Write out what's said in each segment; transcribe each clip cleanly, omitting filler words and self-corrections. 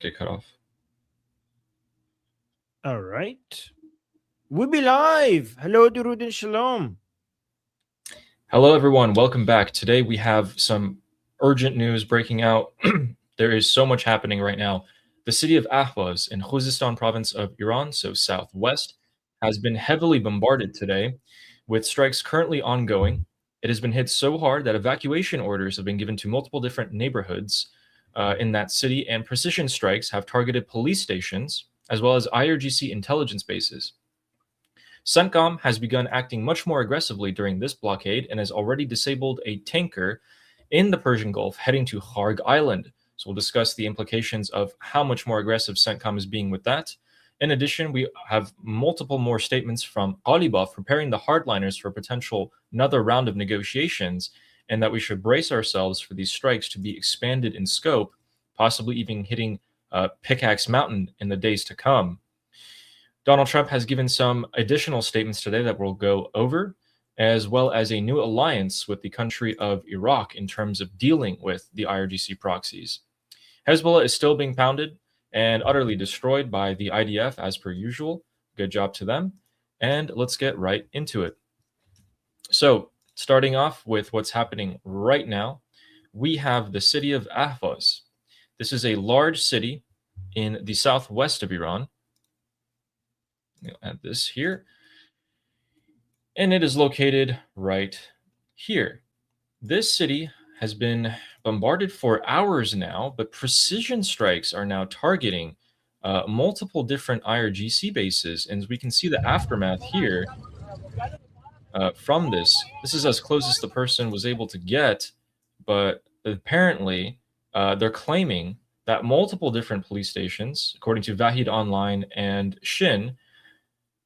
get cut off. All right. We'll be live. Hello, Durud and Shalom. Hello, everyone. Welcome back. Today we have some urgent news breaking out. There is so much happening right now. The city of Ahvaz in Khuzestan province of Iran, so southwest, has been heavily bombarded today, with strikes currently ongoing. It has been hit so hard that evacuation orders have been given to multiple different neighborhoods in that city, and precision strikes have targeted police stations as well as IRGC intelligence bases. CENTCOM has begun acting much more aggressively during this blockade and has already disabled a tanker in the Persian Gulf heading to Harg Island. So we'll discuss the implications of how much more aggressive CENTCOM is being with that. In addition, we have multiple more statements from Ghalibaf preparing the hardliners for potential another round of negotiations, and that we should brace ourselves for these strikes to be expanded in scope, possibly even hitting Pickaxe Mountain in the days to come. Donald Trump has given some additional statements today that we'll go over, as well as a new alliance with the country of Iraq in terms of dealing with the IRGC proxies. Hezbollah is still being pounded and utterly destroyed by the IDF as per usual. Good job to them. And let's get right into it. So, starting off with what's happening right now, we have the city of Ahvaz. This is a large city in the southwest of Iran. I'll add this here. And it is located right here. This city has been bombarded for hours now, but precision strikes are now targeting multiple different IRGC bases. And we can see the aftermath here from this. This is as close as the person was able to get, but apparently they're claiming that multiple different police stations, according to Vahid Online and Shin,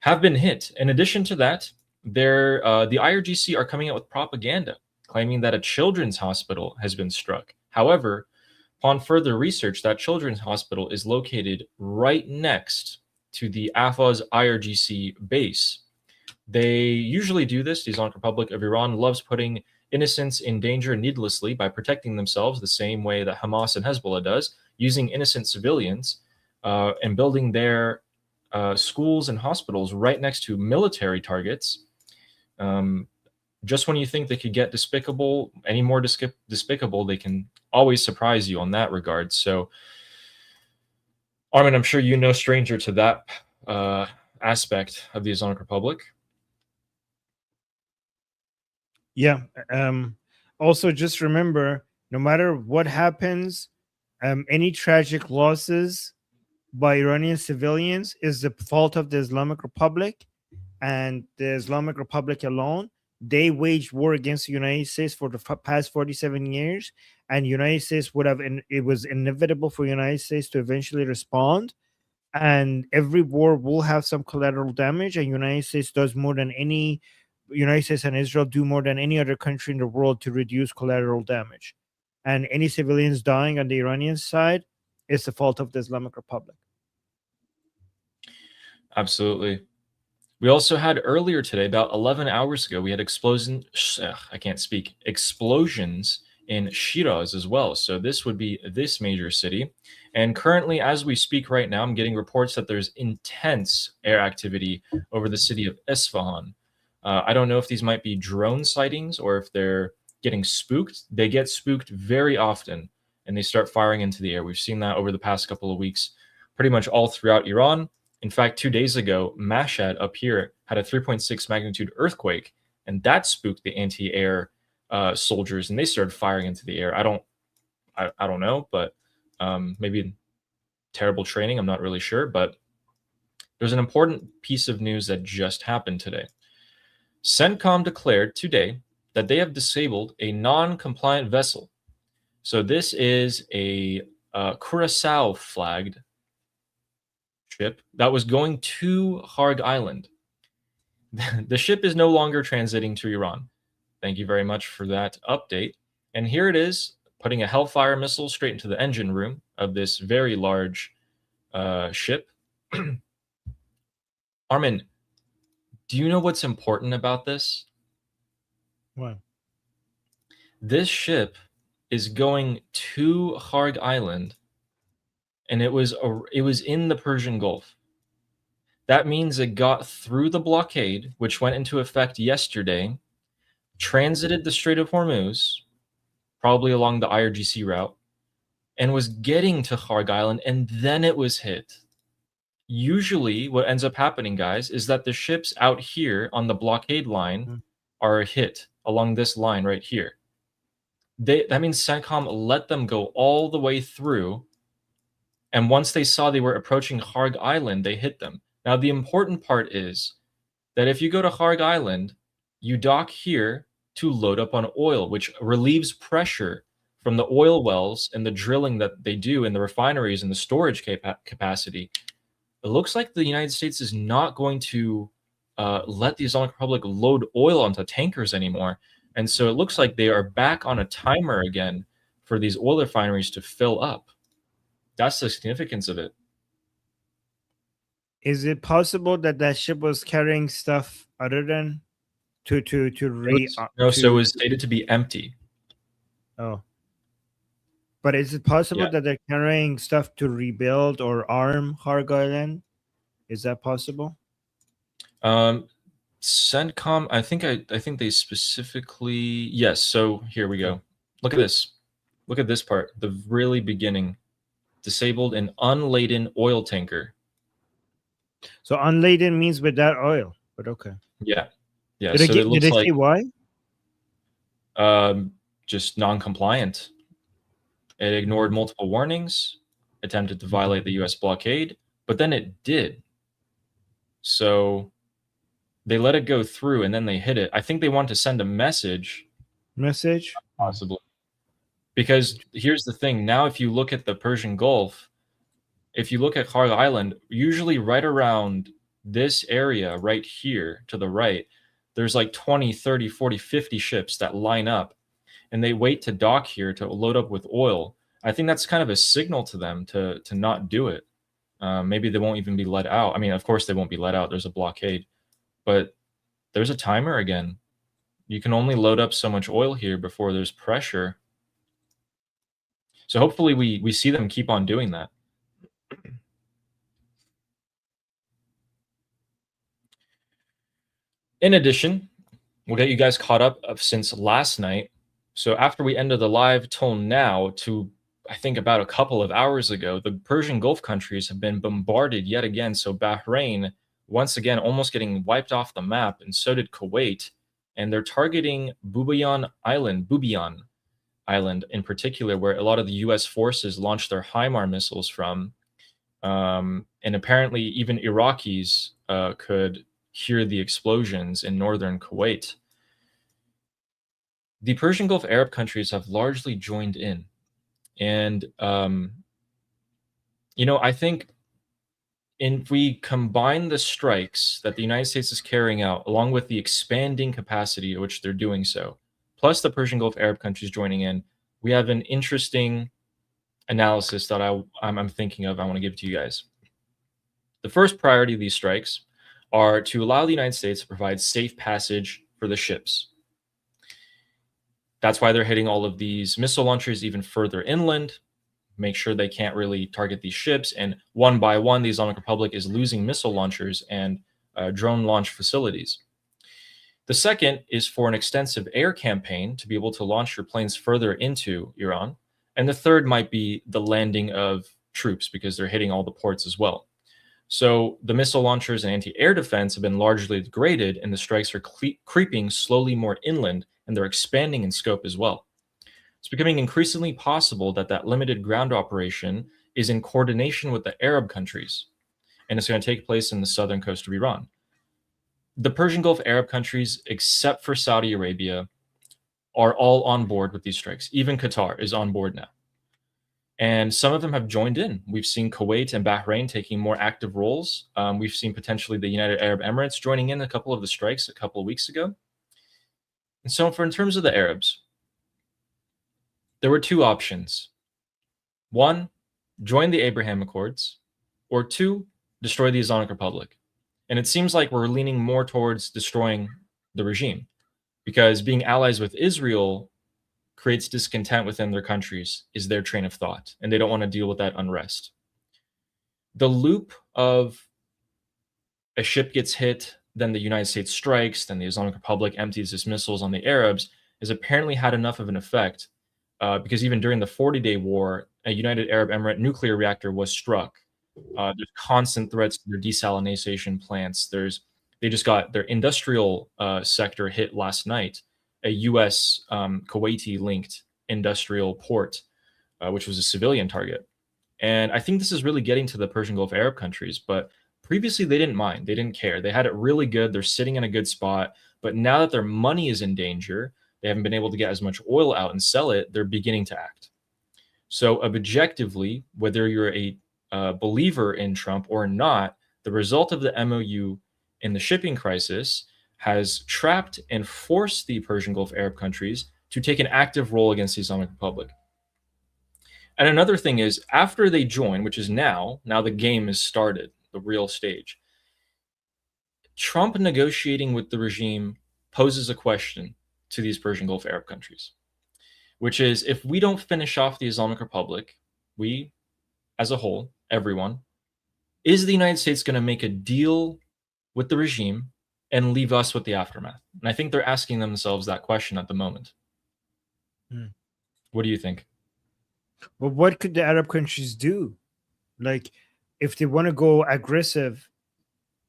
have been hit. In addition to that, the IRGC are coming out with propaganda claiming that a children's hospital has been struck. However, upon further research, that children's hospital is located right next to the Ahvaz IRGC base. They usually do this. The Islamic Republic of Iran loves putting innocents in danger needlessly by protecting themselves the same way that Hamas and Hezbollah does, using innocent civilians and building their schools and hospitals right next to military targets. Just when you think they could get despicable, any more despicable, they can always surprise you on that regard. So, Armin, I'm sure you no stranger to that aspect of the Islamic Republic. Yeah. Also, just remember, no matter what happens, any tragic losses by Iranian civilians is the fault of the Islamic Republic and the Islamic Republic alone. They waged war against the United States for the past 47 years, and United States it was inevitable for United States to eventually respond. And every war will have some collateral damage, and United States and Israel do more than any other country in the world to reduce collateral damage. And any civilians dying on the Iranian side is the fault of the Islamic Republic. Absolutely. We also had earlier today, about 11 hours ago, we had explosions in Shiraz as well. So this would be this major city. And currently, as we speak right now, I'm getting reports that there's intense air activity over the city of Isfahan. I don't know if these might be drone sightings or if they're getting spooked. They get spooked very often and they start firing into the air. We've seen that over the past couple of weeks, pretty much all throughout Iran. In fact, 2 days ago, Mashhad up here had a 3.6 magnitude earthquake, and that spooked the anti-air soldiers, and they started firing into the air. I don't know, but maybe terrible training. I'm not really sure, but there's an important piece of news that just happened today. CENTCOM declared today that they have disabled a non-compliant vessel. So this is a Curacao flagged ship that was going to Harg Island. The ship is no longer transiting to Iran. Thank you very much for that update. And here it is, putting a Hellfire missile straight into the engine room of this very large ship. Armin, do you know what's important about this? What? This ship is going to Harg Island and it was in the Persian Gulf. That means it got through the blockade, which went into effect yesterday, transited the Strait of Hormuz, probably along the IRGC route, and was getting to Kharg Island, and then it was hit. Usually, what ends up happening, guys, is that the ships out here on the blockade line Mm. are hit along this line right here. That means CENTCOM let them go all the way through, and once they saw they were approaching Kharg Island, they hit them. Now, the important part is that if you go to Kharg Island, you dock here to load up on oil, which relieves pressure from the oil wells and the drilling that they do in the refineries and the storage capacity. It looks like the United States is not going to let the Islamic Republic load oil onto tankers anymore. And so it looks like they are back on a timer again for these oil refineries to fill up. That's the significance of it. Is it possible that that ship was carrying stuff other than to No, so it was stated to be empty. Oh, but is it possible Yeah. that they're carrying stuff to rebuild or arm Kharg Island? Is that possible? CENTCOM, I think they specifically, yes. So here we go. Look at this. Look at this part. The really beginning. Disabled an unladen oil tanker. So unladen means without oil, but okay. Yeah. Yeah. Did So it looks they like say why? just non-compliant. It ignored multiple warnings, attempted to violate the US blockade, but then it did. So they let it go through and then they hit it. I think they want to send a message. Message? Possibly. Because here's the thing. Now, if you look at the Persian Gulf, if you look at Kharg Island, usually right around this area right here to the right, there's like 20, 30, 40, 50 ships that line up and they wait to dock here to load up with oil. I think that's kind of a signal to them to not do it. Maybe they won't even be let out. I mean, of course they won't be let out. There's a blockade. But there's a timer again. You can only load up so much oil here before there's pressure. So hopefully we see them keep on doing that. In addition, we'll get you guys caught up since last night. So after we ended the live till now to, I think, about a couple of hours ago, the Persian Gulf countries have been bombarded yet again. So Bahrain, once again, almost getting wiped off the map, and so did Kuwait. And they're targeting Bubiyan Island in particular, where a lot of the U.S. forces launched their HIMARS missiles from. And apparently even Iraqis could hear the explosions in northern Kuwait. The Persian Gulf Arab countries have largely joined in. And, I think if we combine the strikes that the United States is carrying out, along with the expanding capacity at which they're doing so, plus the Persian Gulf Arab countries joining in, we have an interesting analysis that I'm thinking of. I want to give to you guys. The first priority of these strikes are to allow the United States to provide safe passage for the ships. That's why they're hitting all of these missile launchers even further inland, make sure they can't really target these ships. And one by one, the Islamic Republic is losing missile launchers and drone launch facilities. The second is for an extensive air campaign to be able to launch your planes further into Iran. And the third might be the landing of troops because they're hitting all the ports as well. So the missile launchers and anti-air defense have been largely degraded, and the strikes are creeping slowly more inland, and they're expanding in scope as well. It's becoming increasingly possible that that limited ground operation is in coordination with the Arab countries, and it's going to take place in the southern coast of Iran. The Persian Gulf Arab countries, except for Saudi Arabia, are all on board with these strikes. Even Qatar is on board now. And some of them have joined in. We've seen Kuwait and Bahrain taking more active roles. We've seen potentially the United Arab Emirates joining in a couple of the strikes a couple of weeks ago. And so in terms of the Arabs, there were two options. One, join the Abraham Accords, or two, destroy the Islamic Republic. And it seems like we're leaning more towards destroying the regime, because being allies with Israel creates discontent within their countries, is their train of thought, and they don't want to deal with that unrest. The loop of a ship gets hit, then the United States strikes, then the Islamic Republic empties its missiles on the Arabs, has apparently had enough of an effect, because even during the 40-day war, a United Arab Emirate nuclear reactor was struck. There's constant threats to their desalination plants. They just got their industrial sector hit last night, a U.S. Kuwaiti-linked industrial port, which was a civilian target. And I think this is really getting to the Persian Gulf Arab countries, but previously they didn't mind. They didn't care. They had it really good. They're sitting in a good spot. But now that their money is in danger, they haven't been able to get as much oil out and sell it, they're beginning to act. So, objectively, whether you're a believer in Trump or not, the result of the MOU in the shipping crisis has trapped and forced the Persian Gulf Arab countries to take an active role against the Islamic Republic. And another thing is, after they join, which is now the game is started, the real stage. Trump negotiating with the regime poses a question to these Persian Gulf Arab countries, which is, if we don't finish off the Islamic Republic, we, as a whole, everyone, is the United States going to make a deal with the regime and leave us with the aftermath? And I think they're asking themselves that question at the moment. What do you think? Well, what could the Arab countries do? Like, if they want to go aggressive,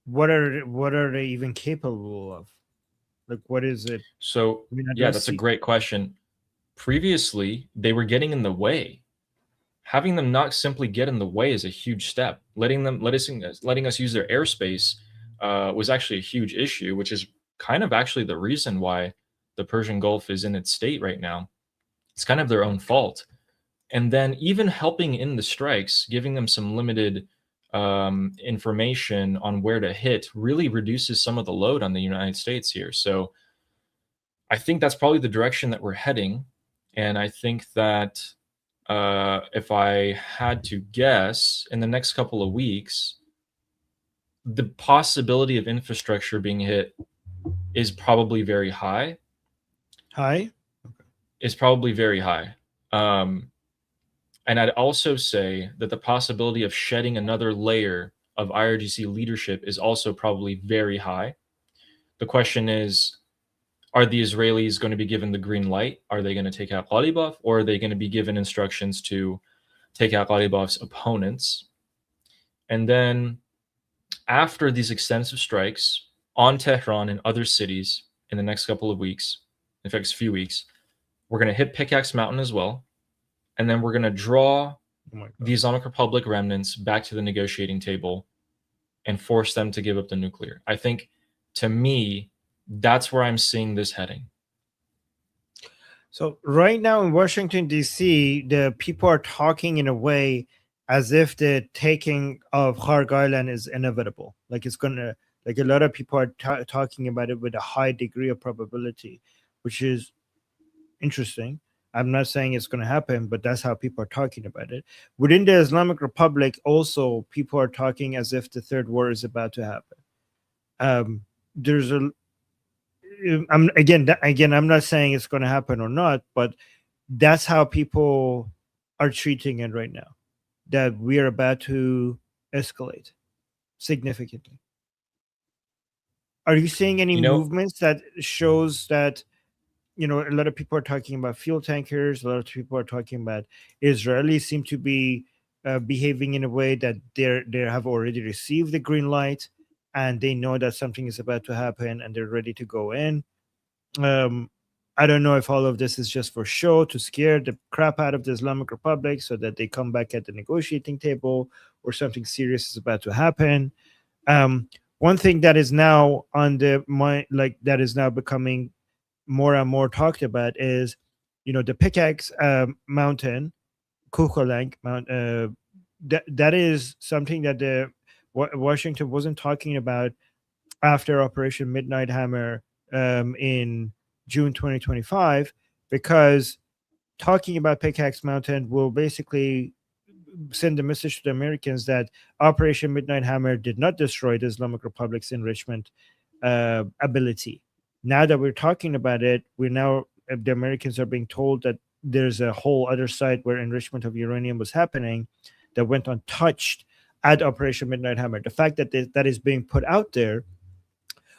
what are they even capable of? Like, what is it? So, yeah, that's a great question. Previously, they were getting in the way. Having them not simply get in the way is a huge step. Letting us use their airspace was actually a huge issue, which is kind of actually the reason why the Persian Gulf is in its state right now. It's kind of their own fault. And then even helping in the strikes, giving them some limited information on where to hit, really reduces some of the load on the United States here. So I think that's probably the direction that we're heading. And I think that if I had to guess, in the next couple of weeks, the possibility of infrastructure being hit is probably very high. High? Is probably very high. And I'd also say that the possibility of shedding another layer of IRGC leadership is also probably very high. The question is, are the Israelis going to be given the green light? Are they going to take out Ghalibaf, or are they going to be given instructions to take out Ghalibaf's opponents? And then after these extensive strikes on Tehran and other cities in the next couple of weeks, in fact, a few weeks, we're going to hit Pickaxe Mountain as well. And then we're going to draw the Islamic Republic remnants back to the negotiating table and force them to give up the nuclear. I think, to me, that's where I'm seeing this heading. So right now in Washington, D.C., the people are talking in a way as if the taking of Kharg Island is inevitable. Like, it's going to, like, a lot of people are talking about it with a high degree of probability, which is interesting. I'm not saying it's going to happen, but that's how people are talking about it. Within the Islamic Republic, also, people are talking as if the third war is about to happen. There's a, I'm not saying it's going to happen or not, but that's how people are treating it right now. That we are about to escalate significantly. Are you seeing any movements that shows that? A lot of people are talking about fuel tankers. A lot of people are talking about Israelis seem to be behaving in a way that they have already received the green light, and they know that something is about to happen, and they're ready to go in. I don't know if all of this is just for show to scare the crap out of the Islamic Republic so that they come back at the negotiating table, or something serious is about to happen. One thing that is now on the mind, like, that is now becoming more and more talked about is, the Pickaxe Mountain, Kukolang Mount. That is something that the Washington wasn't talking about after Operation Midnight Hammer in June 2025, because talking about Pickaxe Mountain will basically send a message to the Americans that Operation Midnight Hammer did not destroy the Islamic Republic's enrichment ability. Now that we're talking about it, the Americans are being told that there's a whole other site where enrichment of uranium was happening that went untouched at Operation Midnight Hammer. The fact that that is being put out there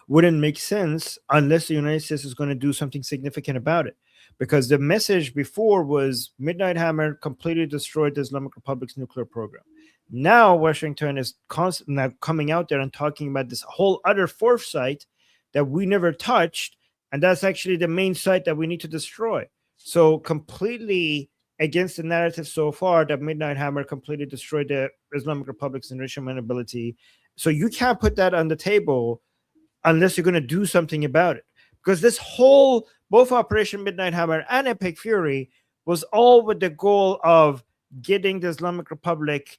wouldn't make sense unless the United States is going to do something significant about it. Because the message before was Midnight Hammer completely destroyed the Islamic Republic's nuclear program. Now Washington is now coming out there and talking about this whole other fourth site that we never touched, and that's actually the main site that we need to destroy. So completely against the narrative so far that Midnight Hammer completely destroyed the Islamic Republic's enrichment ability. So you can't put that on the table unless you're going to do something about it. Because this whole, both Operation Midnight Hammer and Epic Fury was all with the goal of getting the Islamic Republic,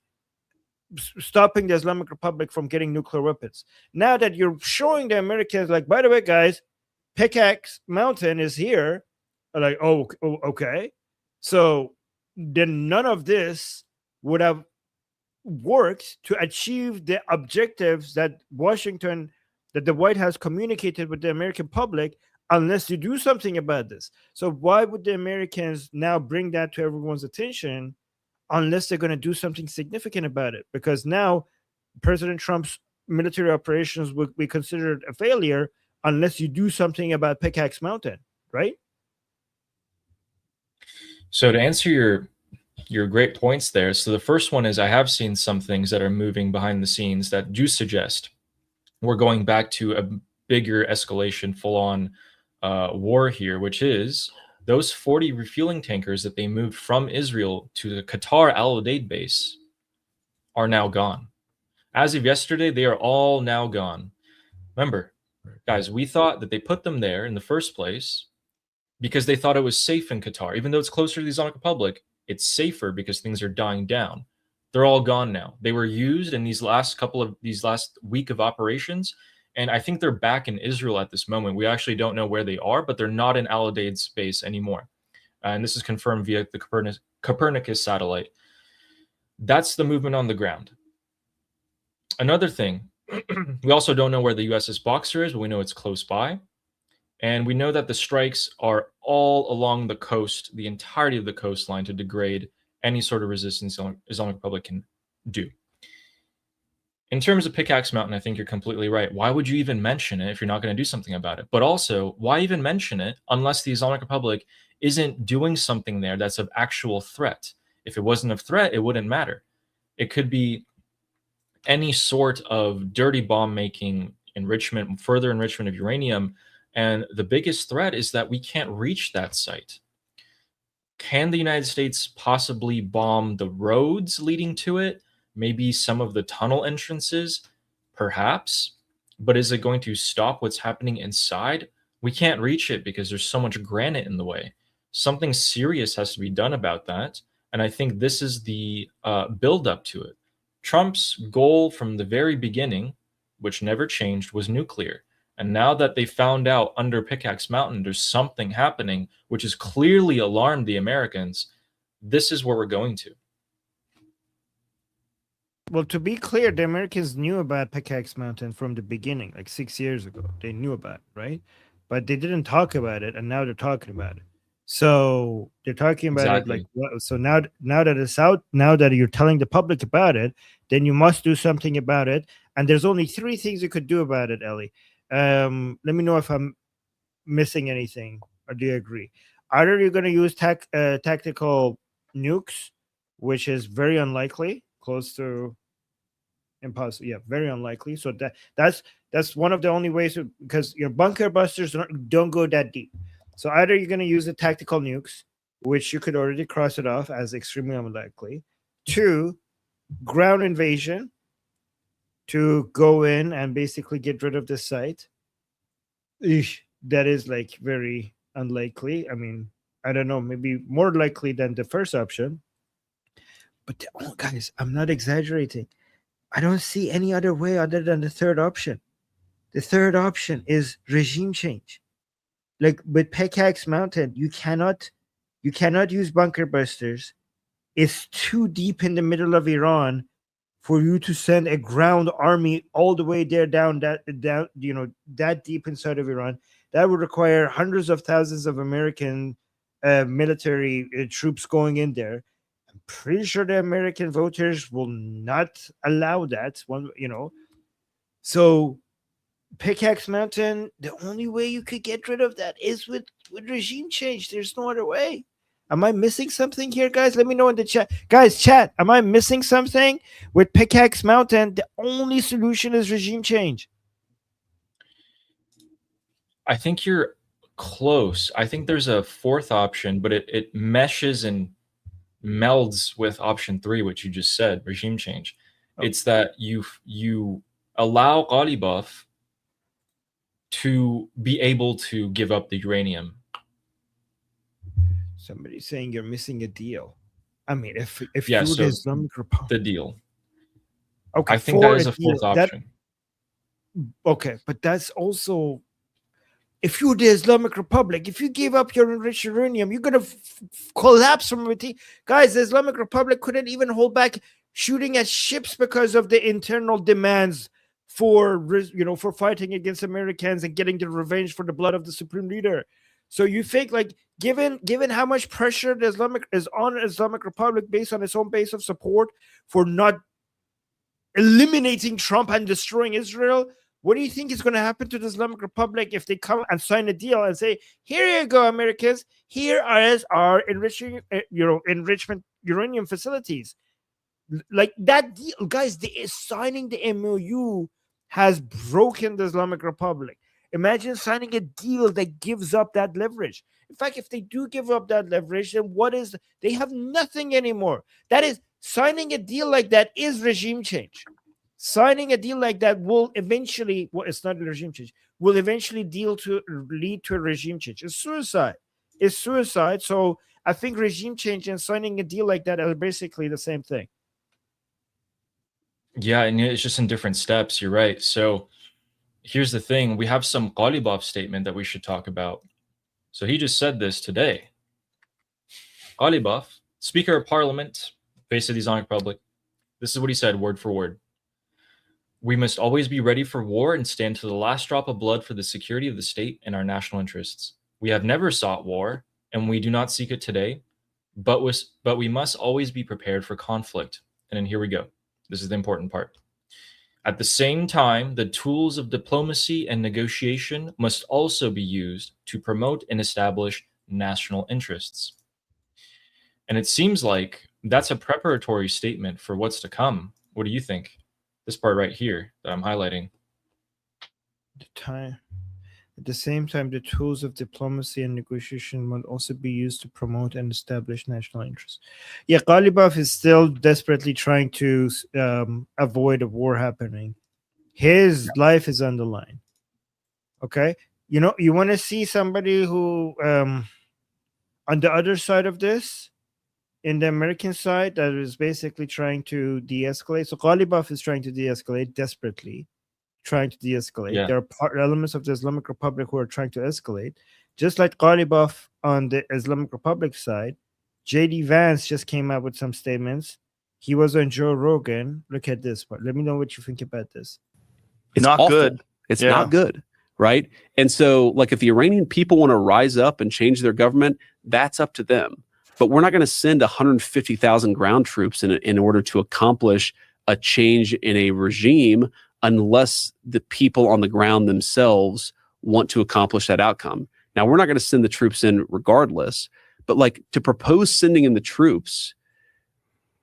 stopping the Islamic Republic from getting nuclear weapons. Now that you're showing the Americans, like, by the way, guys, Pickaxe Mountain is here. Like, oh, okay. So then none of this would have worked to achieve the objectives that Washington, that the White House communicated with the American public, unless you do something about this. So why would the Americans now bring that to everyone's attention unless they're going to do something significant about it? Because now President Trump's military operations would be considered a failure unless you do something about Pickaxe Mountain, right? So to answer your great points there, so the first one is I have seen some things that are moving behind the scenes that do suggest we're going back to a bigger escalation, full-on war here, which is those 40 refueling tankers that they moved from Israel to the Qatar al-Zaidi base are now gone. As of yesterday, they are all now gone. Remember, guys, we thought that they put them there in the first place because they thought it was safe in Qatar. Even though it's closer to the Islamic Republic, it's safer because things are dying down. They're all gone now. They were used in these last week of operations, and I think they're back in Israel at this moment. We actually don't know where they are, but they're not in al-Zaidi base anymore. And this is confirmed via the Copernicus satellite. That's the movement on the ground. Another thing, we also don't know where the USS Boxer is, but we know it's close by. And we know that the strikes are all along the coast, the entirety of the coastline, to degrade any sort of resistance Islamic Republic can do. In terms of Pickaxe Mountain, I think you're completely right. Why would you even mention it if you're not going to do something about it? But also, why even mention it unless the Islamic Republic isn't doing something there that's of actual threat? If it wasn't of threat, it wouldn't matter. It could be any sort of dirty bomb making, enrichment, further enrichment of uranium. And the biggest threat is that we can't reach that site. Can the United States possibly bomb the roads leading to it? Maybe some of the tunnel entrances? Perhaps. But is it going to stop what's happening inside? We can't reach it because there's so much granite in the way. Something serious has to be done about that. And I think this is the build-up to it. Trump's goal from the very beginning, which never changed, was nuclear. And now that they found out under Pickaxe Mountain there's something happening, which has clearly alarmed the Americans, this is where we're going to. Well, to be clear, the Americans knew about Pickaxe Mountain from the beginning, like 6 years ago. They knew about it, right? But they didn't talk about it, and now they're talking about it. So they're talking about Exactly. it like, so now that it's out, now that you're telling the public about it, then you must do something about it. And there's only 3 things you could do about it, Ellie. Let me know if I'm missing anything, or do you agree? Either you're going to use tactical nukes, which is very unlikely, close to impossible. Yeah, very unlikely. So that's one of the only ways, because your bunker busters don't go that deep. So either you're going to use the tactical nukes, which you could already cross it off as extremely unlikely. 2, ground invasion, to go in and basically get rid of the site. That is like very unlikely. I mean, I don't know, maybe more likely than the first option. But guys, I'm not exaggerating. I don't see any other way other than the third option. The third option is regime change. Like with Pickaxe Mountain, you cannot use bunker busters. It's too deep in the middle of Iran for you to send a ground army all the way there down that deep inside of Iran. That would require hundreds of thousands of American military troops going in there. pretty sure the American voters will not allow that. So Pickaxe Mountain, the only way you could get rid of that is with regime change. There's no other way. Am I missing something here, guys? Let me know in the chat. Guys, chat, am I missing something? With Pickaxe Mountain, the only solution is regime change. I think you're close. I think there's a fourth option, but it meshes and melds with option 3, which you just said, regime change. It's that you allow Ghalibaf to be able to give up the uranium. Somebody's saying you're missing a deal. I mean, if Yeah, you so the Islamic Republic, the deal. okay, I think that is a fourth option. Okay, but that's also, if you're the Islamic Republic, if you give up your enriched uranium, you're gonna collapse from within. Guys, the Islamic Republic couldn't even hold back shooting at ships because of the internal demands for for fighting against Americans and getting the revenge for the blood of the supreme leader. So you think, like, given how much pressure the Islamic Republic based on its own base of support for not eliminating Trump and destroying Israel, what do you think is going to happen to the Islamic Republic if they come and sign a deal and say, "Here you go, Americans. Here are our enrichment uranium facilities." Like that deal, guys. Signing the MOU has broken the Islamic Republic. Imagine signing a deal that gives up that leverage. In fact, if they do give up that leverage, then they have nothing anymore. That is, signing a deal like that is regime change. Signing a deal like that will eventually, it's not a regime change, will eventually lead to a regime change. It's suicide. It's suicide. So I think regime change and signing a deal like that are basically the same thing. Yeah, and it's just in different steps. You're right. So here's the thing. We have some Ghalibaf statement that we should talk about. So he just said this today. Ghalibaf, Speaker of Parliament, based of the Islamic Republic, this is what he said, word for word. We must always be ready for war and stand to the last drop of blood for the security of the state and our national interests. We have never sought war, and we do not seek it today, but we must always be prepared for conflict. And then here we go. This is the important part. At the same time, the tools of diplomacy and negotiation must also be used to promote and establish national interests. And it seems like that's a preparatory statement for what's to come. What do you think? This part right here that I'm highlighting. At the same time, the tools of diplomacy and negotiation must also be used to promote and establish national interests. Yeah, Ghalibaf is still desperately trying to avoid a war happening. His life is on the line. Okay? You want to see somebody who, on the other side of this, in the American side, that is basically trying to de-escalate. So Ghalibaf is trying to de-escalate desperately. Trying to de-escalate. Yeah. There are elements of the Islamic Republic who are trying to escalate. Just like Ghalibaf on the Islamic Republic side, J.D. Vance just came out with some statements. He was on Joe Rogan. Look at this part. Let me know what you think about this. It's not awful. Good. It's not good, right? And so, like, if the Iranian people want to rise up and change their government, that's up to them. But we're not going to send 150,000 ground troops in order to accomplish a change in a regime unless the people on the ground themselves want to accomplish that outcome. Now, we're not going to send the troops in regardless, but like, to propose sending in the troops,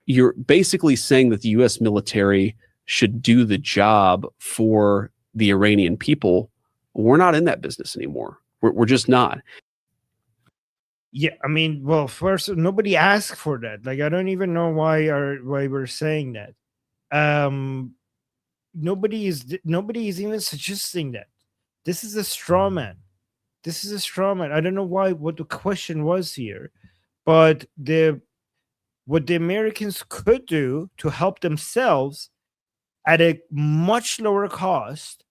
you're basically saying that the U.S. military should do the job for the Iranian people. We're not in that business anymore. We're just not. Yeah, I mean, well, first, nobody asked for that. Like, I don't even know why we're saying that. Nobody is even suggesting that. This is a straw man. This is a straw man. I don't know what the question was here, but what the Americans could do to help themselves at a much lower cost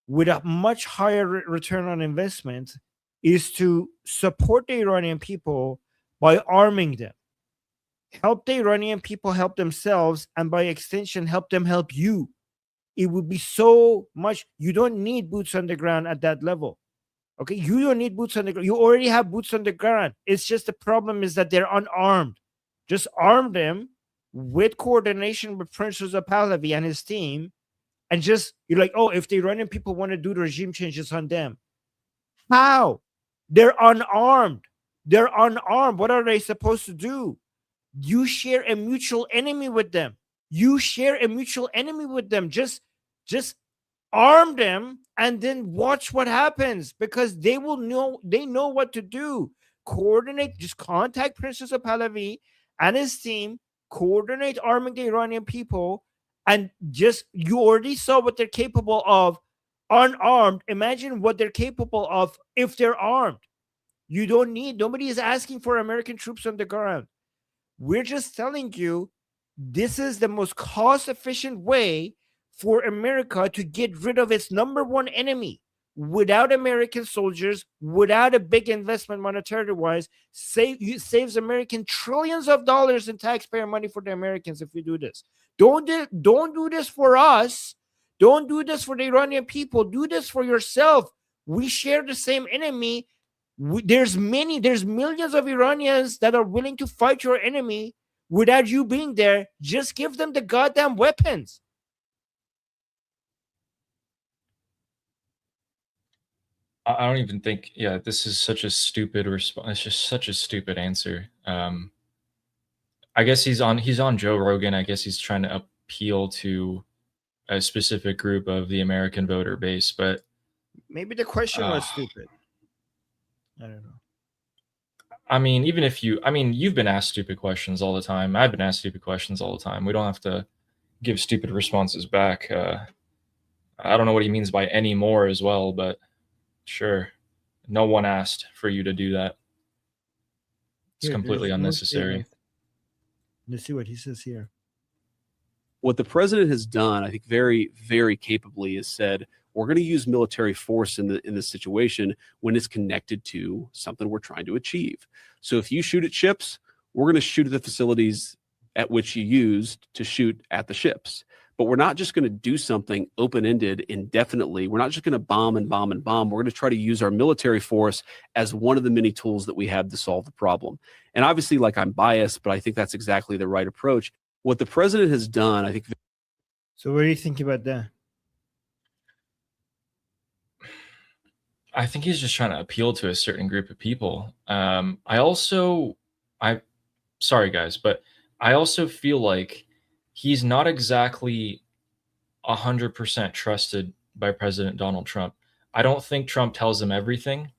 with a much higher return on investment is to support the Iranian people by arming them. Help the Iranian people help themselves, and by extension, help them help you. It would be so much. You don't need boots on the ground at that level. Okay, you don't need boots on the ground. You already have boots on the ground. It's just the problem is that they're unarmed. Just arm them with coordination with Prince Reza Pahlavi and his team, and just you're like, oh, if the Iranian people want to do the regime changes on them, how? They're unarmed. They're unarmed. What are they supposed to do? You share a mutual enemy with them. You share a mutual enemy with them. Just arm them and then watch what happens, because they will know, they know what to do. Coordinate, just contact Princess of Pahlavi and his team, coordinate arming the Iranian people, and just, you already saw what they're capable of unarmed. Imagine what they're capable of if they're armed. You don't need, nobody is asking for American troops on the ground. We're just telling you this is the most cost-efficient way for America to get rid of its number one enemy. Without American soldiers, without a big investment monetary-wise, saves American trillions of dollars in taxpayer money for the Americans if we do this. Don't do this for us. Don't do this for the Iranian people. Do this for yourself. We share the same enemy. There's millions of Iranians that are willing to fight your enemy without you being there. Just give them the goddamn weapons. I don't even think, yeah, this is such a stupid response. It's just such a stupid answer. I guess he's on Joe Rogan. I guess he's trying to appeal to a specific group of the American voter base, but maybe the question was stupid. I don't know. I mean, even if you've been asked stupid questions all the time. I've been asked stupid questions all the time. We don't have to give stupid responses back. I don't know what he means by any more as well, but sure. No one asked for you to do that. It's completely unnecessary. Let's see what he says here. What the president has done, I think very, very capably, is said, we're going to use military force in this situation when it's connected to something we're trying to achieve. So if you shoot at ships, we're going to shoot at the facilities at which you used to shoot at the ships. But we're not just going to do something open-ended indefinitely. We're not just going to bomb and bomb and bomb. We're going to try to use our military force as one of the many tools that we have to solve the problem. And obviously, like, I'm biased, but I think that's exactly the right approach. What the president has done, I think. So what do you think about that? I think he's just trying to appeal to a certain group of people. Sorry guys, but I also feel like he's not exactly 100% trusted by President Donald Trump. I don't think Trump tells him everything.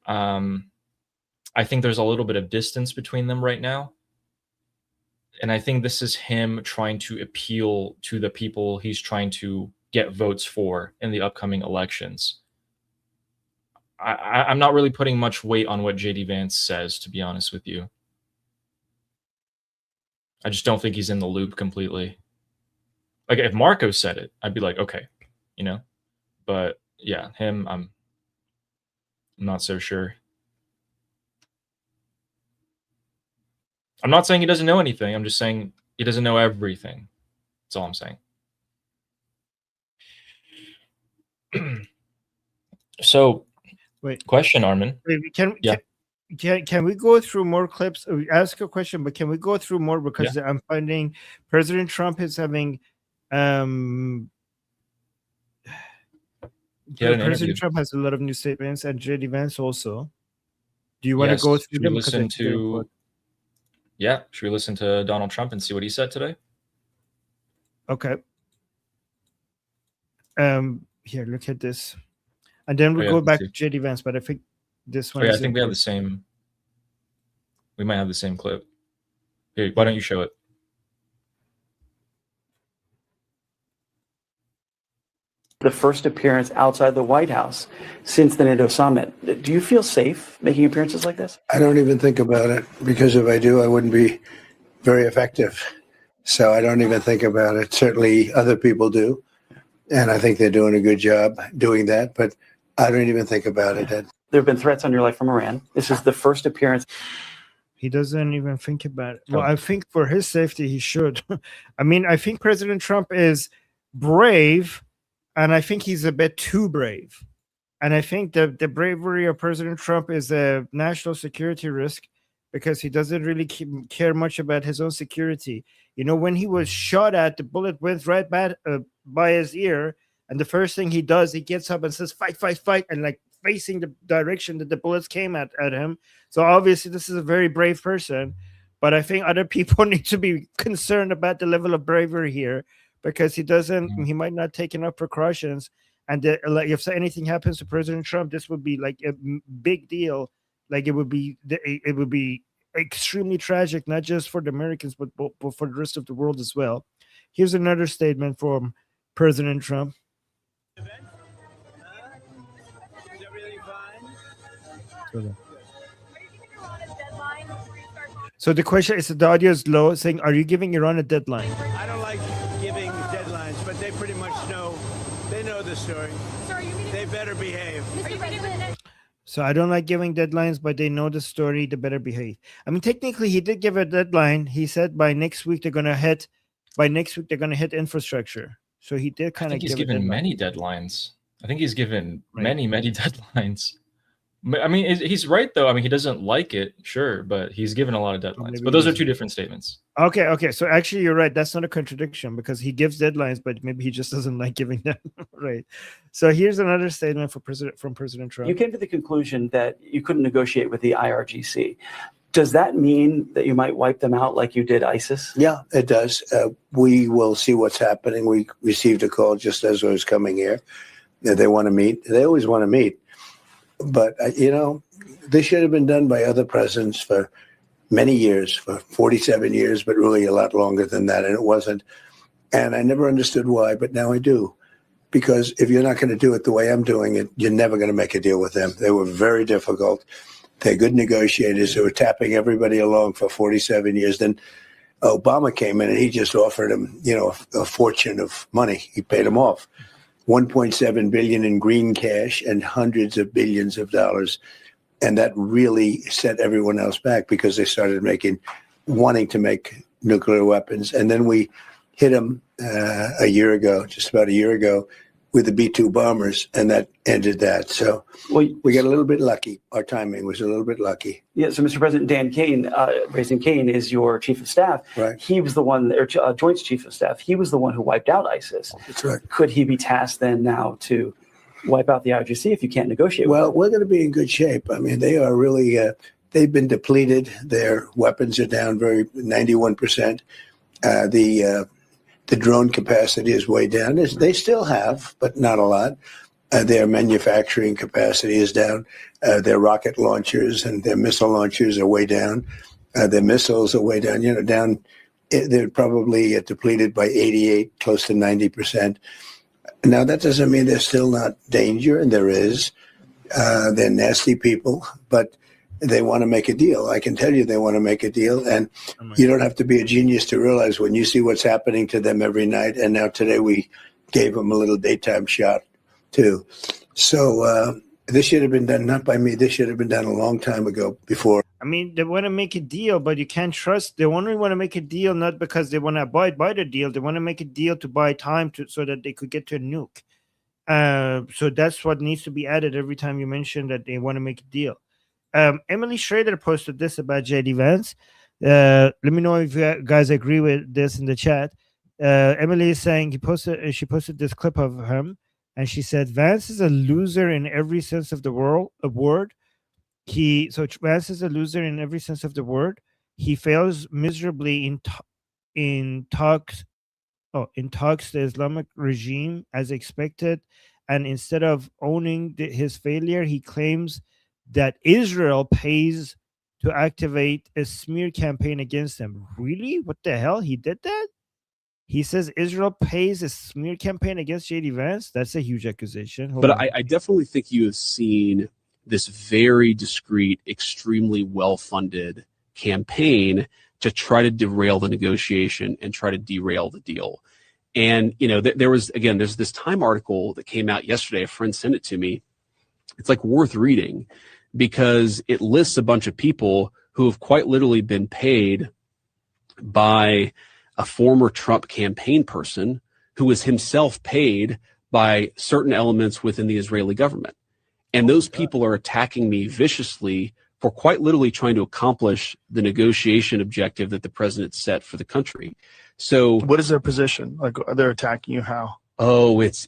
I think there's a little bit of distance between them right now. And I think this is him trying to appeal to the people he's trying to get votes for in the upcoming elections. I'm not really putting much weight on what JD Vance says, to be honest with you. I just don't think he's in the loop completely. Like, if Marco said it, I'd be like, okay, you know. But yeah, him, I'm not so sure. I'm not saying he doesn't know anything. I'm just saying he doesn't know everything. That's all I'm saying. So, wait, question, Armin. Wait, can we go through more clips? Ask a question, but can we go through more, because I'm finding President Trump is having President Trump has a lot of new statements, and JD Vance also. Do you want to go through them? Should we listen to Donald Trump and see what he said today? Okay. Here, look at this. And then we'll go back to JD Vance, but I think this one I think we have the same. We might have the same clip. Here, why don't you show it? The first appearance outside the White House since the NATO summit. Do you feel safe making appearances like this? I don't even think about it, because if I do, I wouldn't be very effective. So I don't even think about it. Certainly other people do. And I think they're doing a good job doing that, but I don't even think about it. There have been threats on your life from Iran. This is the first appearance. He doesn't even think about it. Well, I think for his safety, he should. I mean, I think President Trump is brave, and I think he's a bit too brave. And I think the bravery of President Trump is a national security risk. because he doesn't really care much about his own security. You know, when he was shot at, the bullet went right by his ear, and the first thing he does, he gets up and says, "Fight, fight, fight," and like facing the direction that the bullets came at him. So obviously, this is a very brave person. But I think other people need to be concerned about the level of bravery here, because he might not take enough precautions. And like, if anything happens to President Trump, this would be like a big deal. Like it would be extremely tragic, not just for the Americans, but for the rest of the world as well. Here's another statement from President Trump. So the question is, the audio is low, saying, "Are you giving Iran a deadline?" I don't like giving deadlines, but they pretty much know. They know the story. They better behave. So I don't like giving deadlines, but they know the story. They better behave. I mean, technically, he did give a deadline. He said by next week they're gonna hit infrastructure. So he did kind of. He's given many deadlines. I think he's given many deadlines. I mean, he's right though. I mean, he doesn't like it, sure, but he's given a lot of deadlines. But those are two different statements. Okay. So actually, you're right. That's not a contradiction, because he gives deadlines, but maybe he just doesn't like giving them. Right. So here's another statement from President Trump. You came to the conclusion that you couldn't negotiate with the IRGC. Does that mean that you might wipe them out like you did ISIS? Yeah, it does. We will see what's happening. We received a call just as I was coming here. They want to meet. They always want to meet. But, this should have been done by other presidents for many years, for 47 years, but really a lot longer than that. And it wasn't. And I never understood why, but now I do. Because if you're not going to do it the way I'm doing it, you're never going to make a deal with them. They were very difficult. They're good negotiators. They were tapping everybody along for 47 years. Then Obama came in and he just offered them, a fortune of money. He paid them off. 1.7 billion in green cash and hundreds of billions of dollars. And that really set everyone else back, because they started wanting to make nuclear weapons. And then we hit them just about a year ago, with the B-2 bombers, and that ended that. So we got a little bit lucky. Our timing was a little bit lucky. Yeah, so Mr. President, Dan Kane, Raising Kane, is your chief of staff. Right. He was the one, or Joint Chief of Staff, he was the one who wiped out ISIS. That's right. Could he be tasked then now to wipe out the IRGC if you can't negotiate with them? We're going to be in good shape. I mean, they are really, they've been depleted. Their weapons are down 91%. The drone capacity is way down. They still have, but not a lot. Their manufacturing capacity is down. Their rocket launchers and their missile launchers are way down. Their missiles are way down. They're probably depleted by 88, close to 90%. Now, that doesn't mean there's still not danger, and there is. They're nasty people, but they want to make a deal. I can tell you they want to make a deal. And you don't have to be a genius to realize, when you see what's happening to them every night. And now today we gave them a little daytime shot too. So this should have been done, not by me. This should have been done a long time ago, before. I mean, they want to make a deal, but you can't trust. They only want to make a deal not because they want to abide by the deal. They want to make a deal to buy time so that they could get to a nuke. So that's what needs to be added every time you mention that they want to make a deal. Emily Schrader posted this about JD Vance. Let me know if you guys agree with this in the chat. Emily is saying she posted this clip of him, and she said Vance is a loser in every sense of the word. Vance is a loser in every sense of the word. He fails miserably in talks the Islamic regime as expected, and instead of owning his failure, he claims that Israel pays to activate a smear campaign against them. Really? What the hell? He did that? He says Israel pays a smear campaign against JD Vance? That's a huge accusation. But I definitely think you have seen this very discreet, extremely well-funded campaign to try to derail the negotiation and try to derail the deal. And, there's this Time article that came out yesterday. A friend sent it to me. It's like worth reading, because it lists a bunch of people who have quite literally been paid by a former Trump campaign person who was himself paid by certain elements within the Israeli government. And those people are attacking me viciously for quite literally trying to accomplish the negotiation objective that the president set for the country. So what is their position? Like, they're attacking you how? Oh, it's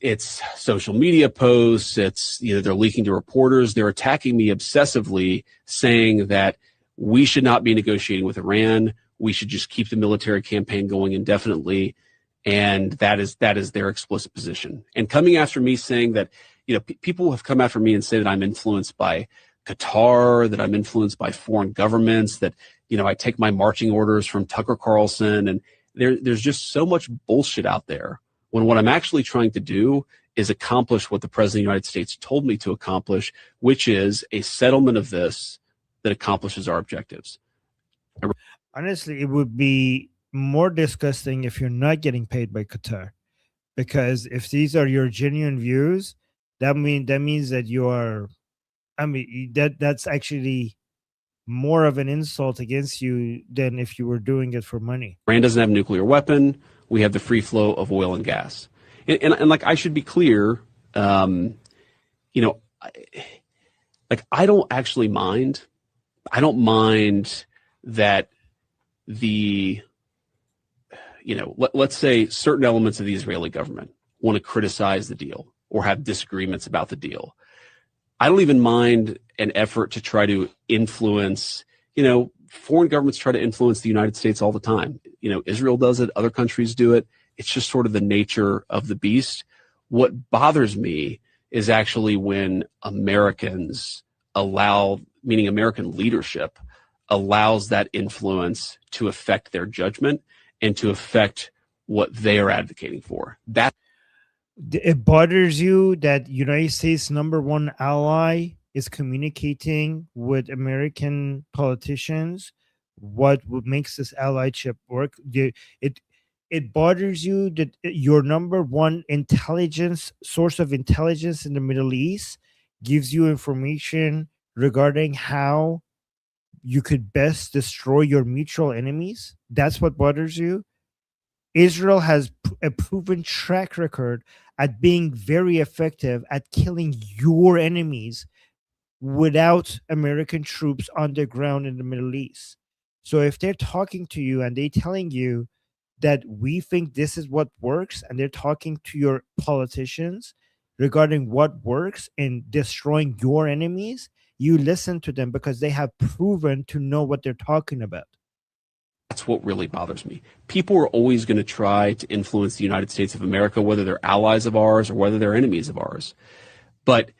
social media posts. It's, you know, they're leaking to reporters. They're attacking me obsessively, saying that we should not be negotiating with Iran. We should just keep the military campaign going indefinitely. And that is their explicit position. And coming after me, saying that, you know, people have come after me and say that I'm influenced by Qatar, that I'm influenced by foreign governments, that, you know, I take my marching orders from Tucker Carlson, and there's just so much bullshit out there, when what I'm actually trying to do is accomplish what the President of the United States told me to accomplish, which is a settlement of this that accomplishes our objectives. Honestly, it would be more disgusting if you're not getting paid by Qatar, because if these are your genuine views, that means that you are, I mean, that's actually more of an insult against you than if you were doing it for money. Iran doesn't have a nuclear weapon. We have the free flow of oil and gas. And like, I should be clear, you know, like, I don't actually mind. I don't mind that the, you know, let's say certain elements of the Israeli government want to criticize the deal or have disagreements about the deal. I don't even mind an effort to try to influence, you know, foreign governments try to influence the United States all the time. You know, Israel does it, other countries do it. It's just sort of the nature of the beast. What bothers me is actually when Americans allow, meaning American leadership, allows that influence to affect their judgment and to affect what they are advocating for. That it bothers you that United States' #1 ally is communicating with American politicians what makes this allyship work. It bothers you that your #1 intelligence source of intelligence in the Middle East gives you information regarding how you could best destroy your mutual enemies. That's what bothers you. Israel has a proven track record at being very effective at killing your enemies without American troops on the ground in the Middle East. So if they're talking to you and they're telling you that we think this is what works, and they're talking to your politicians regarding what works in destroying your enemies, you listen to them because they have proven to know what they're talking about. That's what really bothers me. People are always going to try to influence the United States of America, whether they're allies of ours or whether they're enemies of ours. But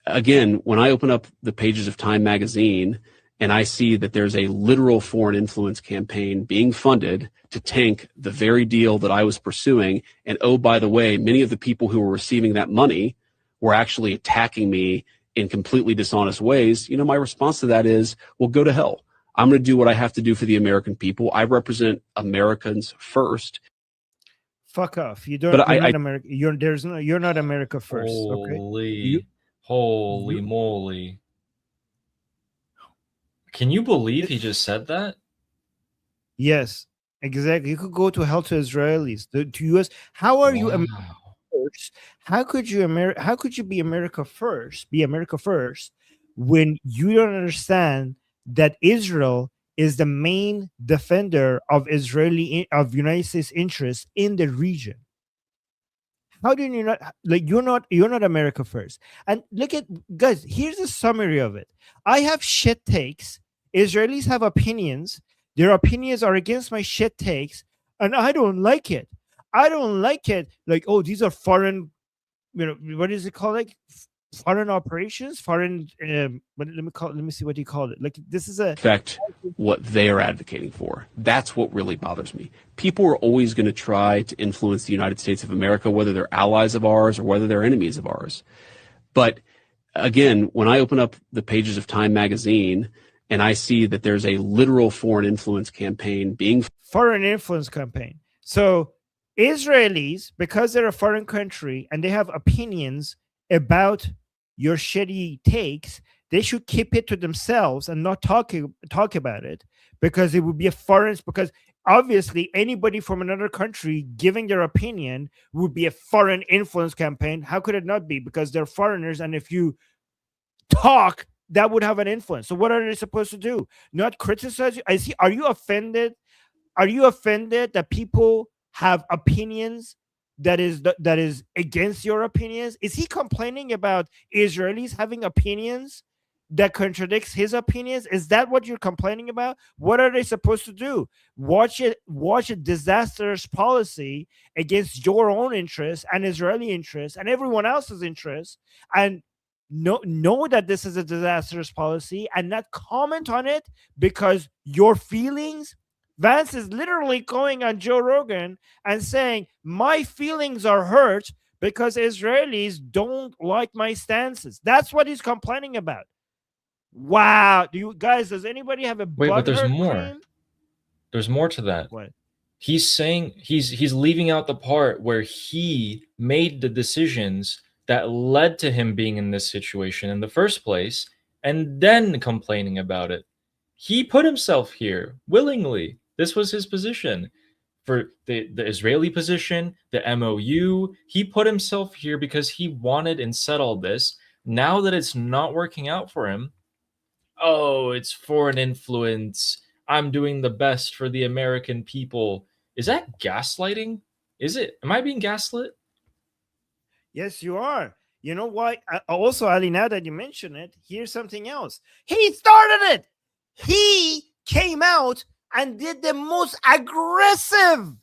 again, when I open up the pages of Time magazine and I see that there's a literal foreign influence campaign being funded to tank the very deal that I was pursuing, and oh, by the way, many of the people who were receiving that money were actually attacking me in completely dishonest ways, you know, my response to that is, well, go to hell. I'm going to do what I have to do for the American people. I represent Americans first. Fuck off! You don't. You're not America. You're not America first. Holy moly! Can you believe he just said that? Yes, exactly. You could go to hell to Israelis, to US. How are you America first? How could you be America first? Be America first when you don't understand that Israel is the main defender of United States interests in the region. How do you not, like, you're not America first? And look at, guys, here's a summary of it. I have shit takes. Israelis have opinions. Their opinions are against my shit takes, and I don't like it. I don't like it. Like, oh, these are foreign, you know, what is it called? Like foreign operations, foreign. But let me see what you called it. Like, this is affect what they are advocating for. That's what really bothers me. People are always going to try to influence the United States of America, whether they're allies of ours or whether they're enemies of ours. But again, when I open up the pages of Time magazine and I see that there's a literal foreign influence campaign being foreign influence campaign. So Israelis, because they're a foreign country and they have opinions about your shitty takes, they should keep it to themselves and not talk about it, because it would be a foreign, because obviously anybody from another country giving their opinion would be a foreign influence campaign. How could it not be? Because they're foreigners, and if you talk that would have an influence. So what are they supposed to do? Not criticize you? I see. Are you offended? Are you offended that people have opinions that is against your opinions? Is he complaining about Israelis having opinions that contradicts his opinions? Is that what you're complaining about? What are they supposed to do? Watch a disastrous policy against your own interests and Israeli interests and everyone else's interests, and know that this is a disastrous policy and not comment on it because your feelings. Vance is literally going on Joe Rogan and saying, my feelings are hurt because Israelis don't like my stances. That's what he's complaining about. Wow. Does anybody have a Wait, but there's butthurt more. claim? There's more to that. What? He's saying he's leaving out the part where he made the decisions that led to him being in this situation in the first place and then complaining about it. He put himself here willingly. This was his position. For the Israeli position, the MOU, he put himself here because he wanted and said all this. Now that it's not working out for him, oh, it's foreign influence. I'm doing the best for the American people. Is that gaslighting? Is it? Am I being gaslit? Yes, you are. You know why? Also, Ali, now that you mention it, here's something else. He started it. He came out and did the most aggressive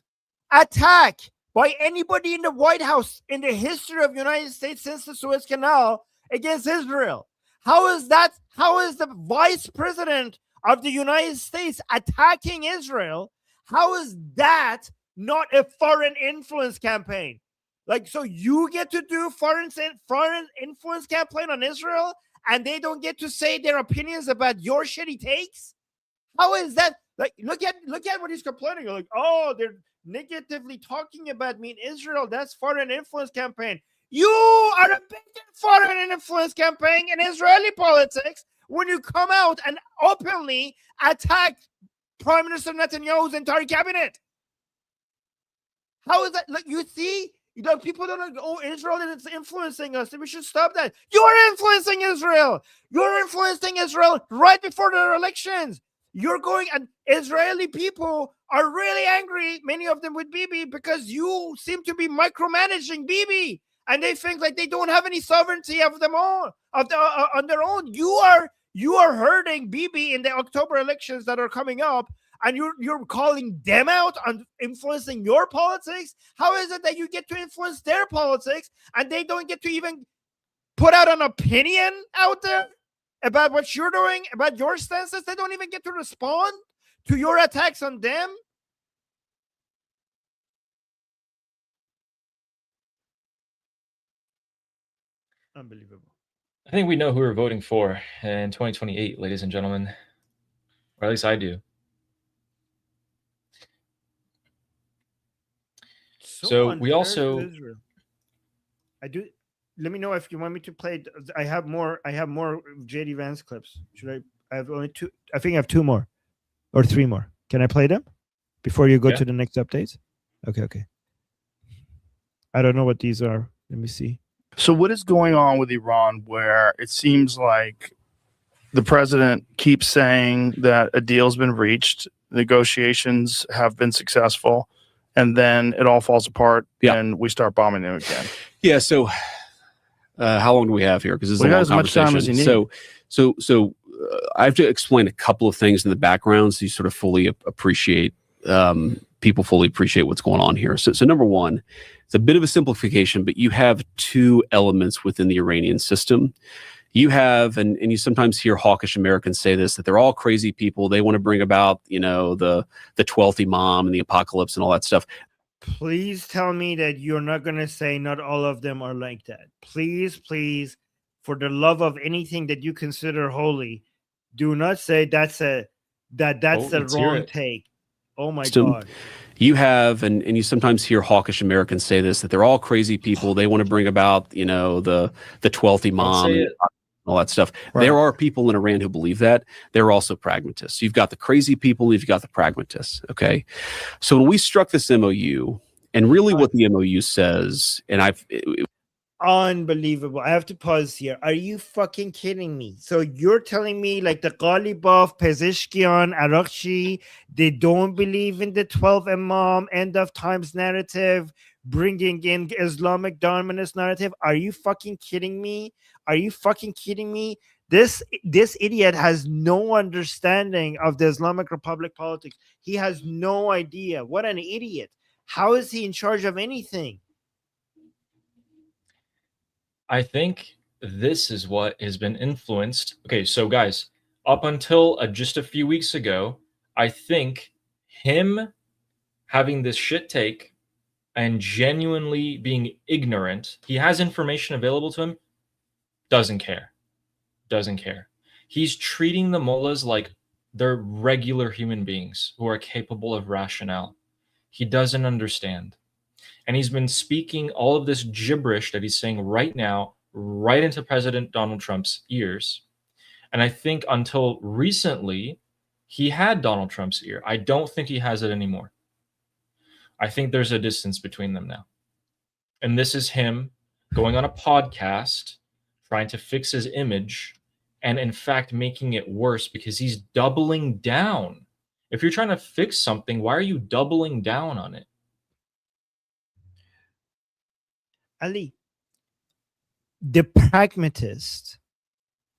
attack by anybody in the White House in the history of the United States since the Suez Canal against Israel. How is that? How is the vice president of the United States attacking Israel? How is that not a foreign influence campaign? Like, so you get to do foreign influence campaign on Israel and they don't get to say their opinions about your shitty takes? How is that? Like, look at what he's complaining. Like, oh, they're negatively talking about me in Israel. That's foreign influence campaign. You are a big foreign influence campaign in Israeli politics when you come out and openly attack Prime Minister Netanyahu's entire cabinet. How is that? Like, you see, people don't know, oh, Israel is influencing us. We should stop that. You're influencing Israel. You're influencing Israel right before their elections. You're going, and Israeli people are really angry, many of them with Bibi, because you seem to be micromanaging Bibi, and they think like they don't have any sovereignty of them all, on their own. You are hurting Bibi in the October elections that are coming up, and you're calling them out on influencing your politics. How is it that you get to influence their politics and they don't get to even put out an opinion out there about what you're doing, about your stances? They don't even get to respond to your attacks on them. Unbelievable. I think we know who we're voting for in 2028, ladies and gentlemen. Or at least I do. So we also... I do. Let me know if you want me to play. I have more JD Vance clips. Should I have only two. I think I have two more or three more. Can I play them before you go to the next updates? Okay. I don't know what these are. Let me see. So what is going on with Iran where it seems like the president keeps saying that a deal's been reached, negotiations have been successful, and then it all falls apart and we start bombing them again? Yeah, so how long do we have here? Because this is a long as much time as you need. So I have to explain a couple of things in the background so you sort of fully appreciate, people fully appreciate what's going on here. So number one, it's a bit of a simplification, but you have two elements within the Iranian system. You have, and you sometimes hear hawkish Americans say this, that they're all crazy people. They want to bring about, the 12th Imam and the apocalypse and all that stuff. Please tell me that you're not going to say not all of them are like that. Please, for the love of anything that you consider holy, do not say that's the wrong take. Oh my God. You have, and you sometimes hear hawkish Americans say this, that they're all crazy people. They want to bring about, the 12th Imam and all that stuff. Right. There are people in Iran who believe that. They're also pragmatists. You've got the crazy people, you've got the pragmatists. Okay. So when we struck this MOU, and really what the MOU says, and Unbelievable. I have to pause here. Are you fucking kidding me? So you're telling me like the Ghalibaf, Pezeshkian, Arakshi, they don't believe in the 12 Imam end of times narrative, bringing in Islamic dominance narrative? Are you fucking kidding me? Are you fucking kidding me? This idiot has no understanding of the Islamic Republic politics. He has no idea. What an idiot. How is he in charge of anything? I think this is what has been influenced. Okay, so guys, up until just a few weeks ago, I think him having this shit take and genuinely being ignorant, he has information available to him, doesn't care. Doesn't care. He's treating the mullahs like they're regular human beings who are capable of rationale. He doesn't understand. And he's been speaking all of this gibberish that he's saying right now, right into President Donald Trump's ears. And I think until recently, he had Donald Trump's ear. I don't think he has it anymore. I think there's a distance between them now. And this is him going on a podcast, trying to fix his image, and in fact making it worse because he's doubling down. If you're trying to fix something, why are you doubling down on it? Ali, the pragmatist,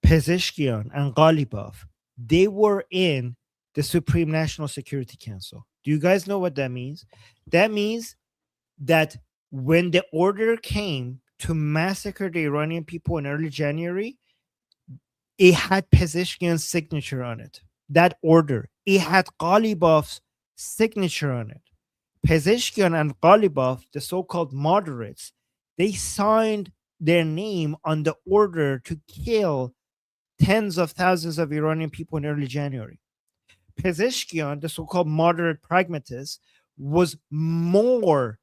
Pezeshkian and Ghalibaf, they were in the Supreme National Security Council. Do you guys know what that means? That means that when the order came to massacre the Iranian people in early January, it had Pezeshkian's signature on it. That order, it had Ghalibaf's signature on it. Pezeshkian and Ghalibaf, the so-called moderates, they signed their name on the order to kill tens of thousands of Iranian people in early January. Pezeshkian, the so-called moderate pragmatist, was more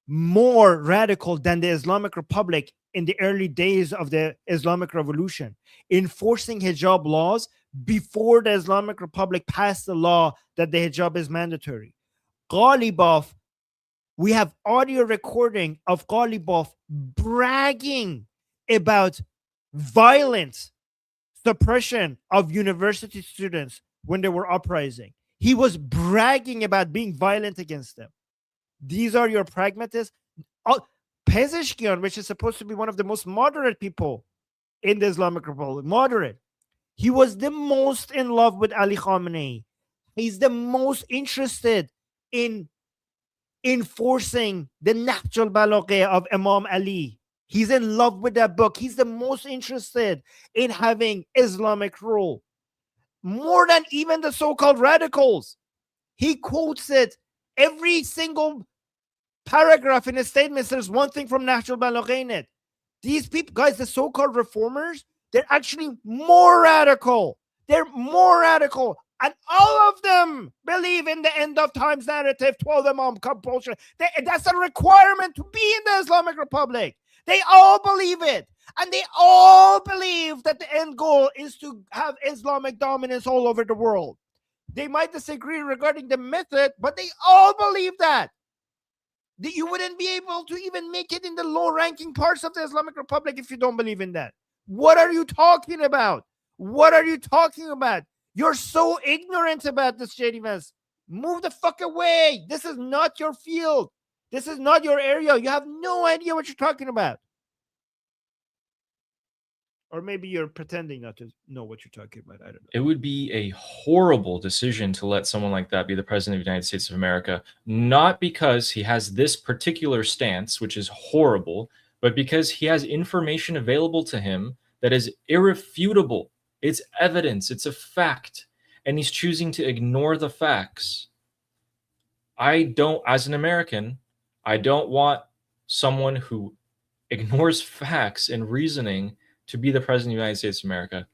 radical than the Islamic Republic in the early days of the Islamic Revolution, enforcing hijab laws before the Islamic Republic passed the law that the hijab is mandatory. Ghalibaf, we have audio recording of Ghalibaf bragging about violent suppression of university students when they were uprising. He was bragging about being violent against them. These are your pragmatists. Pezeshkian, which is supposed to be one of the most moderate people in the Islamic Republic, moderate. He was the most in love with Ali Khamenei. He's the most interested in enforcing the Nahj al-Balagha of Imam Ali. He's in love with that book. He's the most interested in having Islamic rule. More than even the so-called radicals. He quotes it every single paragraph in his statements. There's one thing from Nahj al-Balagha in it. These people, guys, the so-called reformers, they're actually more radical. They're more radical. And all of them believe in the end of times narrative, 12 Imam compulsion. That's a requirement to be in the Islamic Republic. They all believe it. And they all believe that the end goal is to have Islamic dominance all over the world. They might disagree regarding the method, but they all believe that. That you wouldn't be able to even make it in the low-ranking parts of the Islamic Republic if you don't believe in that. What are you talking about? What are you talking about? You're so ignorant about this, JD Vance. Move the fuck away. This is not your field. This is not your area. You have no idea what you're talking about. Or maybe you're pretending not to know what you're talking about. I don't know. It would be a horrible decision to let someone like that be the president of the United States of America, not because he has this particular stance, which is horrible, but because he has information available to him that is irrefutable. It's evidence. It's a fact. And he's choosing to ignore the facts. As an American, I don't want someone who ignores facts and reasoning to be the president of the United States of America,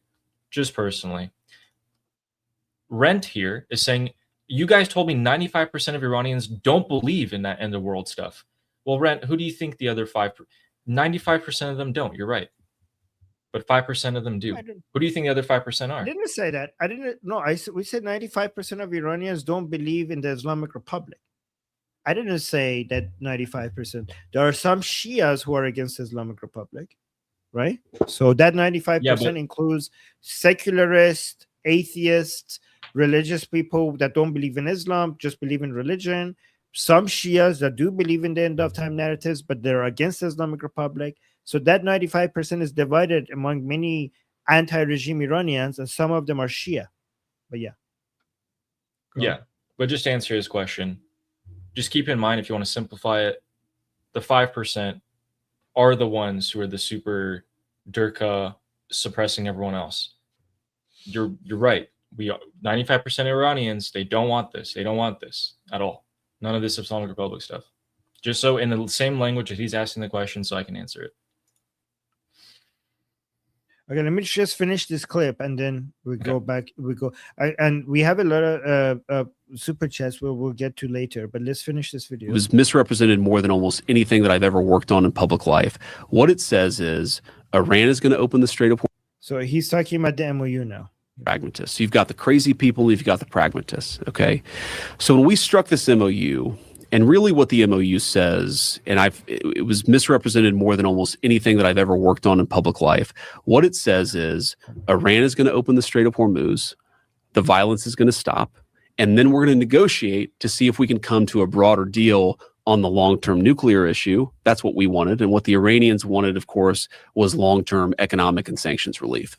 just personally. Rent here is saying, you guys told me 95% of Iranians don't believe in that end of world stuff. Well, Rent, who do you think the other 95% of them don't? You're right. But 5% of them do. Who do you think the other 5% are? I didn't say that. I didn't. No, we said 95% of Iranians don't believe in the Islamic Republic. I didn't say that 95%. There are some Shias who are against Islamic Republic, right? So that 95% includes secularists, atheists, religious people that don't believe in Islam, just believe in religion. Some Shias that do believe in the end of time narratives, but they're against Islamic Republic. So that 95% is divided among many anti-regime Iranians, and some of them are Shia. But yeah. Yeah. But just to answer his question, just keep in mind, if you want to simplify it, the 5% are the ones who are the super Durka suppressing everyone else. You're right. We 95% Iranians, they don't want this. They don't want this at all. None of this Islamic Republic stuff. Just so in the same language that he's asking the question, so I can answer it. Okay, let me just finish this clip and then we go back. And we have a lot of super chats we'll get to later, but let's finish this video. It was misrepresented more than almost anything that I've ever worked on in public life. What it says is Iran is going to open the Strait of Hormuz. So he's talking about the MOU now. Pragmatists. So you've got the crazy people and you've got the pragmatists. Okay. So when we struck this MOU, and really what the MOU says, and it was misrepresented more than almost anything that I've ever worked on in public life. What it says is Iran is going to open the Strait of Hormuz. The violence is going to stop. And then we're going to negotiate to see if we can come to a broader deal on the long-term nuclear issue. That's what we wanted. And what the Iranians wanted, of course, was long-term economic and sanctions relief.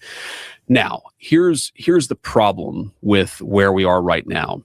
Now, here's the problem with where we are right now.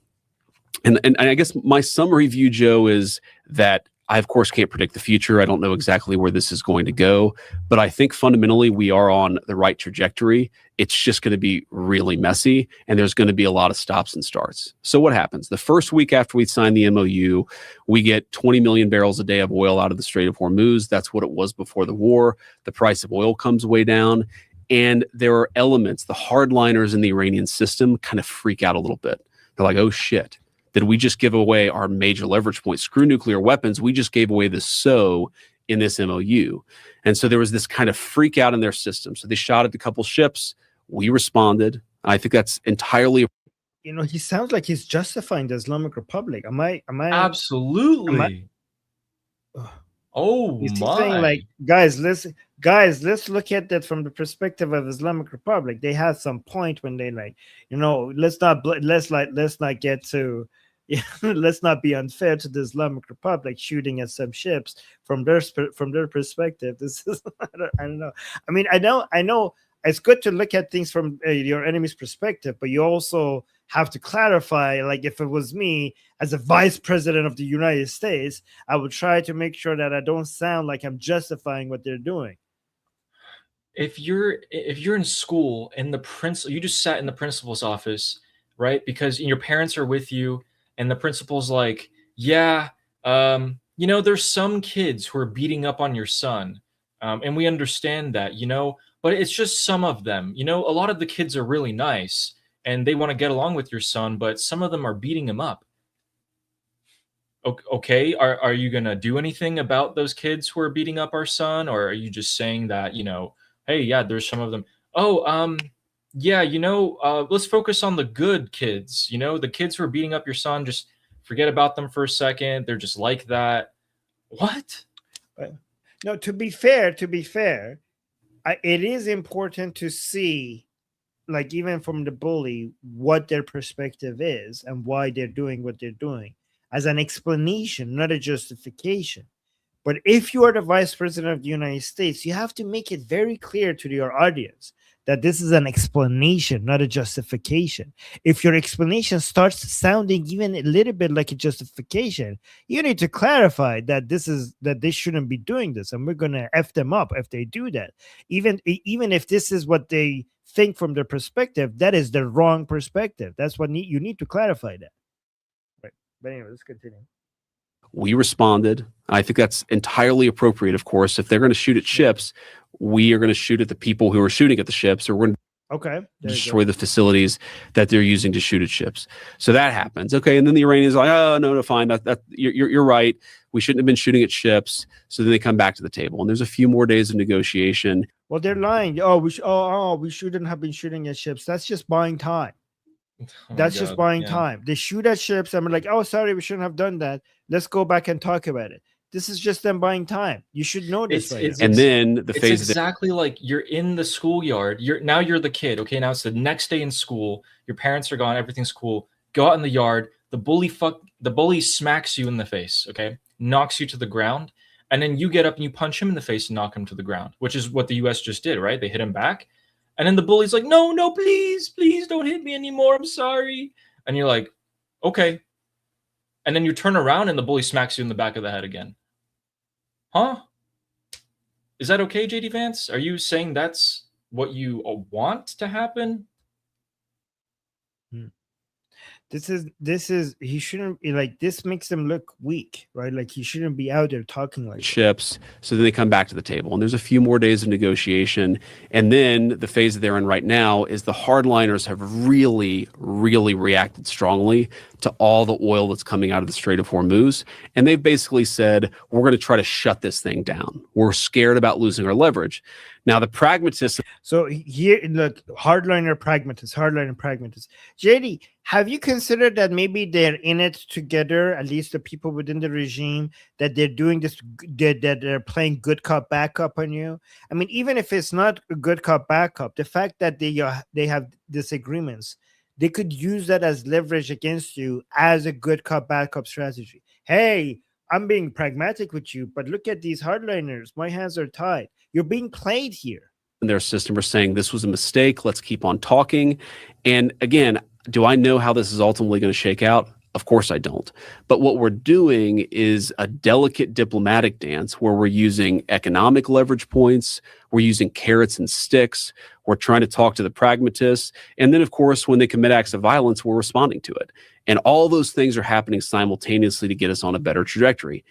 And I guess my summary view, Joe, is that I, of course, can't predict the future. I don't know exactly where this is going to go, but I think fundamentally we are on the right trajectory. It's just going to be really messy, and there's going to be a lot of stops and starts. So what happens? The first week after we sign the MOU, we get 20 million barrels a day of oil out of the Strait of Hormuz. That's what it was before the war. The price of oil comes way down, and there are elements, the hardliners in the Iranian system kind of freak out a little bit. They're like, oh, shit. Did we just give away our major leverage point? Screw nuclear weapons. We just gave away the so in this MOU. And so there was this kind of freak out in their system. So they shot at a couple ships. We responded. I think that's entirely. You know, he sounds like he's justifying the Islamic Republic. Am I? Absolutely. Oh he's my! Saying like, guys, let's look at that from the perspective of Islamic Republic. They had some point when they like, you know, let's not get to. Yeah, let's not be unfair to the Islamic Republic shooting at some ships from their perspective. This is I don't know. I mean, I know it's good to look at things from your enemy's perspective, but you also have to clarify. Like, if it was me as a vice president of the United States, I would try to make sure that I don't sound like I'm justifying what they're doing. If you're in school and you just sat in the principal's office, right? Because your parents are with you. And the principal's like, yeah, you know, there's some kids who are beating up on your son. And we understand that, you know, but it's just some of them. You know, a lot of the kids are really nice and they want to get along with your son, but some of them are beating him up. Okay, are you going to do anything about those kids who are beating up our son? Or are you just saying that, you know, hey, yeah, there's some of them. Oh, yeah, you know, let's focus on the good kids. You know, the kids who are beating up your son, just forget about them for a second. They're just like that. What? No, to be fair, it is important to see, like, even from the bully, what their perspective is and why they're doing what they're doing as an explanation, not a justification. But if you are the vice president of the United States, you have to make it very clear to your audience that this is an explanation, not a justification. If your explanation starts sounding even a little bit like a justification, you need to clarify that they shouldn't be doing this, and we're gonna F them up if they do that. Even if this is what they think from their perspective, that is the wrong perspective. That's what you need to clarify that. Right. But anyway, let's continue. We responded. I think that's entirely appropriate, of course. If they're going to shoot at ships, we are going to shoot at the people who are shooting at the ships, or we're going to destroy the facilities that they're using to shoot at ships. So that happens. Okay. And then the Iranians are like, oh, no, fine. That you're right. We shouldn't have been shooting at ships. So then they come back to the table, and there's a few more days of negotiation. Well, they're lying. We shouldn't have been shooting at ships. That's just buying time. Oh my That's just God. buying Yeah. time. They shoot at ships and we're like, oh, sorry, we shouldn't have done that. Let's go back and talk about it. This is just them buying time. You should know this by now. And then the It's phase that exactly like you're in the schoolyard. You're the kid. Okay, now it's the next day in school. Your parents are gone. Everything's cool. Go out in the yard. The bully smacks you in the face. Okay, knocks you to the ground, and then you get up and you punch him in the face and knock him to the ground, which is what the U.S. just did, right? They hit him back, and then the bully's like, "No, no, please, please don't hit me anymore. I'm sorry." And you're like, "Okay." And then you turn around and the bully smacks you in the back of the head again. Huh? Is that okay, JD Vance? Are you saying that's what you want to happen? This is he shouldn't be like this. Makes them look weak, right? Like he shouldn't be out there talking like ships. So then they come back to the table, and there's a few more days of negotiation. And then the phase that they're in right now is the hardliners have really, really reacted strongly to all the oil that's coming out of the Strait of Hormuz. And they've basically said, we're going to try to shut this thing down. We're scared about losing our leverage. Now, the pragmatists. So here, look, hardliner pragmatists. JD, have you considered that maybe they're in it together, at least the people within the regime, that they're doing this, that they're playing good cop, bad cop on you? I mean, even if it's not a good cop, bad cop, the fact that they have disagreements, they could use that as leverage against you as a good cop, bad cop strategy. Hey, I'm being pragmatic with you, but look at these hardliners. My hands are tied. You're being played here. And their system are saying this was a mistake. Let's keep on talking. And again, do I know how this is ultimately going to shake out? Of course I don't. But what we're doing is a delicate diplomatic dance where we're using economic leverage points. We're using carrots and sticks. We're trying to talk to the pragmatists. And then, of course, when they commit acts of violence, we're responding to it. And all those things are happening simultaneously to get us on a better trajectory.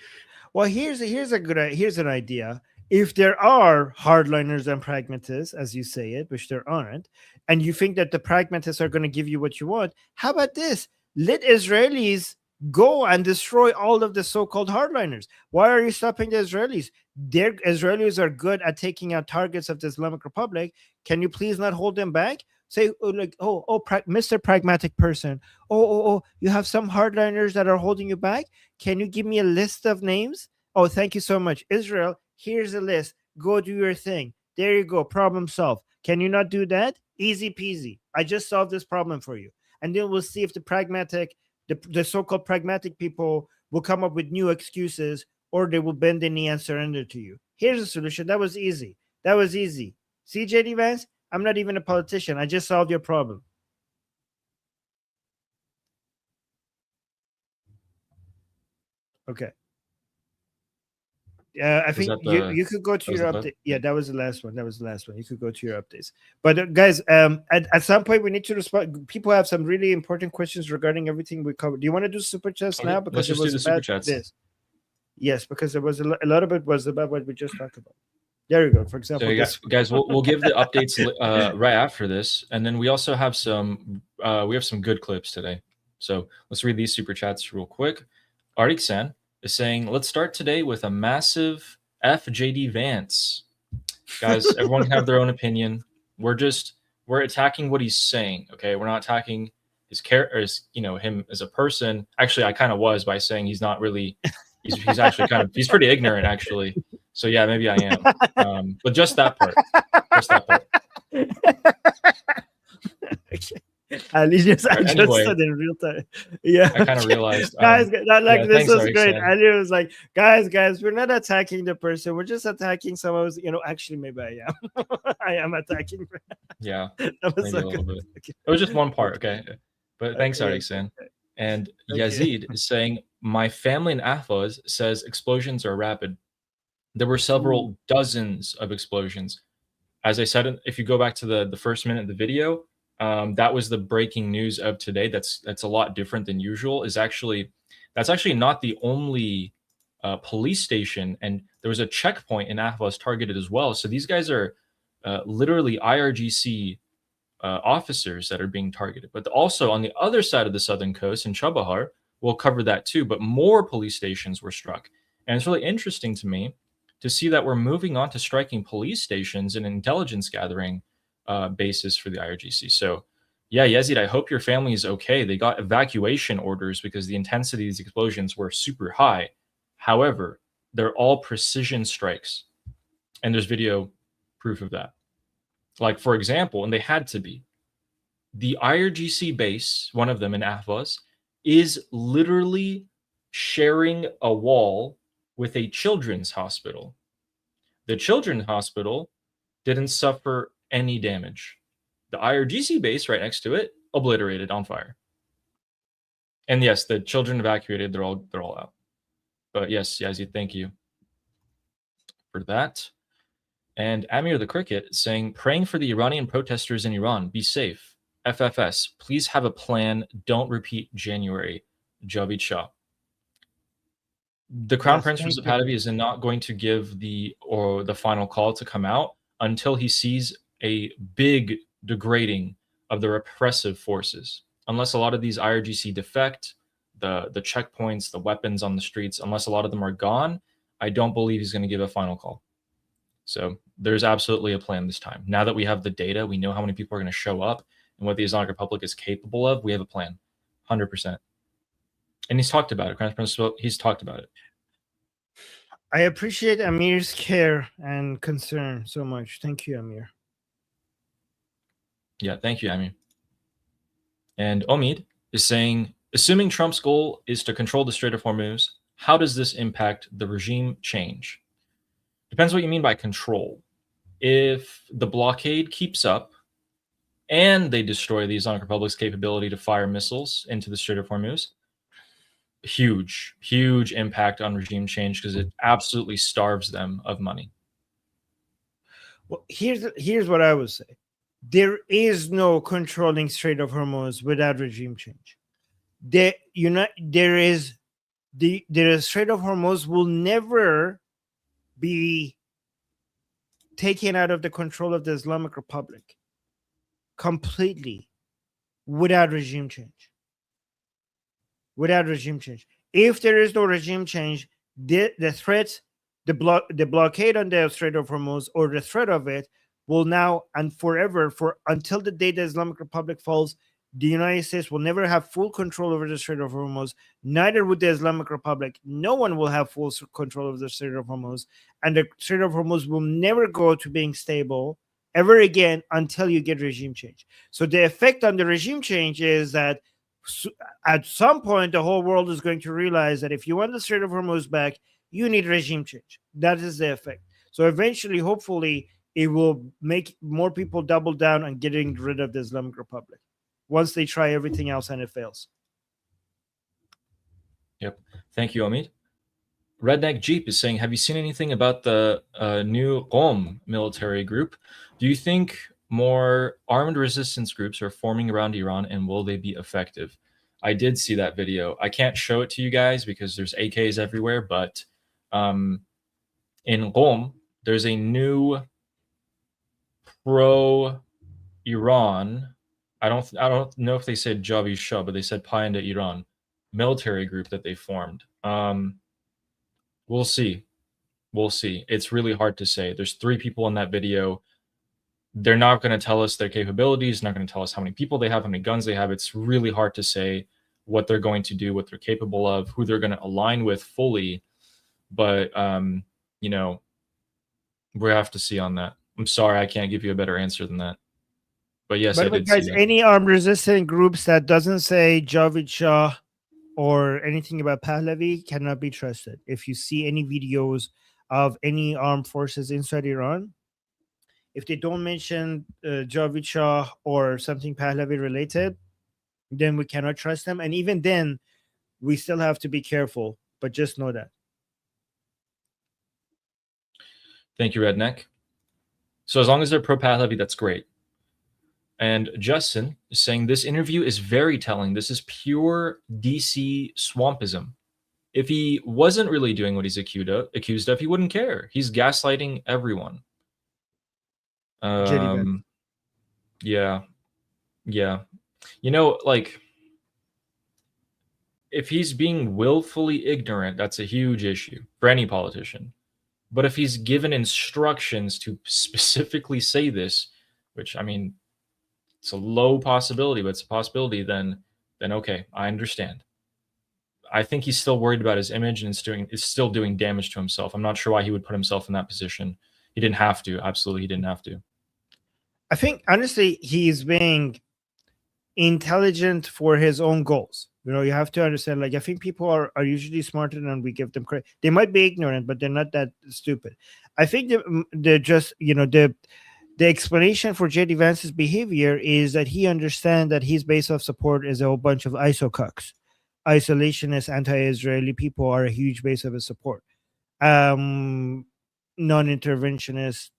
Well, here's an idea. If there are hardliners and pragmatists, as you say it, which there aren't, and you think that the pragmatists are going to give you what you want, how about this? Let Israelis go and destroy all of the so-called hardliners. Why are you stopping the Israelis? Israelis are good at taking out targets of the Islamic Republic. Can you please not hold them back? Say, Mr. Pragmatic person, you have some hardliners that are holding you back. Can you give me a list of names? Oh, thank you so much. Israel, here's a list. Go do your thing. There you go. Problem solved. Can you not do that? Easy peasy. I just solved this problem for you. And then we'll see if the so-called pragmatic people will come up with new excuses, or they will bend the knee and surrender to you. Here's a solution. That was easy. See, JD Vance, I'm not even a politician. I just solved your problem. Okay. I think you could go to your update. Yeah, that was the last one. You could go to your updates. But guys, at some point we need to respond. People have some really important questions regarding everything we covered. Do you want to do super chats now? Because let's just do the super chats. Yes, because there was a lot of it was about what we just talked about. There you go. For example, so guys, we'll give the updates right after this, and then we also have some good clips today. So let's read these super chats real quick. Arik-san is saying, let's start today with a massive FJD Vance. Guys, everyone can have their own opinion. We're attacking what he's saying. Okay, we're not attacking his character, him as a person. Actually, I kind of was by saying he's not really. He's actually he's pretty ignorant actually. So yeah, maybe I am. But just that part. Ali just said in real time. Yeah, I kind of realized. Guys, this was great. Ali was like, guys, we're not attacking the person. We're just attacking someone. Actually, maybe I am. I am attacking. Yeah, that was so good. Okay. It was just one part. Okay, but thanks, Arik-san. And Yazid is saying, my family in Ahvaz says explosions are rapid. There were several dozens of explosions. As I said, if you go back to the first minute of the video, that was the breaking news of today. That's a lot different than usual. That's actually not the only police station, and there was a checkpoint in Ahvaz targeted as well. So these guys are literally IRGC officers that are being targeted. But also on the other side of the southern coast in Chabahar, we'll cover that too, but more police stations were struck. And it's really interesting to me to see that we're moving on to striking police stations and intelligence gathering basis for the IRGC. So Yeah, Yazid, I hope your family is okay. They got evacuation orders because the intensity of these explosions were super high. However, they're all precision strikes. And there's video proof of that. Like, for example, and they had to be, the IRGC base, one of them in Ahvaz, is literally sharing a wall with a children's hospital. The children's hospital didn't suffer any damage. The IRGC base right next to it, obliterated, on fire. And yes, the children evacuated, they're all out. But yes, Yazid, thank you for that. And Amir the Cricket saying, praying for the Iranian protesters in Iran. Be safe. FFS, please have a plan. Don't repeat January. Javid Shah. The Crown Prince Reza Pahlavi is not going to give the final call to come out until he sees a big degrading of the repressive forces. Unless a lot of these IRGC defect, the checkpoints, the weapons on the streets, unless a lot of them are gone, I don't believe he's going to give a final call. So there's absolutely a plan this time. Now that we have the data, we know how many people are going to show up and what the Islamic Republic is capable of. We have a plan, 100%. And he's talked about it. Crown Prince, he's talked about it. I appreciate Amir's care and concern so much. Thank you, Amir. Yeah, thank you, Amir. And Omid is saying, assuming Trump's goal is to control the Strait of Hormuz, how does this impact the regime change? Depends what you mean by control. If the blockade keeps up and they destroy the Islamic Republic's capability to fire missiles into the Strait of Hormuz, huge impact on regime change because it absolutely starves them of money. Well, here's what I would say. There is no controlling Strait of Hormuz without regime change. The Strait of Hormuz will never be taken out of the control of the Islamic Republic completely without regime change. Without regime change. If there is no regime change, the threat, the blockade on the Strait of Hormuz, or the threat of it, will now and forever, until the day the Islamic Republic falls, the United States will never have full control over the Strait of Hormuz. Neither would the Islamic Republic. No one will have full control over the Strait of Hormuz. And the Strait of Hormuz will never go to being stable ever again until you get regime change. So the effect on the regime change is that at some point, the whole world is going to realize that if you want the Strait of Hormuz back, you need regime change. That is the effect. So eventually, hopefully, it will make more people double down on getting rid of the Islamic Republic once they try everything else and it fails. Yep. Thank you, Omid. Redneck Jeep is saying, have you seen anything about the new Qom military group? Do you think more armed resistance groups are forming around Iran, and will they be effective? I did see that video. I can't show it to you guys because there's AKs everywhere, but in Qom, there's a new pro-Iran, I don't know if they said Javi Shah, but they said Payanda Iran military group that they formed. We'll see. It's really hard to say. There's 3 people in that video. They're not going to tell us their capabilities, not going to tell us how many people they have, how many guns they have. It's really hard to say what they're going to do, what they're capable of, who they're going to align with fully. But, you know, we have to see on that. I'm sorry, I can't give you a better answer than that. But yes, I did see that. Any armed resistance groups that doesn't say Javid Shah or anything about Pahlavi cannot be trusted. If you see any videos of any armed forces inside Iran, if they don't mention Javid Shah or something Pahlavi related, then we cannot trust them. And even then, we still have to be careful. But just know that. Thank you, Redneck. So as long as they're pro-Pahlavi, that's great. And Justin is saying, this interview is very telling. This is pure DC swampism. If he wasn't really doing what he's accused of, he wouldn't care. He's gaslighting everyone. Yeah. You know, like, if he's being willfully ignorant, that's a huge issue for any politician. But if he's given instructions to specifically say this, which, I mean, it's a low possibility, but it's a possibility, then okay, I understand. I think he's still worried about his image and is still doing damage to himself. I'm not sure why he would put himself in that position. He didn't have to. Absolutely, he didn't have to. I think honestly, he's being intelligent for his own goals. You know, you have to understand, like, I think people are usually smarter than we give them credit. They might be ignorant, but they're not that stupid. I think they're just, you know, the explanation for JD Vance's behavior is that he understands that his base of support is a whole bunch of isocucks. Isolationist, anti-Israeli people are a huge base of his support. Non-interventionist,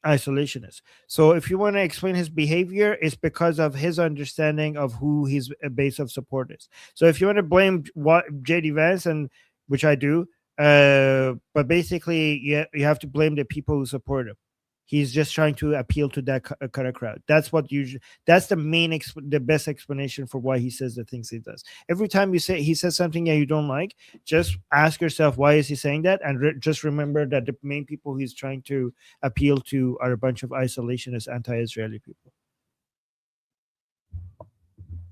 isolationist. So if you want to explain his behavior, it's because of his understanding of who his base of support is. So if you want to blame what JD Vance, and which I do, but basically you have to blame the people who support him. He's just trying to appeal to that kind of crowd. That's what that's the main, the best explanation for why he says the things he does. Every time he says something that you don't like, just ask yourself, why is he saying that? And just remember that the main people he's trying to appeal to are a bunch of isolationist, anti-Israeli people.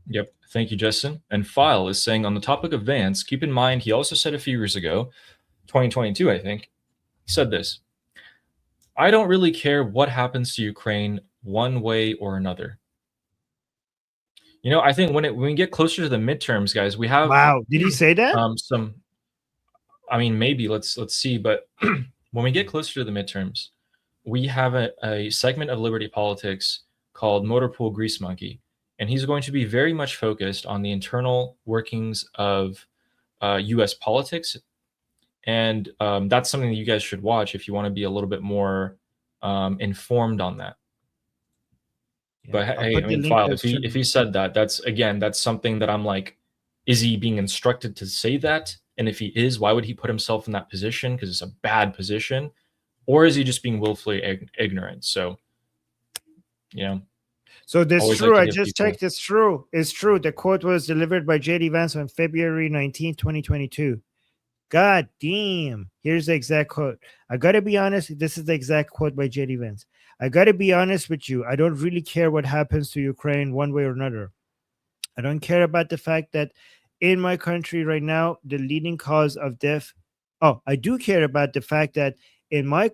Yep. Thank you, Justin. And File is saying, on the topic of Vance, keep in mind he also said a few years ago, 2022, I think, he said this: I don't really care what happens to Ukraine one way or another. You know, I think when we get closer to the midterms, guys, we have. Wow, did he say that? I mean, maybe let's see. But when we get closer to the midterms, we have a segment of Liberty Politics called Motorpool Grease Monkey, and he's going to be very much focused on the internal workings of U.S. politics. And that's something that you guys should watch if you want to be a little bit more informed on that. Yeah, but hey, I mean, File, if he said that, that's something that I'm like, is he being instructed to say that? And if he is, why would he put himself in that position? Because it's a bad position. Or is he just being willfully ignorant? So, you know. So that's true. I just checked. It's true. It's true. The quote was delivered by JD Vance on February 19, 2022. God damn. Here's the exact quote. I got to be honest. This is the exact quote by JD Vance. I got to be honest with you. I don't really care what happens to Ukraine one way or another. I don't care about the fact that in my country right now, the leading cause of death. Oh, I do care about the fact that in my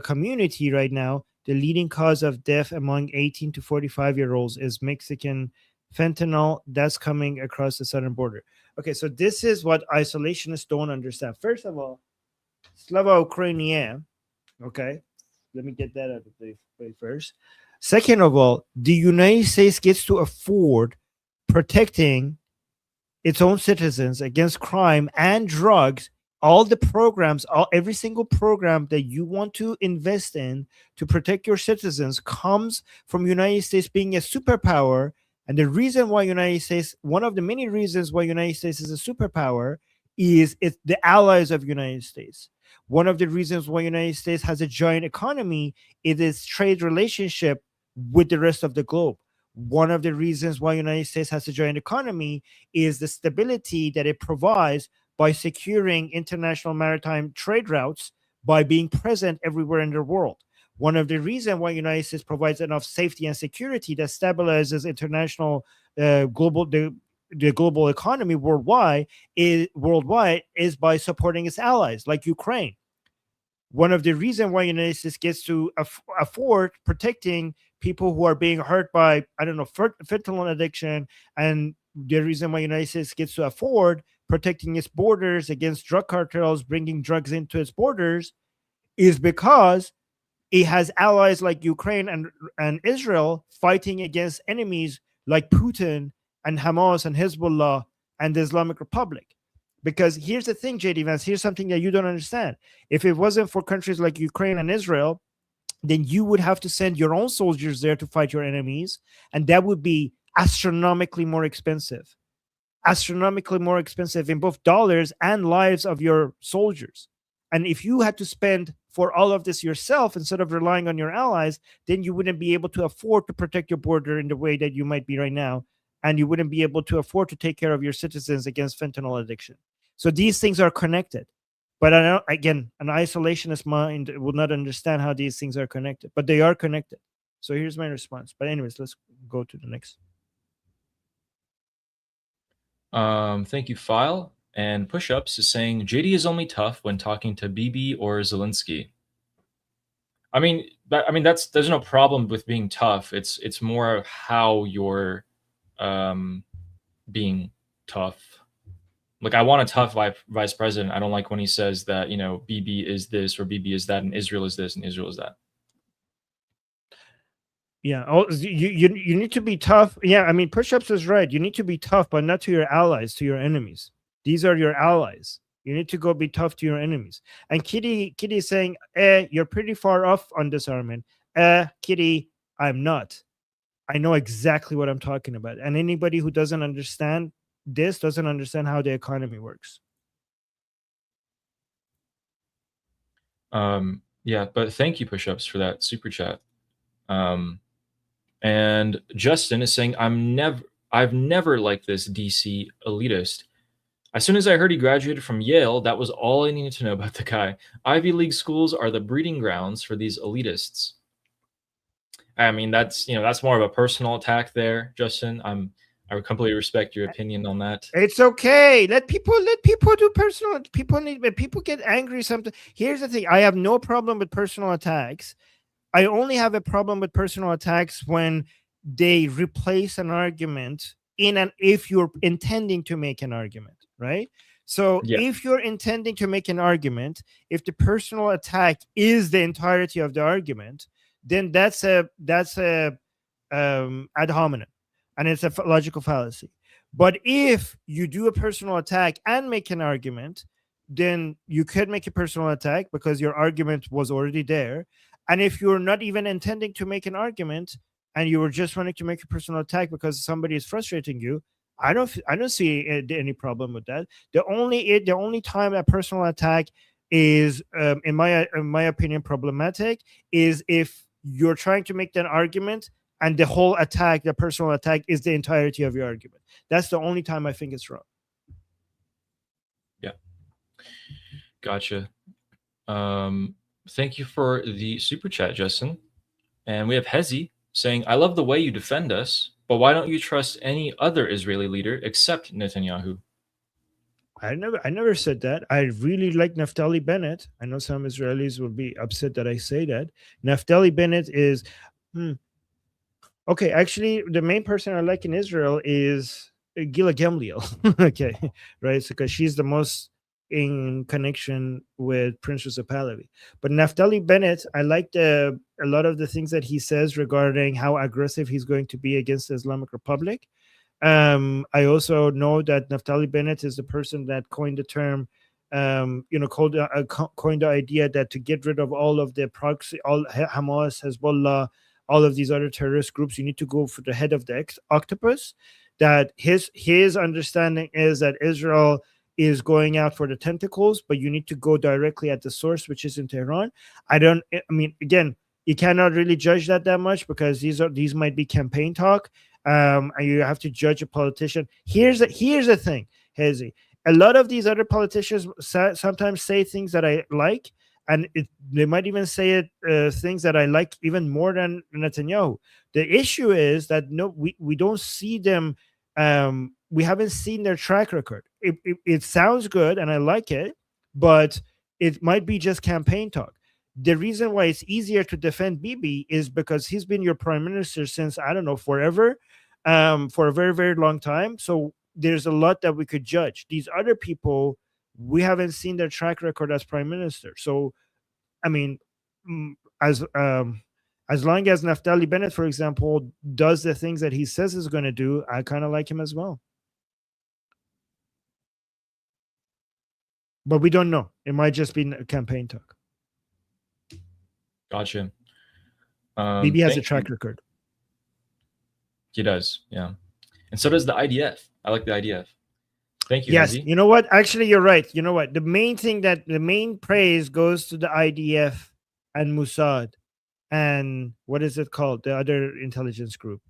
community right now, the leading cause of death among 18 to 45-year-olds is Mexican fentanyl that's coming across the southern border. Okay, so this is what isolationists don't understand. First of all, Slava Ukrainian. Okay, let me get that out of the way first. Second of all, the United States gets to afford protecting its own citizens against crime and drugs. All the programs, every single program that you want to invest in to protect your citizens comes from United States being a superpower. And the reason why United States, one of the many reasons why United States is a superpower, is it's the allies of United States. One of the reasons why United States has a giant economy is its trade relationship with the rest of the globe. One of the reasons why United States has a giant economy is the stability that it provides by securing international maritime trade routes by being present everywhere in the world. One of the reasons why United States provides enough safety and security that stabilizes international the global economy worldwide is by supporting its allies like Ukraine. One of the reasons why United States gets to afford protecting people who are being hurt by, I don't know, fentanyl addiction, and the reason why United States gets to afford protecting its borders against drug cartels bringing drugs into its borders is because it has allies like Ukraine and Israel fighting against enemies like Putin and Hamas and Hezbollah and the Islamic Republic. Because here's the thing, JD Vance, here's something that you don't understand. If it wasn't for countries like Ukraine and Israel, then you would have to send your own soldiers there to fight your enemies, and that would be astronomically more expensive. Astronomically more expensive in both dollars and lives of your soldiers. And if you had to spend for all of this yourself instead of relying on your allies, then you wouldn't be able to afford to protect your border in the way that you might be right now. And you wouldn't be able to afford to take care of your citizens against fentanyl addiction. So these things are connected. But again, an isolationist mind will not understand how these things are connected, but they are connected. So here's my response. But anyways, let's go to the next. Thank you, File. And Push-Ups is saying JD is only tough when talking to Bibi or Zelensky. I mean, there's no problem with being tough. It's more how you're being tough. Like, I want a tough vice president. I don't like when he says that, you know, Bibi is this or Bibi is that and Israel is this and Israel is that. Yeah. Oh, you need to be tough. Yeah. I mean, Push-Ups is right. You need to be tough, but not to your allies, to your enemies. These are your allies. You need to go be tough to your enemies. And Kitty is saying, you're pretty far off on disarmament. Kitty, I'm not. I know exactly what I'm talking about. And anybody who doesn't understand this doesn't understand how the economy works. Yeah, but thank you, Push-Ups, for that super chat. And Justin is saying, I've never liked this DC elitist. As soon as I heard he graduated from Yale, that was all I needed to know about the guy. Ivy League schools are the breeding grounds for these elitists. I mean, that's more of a personal attack there, Justin. I would completely respect your opinion on that. It's okay. Let people do personal. People get angry sometimes. Here's the thing. I have no problem with personal attacks. I only have a problem with personal attacks when they replace an argument if you're intending to make an argument, right? So Yeah. If you're intending to make an argument, if the personal attack is the entirety of the argument, then that's a ad hominem, and it's a logical fallacy. But if you do a personal attack and make an argument, then you could make a personal attack because your argument was already there. And if you're not even intending to make an argument and you were just wanting to make a personal attack because somebody is frustrating you, I don't see any problem with that. The only time a personal attack is, in my opinion, problematic is if you're trying to make that argument and the whole attack, the personal attack, is the entirety of your argument. That's the only time I think it's wrong. Yeah. Gotcha. Thank you for the super chat, Justin. And we have Hezi saying, I love the way you defend us, but why don't you trust any other Israeli leader except Netanyahu? I never said that. I really like Naftali Bennett. I know some Israelis will be upset that I say that. Naftali Bennett is okay. Actually, the main person I like in Israel is Gila Gamliel. Okay, right? So, because she's the most in connection with Princess of Pahlavi. But Naftali Bennett, I liked a lot of the things that he says regarding how aggressive he's going to be against the Islamic Republic. I also know that Naftali Bennett is the person that coined the term, coined the idea that to get rid of all of the proxy, all Hamas, Hezbollah, all of these other terrorist groups, you need to go for the head of the octopus. That his understanding is that Israel is going out for the tentacles, but you need to go directly at the source, which is in Tehran. Again, you cannot really judge that much because these might be campaign talk. And you have to judge a politician. Here's the thing, Hezi. A lot of these other politicians sometimes say things that I like, and they might even say things that I like even more than Netanyahu. The issue is that we don't see them. We haven't seen their track record. It sounds good, and I like it, but it might be just campaign talk. The reason why it's easier to defend Bibi is because he's been your prime minister since, I don't know, forever, for a very, very long time. So there's a lot that we could judge. These other people, we haven't seen their track record as prime minister. So, I mean, as long as Naftali Bennett, for example, does the things that he says he's going to do, I kind of like him as well. But we don't know. It might just be campaign talk. Gotcha. Bibi has a track record. He does, yeah. And so does the IDF. I like the IDF. Thank you. Yes, Hezi. you know what? Actually, you're right. You know what? The main praise goes to the IDF and Mossad and what is it called? The other intelligence group.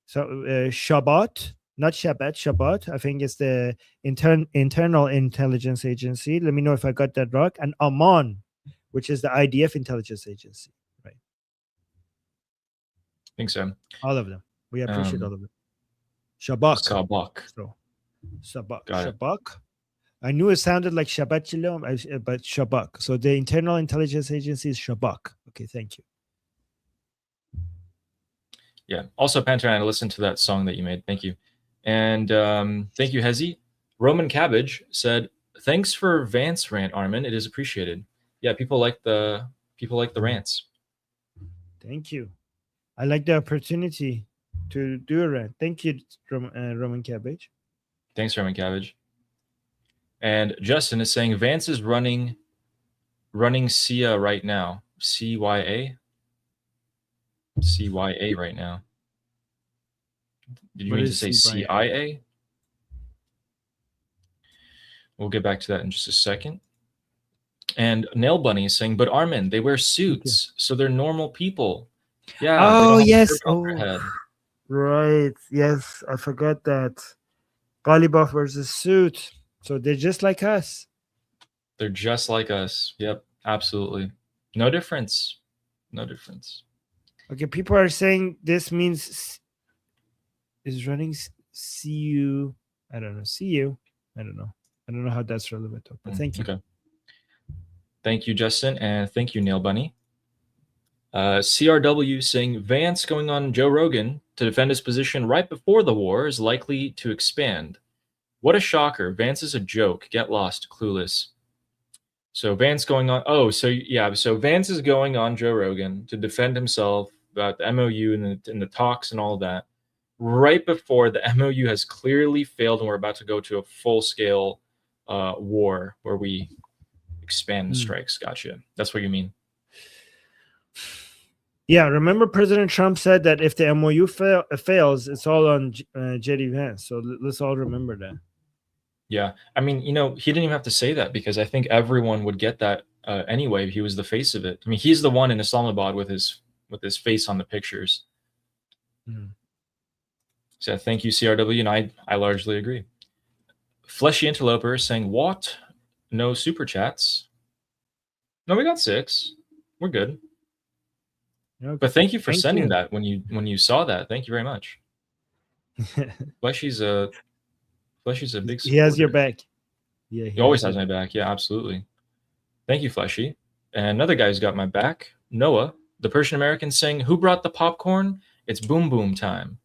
So Shabbat, not Shabbat, Shabbat. I think it's the internal intelligence agency. Let me know if I got that wrong. And Amman, which is the IDF intelligence agency. Right. think so. All of them. We appreciate all of them. Shabak. Sabak. So, Shabak. Got it. Shabak. I knew it sounded like Shabbat Shalom, but Shabak. So the Internal Intelligence Agency is Shabak. Okay, thank you. Yeah. Also, Panther, I listened to that song that you made. Thank you. And thank you, Hezi. Roman Cabbage said, "Thanks for Vance rant, Armin. It is appreciated." Yeah, people like the rants. Thank you. I like the opportunity to do a rant. Thank you, Roman Cabbage. Thanks, Roman Cabbage. And Justin is saying Vance is running CIA right now. CYA right now. Did you mean to say CIA? We'll get back to that in just a second. And Nail Bunny is saying, but Armin, they wear suits, so they're normal people. Yeah. Oh, yes. Oh, right. Yes, I forgot that. Ghalibaf wears a suit, so they're just like us. They're just like us. Yep, absolutely. No difference. No difference. Okay, people are saying this means is running CU. I don't know. CU. I don't know. I don't know how that's relevant, but thank you. Okay. Thank you, Justin, and thank you, Nail Bunny. CRW saying Vance going on Joe Rogan to defend his position right before the war is likely to expand. What a shocker. Vance is a joke. Get lost, clueless. So Vance going on. Oh, so yeah. So Vance is going on Joe Rogan to defend himself about the MOU and the talks and all of that right before the MOU has clearly failed and we're about to go to a full-scale war where we expand the strikes. Gotcha. That's what you mean. Yeah, remember President Trump said that if the MOU fails, it's all on JD Vance. So let's all remember that. Yeah, I mean, he didn't even have to say that because I think everyone would get that anyway. He was the face of it. I mean, he's the one in Islamabad with his face on the pictures. So thank you, CRW, and I largely agree. Fleshy Interloper saying, what? No super chats. No, we got 6. We're good. Okay. But thank you for sending that when you saw that. Thank you very much. Fleshy's a big supporter. He has your back. Yeah, he always has my back. Yeah, absolutely. Thank you, Fleshy. And another guy who's got my back, Noah, the Persian American, saying, who brought the popcorn? It's boom boom time.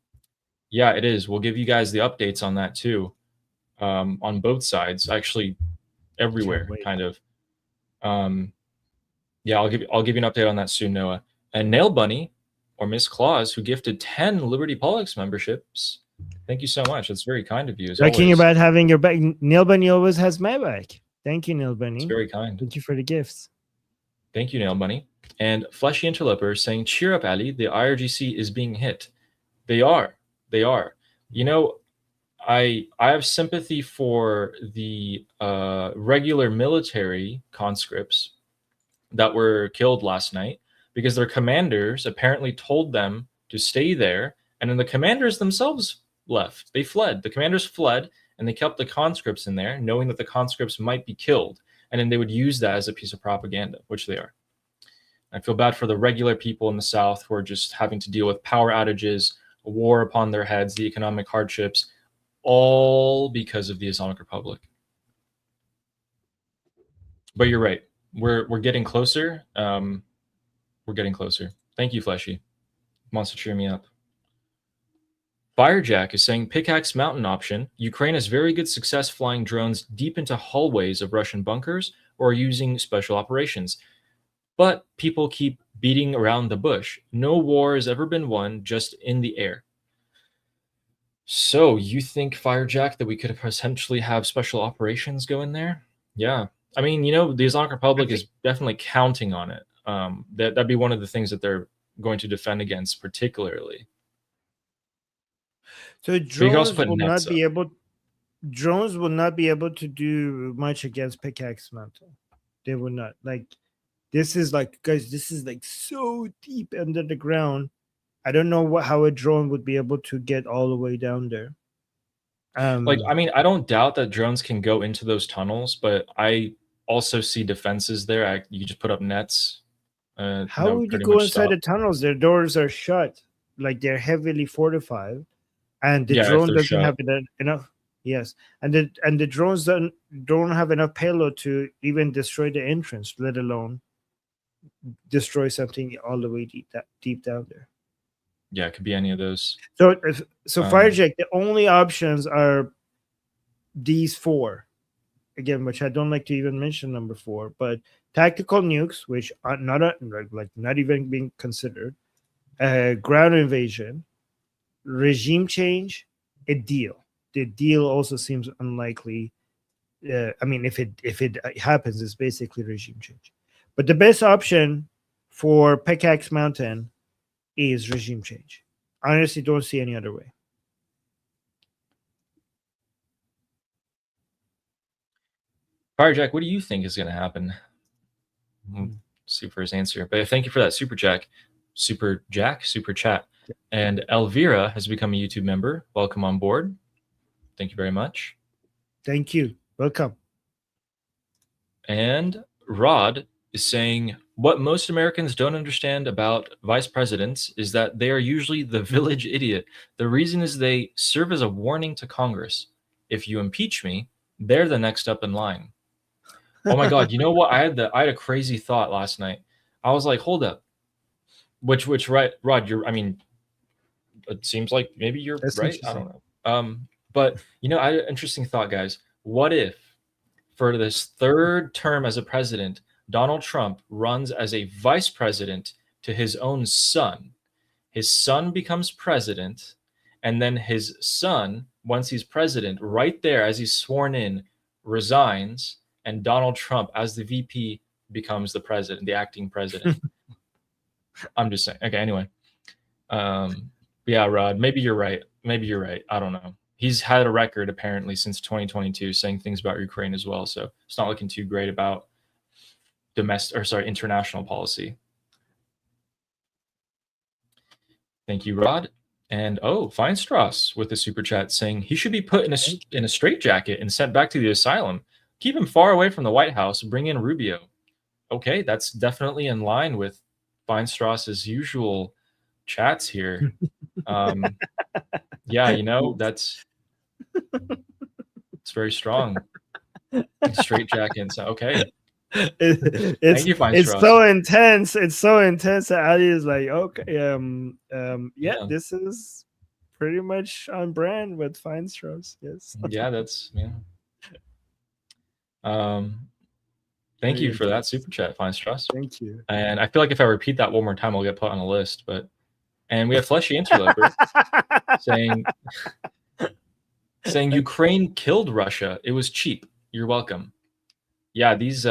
Yeah, it is. We'll give you guys the updates on that too, on both sides, actually everywhere, kind of. Yeah, I'll give you an update on that soon, Noah. And Nail Bunny, or Miss Claus, who gifted 10 Liberty Politics memberships. Thank you so much. That's very kind of you. Talking about having your back, Nail Bunny always has my back. Thank you, Nail Bunny. It's very kind. Thank you for the gifts. Thank you, Nail Bunny. And Fleshy Interloper saying, cheer up, Ali. The IRGC is being hit. They are. They are. I have sympathy for the regular military conscripts that were killed last night because their commanders apparently told them to stay there, and then the commanders themselves left. They fled. The commanders fled, and they kept the conscripts in there, knowing that the conscripts might be killed, and then they would use that as a piece of propaganda, which they are. I feel bad for the regular people in the South who are just having to deal with power outages, a war upon their heads, the economic hardships, all because of the Islamic Republic. But you're right. We're getting closer. We're getting closer. Thank you, Fleshy. Wants to cheer me up. Firejack is saying, pickaxe mountain option. Ukraine has very good success flying drones deep into hallways of Russian bunkers or using special operations. But people keep beating around the bush. No war has ever been won just in the air. So you think, Firejack, that we could potentially have special operations go in there? Yeah. I mean, the Islamic Republic is definitely counting on it. That'd be one of the things that they're going to defend against particularly. So drones will not be able to do much against pickaxe mountain. They will not. This is so deep under the ground. I don't know how a drone would be able to get all the way down there. I don't doubt that drones can go into those tunnels, but I also see defenses there. You just put up nets. How would you go inside the tunnels? Their doors are shut. like they're heavily fortified, and the Yeah, if drone they're doesn't shut. have enough. Yes, and the drones don't have enough payload to even destroy the entrance, let alone destroy something all the way deep down there. Yeah, it could be any of those. So Um, Firejack, the only options are these four again, which I don't like to even mention number 4, but tactical nukes, which are not even being considered, ground invasion, regime change, a deal. The deal also seems unlikely. I mean, if it happens, it's basically regime change. But the best option for Pickaxe Mountain is regime change. I honestly don't see any other way. Firejack, what do you think is going to happen? We'll see for his answer. But thank you for that super chat. And Elvira has become a YouTube member. Welcome on board. Thank you very much. Thank you. Welcome. And Rod is saying, what most Americans don't understand about vice presidents is that they are usually the village idiot. The reason is they serve as a warning to Congress. If you impeach me, they're the next up in line. Oh my God! You know what? I had a crazy thought last night. I was like, hold up. Which right, Rod? I mean, it seems like maybe you're That's right. I don't know. But you know, I had an interesting thought, guys. What if, for this third term as a president, Donald Trump runs as a vice president to his own son? His son becomes president, and then his son, once he's president, right there as he's sworn in, resigns, and Donald Trump, as the VP, becomes the president, the acting president. I'm just saying. Okay, anyway. Yeah, Rod, maybe you're right. I don't know. He's had a record, apparently, since 2022, saying things about Ukraine as well. So it's not looking too great about international policy. Thank you, Rod. And Feinstrass with a super chat saying he should be put in a straitjacket and sent back to the asylum. Keep him far away from the White House. Bring in Rubio. Okay, that's definitely in line with Feinstrass's usual chats here. Yeah, you know, it's very strong. Straitjacket. Okay. It's Feinstrass. so intense. It's so intense that Ali is like, okay, yeah, this is pretty much on brand with Feinstrass. Yes. Yeah, that's thank you for that super chat, Feinstrass. Thank you. And I feel like if I repeat that one more time, I'll get put on a list. And we have Fleshy Interloper saying Ukraine killed Russia. It was cheap. You're welcome. Yeah, these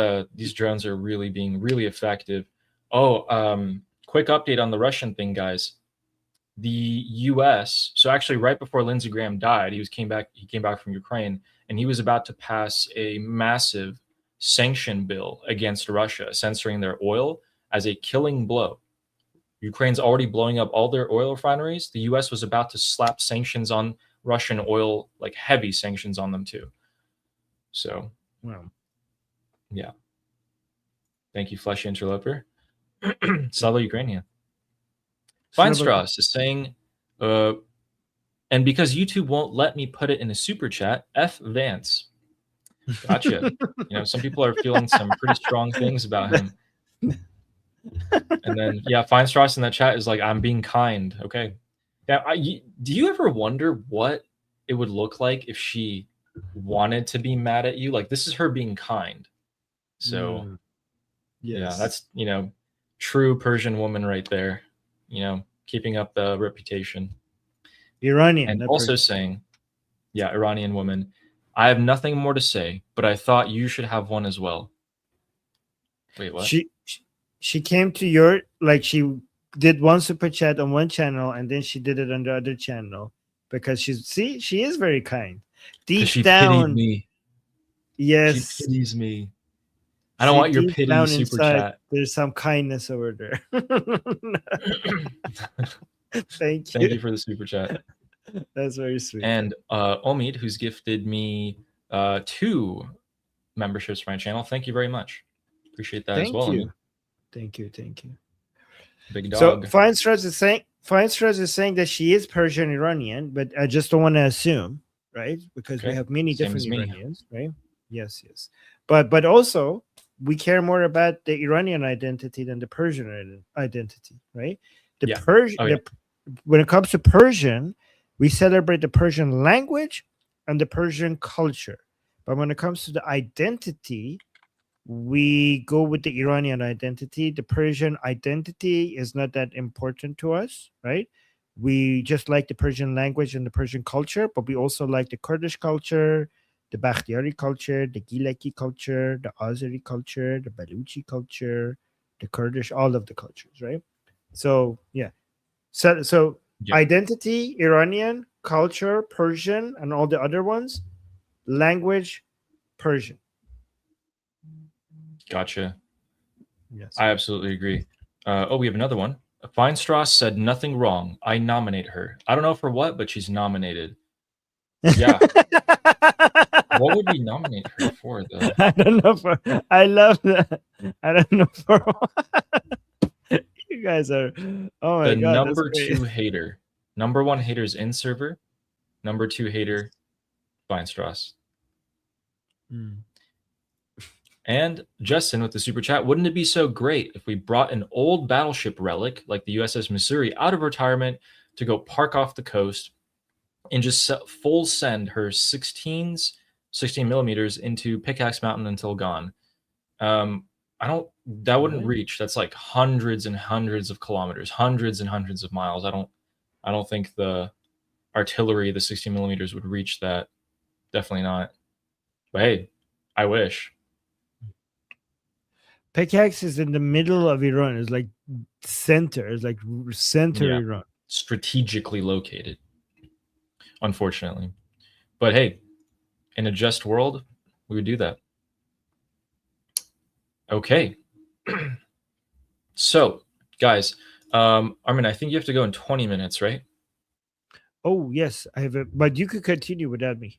drones are really being really effective. Quick update on the Russian thing, guys. The U.S. So actually, right before Lindsey Graham died, he came back from Ukraine, and he was about to pass a massive sanction bill against Russia, censoring their oil as a killing blow. Ukraine's already blowing up all their oil refineries. The U.S. was about to slap sanctions on Russian oil, like heavy sanctions on them too. So, yeah. Thank you, Fleshy Interloper. Slava Ukrainian. Feinstrass is saying, and because YouTube won't let me put it in a super chat, F Vance. Gotcha. You know, some people are feeling some pretty strong things about him. And then, yeah, Feinstrass in that chat is like, I'm being kind. Okay. Now, do you ever wonder what it would look like if she wanted to be mad at you? Like, this is her being kind. So, yeah, that's, you know, true Persian woman right there. You know, keeping up the reputation. Iranian. And also saying, yeah, Iranian woman, I have nothing more to say, but I thought you should have one as well. Wait, what? She came to she did one super chat on one channel, and then she did it on the other channel because she is very kind. Deep down, pitied me. Yes, she pities me. I don't want your pity super chat. There's some kindness over there. Thank you. Thank you for the super chat. That's very sweet. And Omid, who's gifted me 2 memberships for my channel. Thank you very much. Appreciate that as well. Thank you. Big dog. So Feinstrass is saying Feinstrass is saying that she is Persian Iranian, but I just don't want to assume, right? Because we Okay. have many Same different as me. Iranians, right? Yes, yes. But also we care more about the Iranian identity than the Persian identity, right? The Yeah. Persian, Oh, yeah. when it comes to Persian, we celebrate the Persian language and the Persian culture. But when it comes to the identity, we go with the Iranian identity. The Persian identity is not that important to us, right? We just like the Persian language and the Persian culture, but we also like the Kurdish culture, the Bakhtiari culture, the Gilaki culture, the Azeri culture, the Baluchi culture, the Kurdish, all of the cultures, right? So yeah. So Yeah. identity, Iranian, culture, Persian, and all the other ones, language, Persian. Gotcha. Yes. I absolutely agree. We have another one. Feinstrass said nothing wrong. I nominate her. I don't know for what, but she's nominated. Yeah. What would we nominate her for, though? I don't know. I love that. I don't know for what. You guys are. Oh my The god. number That's great. 2 hater. Number 1 hater is in server. Number 2 hater, Feinstrass. And Justin with the super chat, wouldn't it be so great if we brought an old battleship relic like the USS Missouri out of retirement to go park off the coast and just full send her 16 millimeters into Pickaxe Mountain until gone? That wouldn't reach. That's like hundreds and hundreds of kilometers, hundreds and hundreds of miles. I don't think the artillery, the 16 millimeters would reach that. Definitely not. But hey, I wish. Pickaxe is in the middle of Iran. It's like center. It's like center Yeah. Iran. Strategically located, unfortunately. But hey, in a just world, we would do that. Okay. So, guys, Armin, I think you have to go in 20 minutes, right? Oh, yes. I have it. But you could continue without me.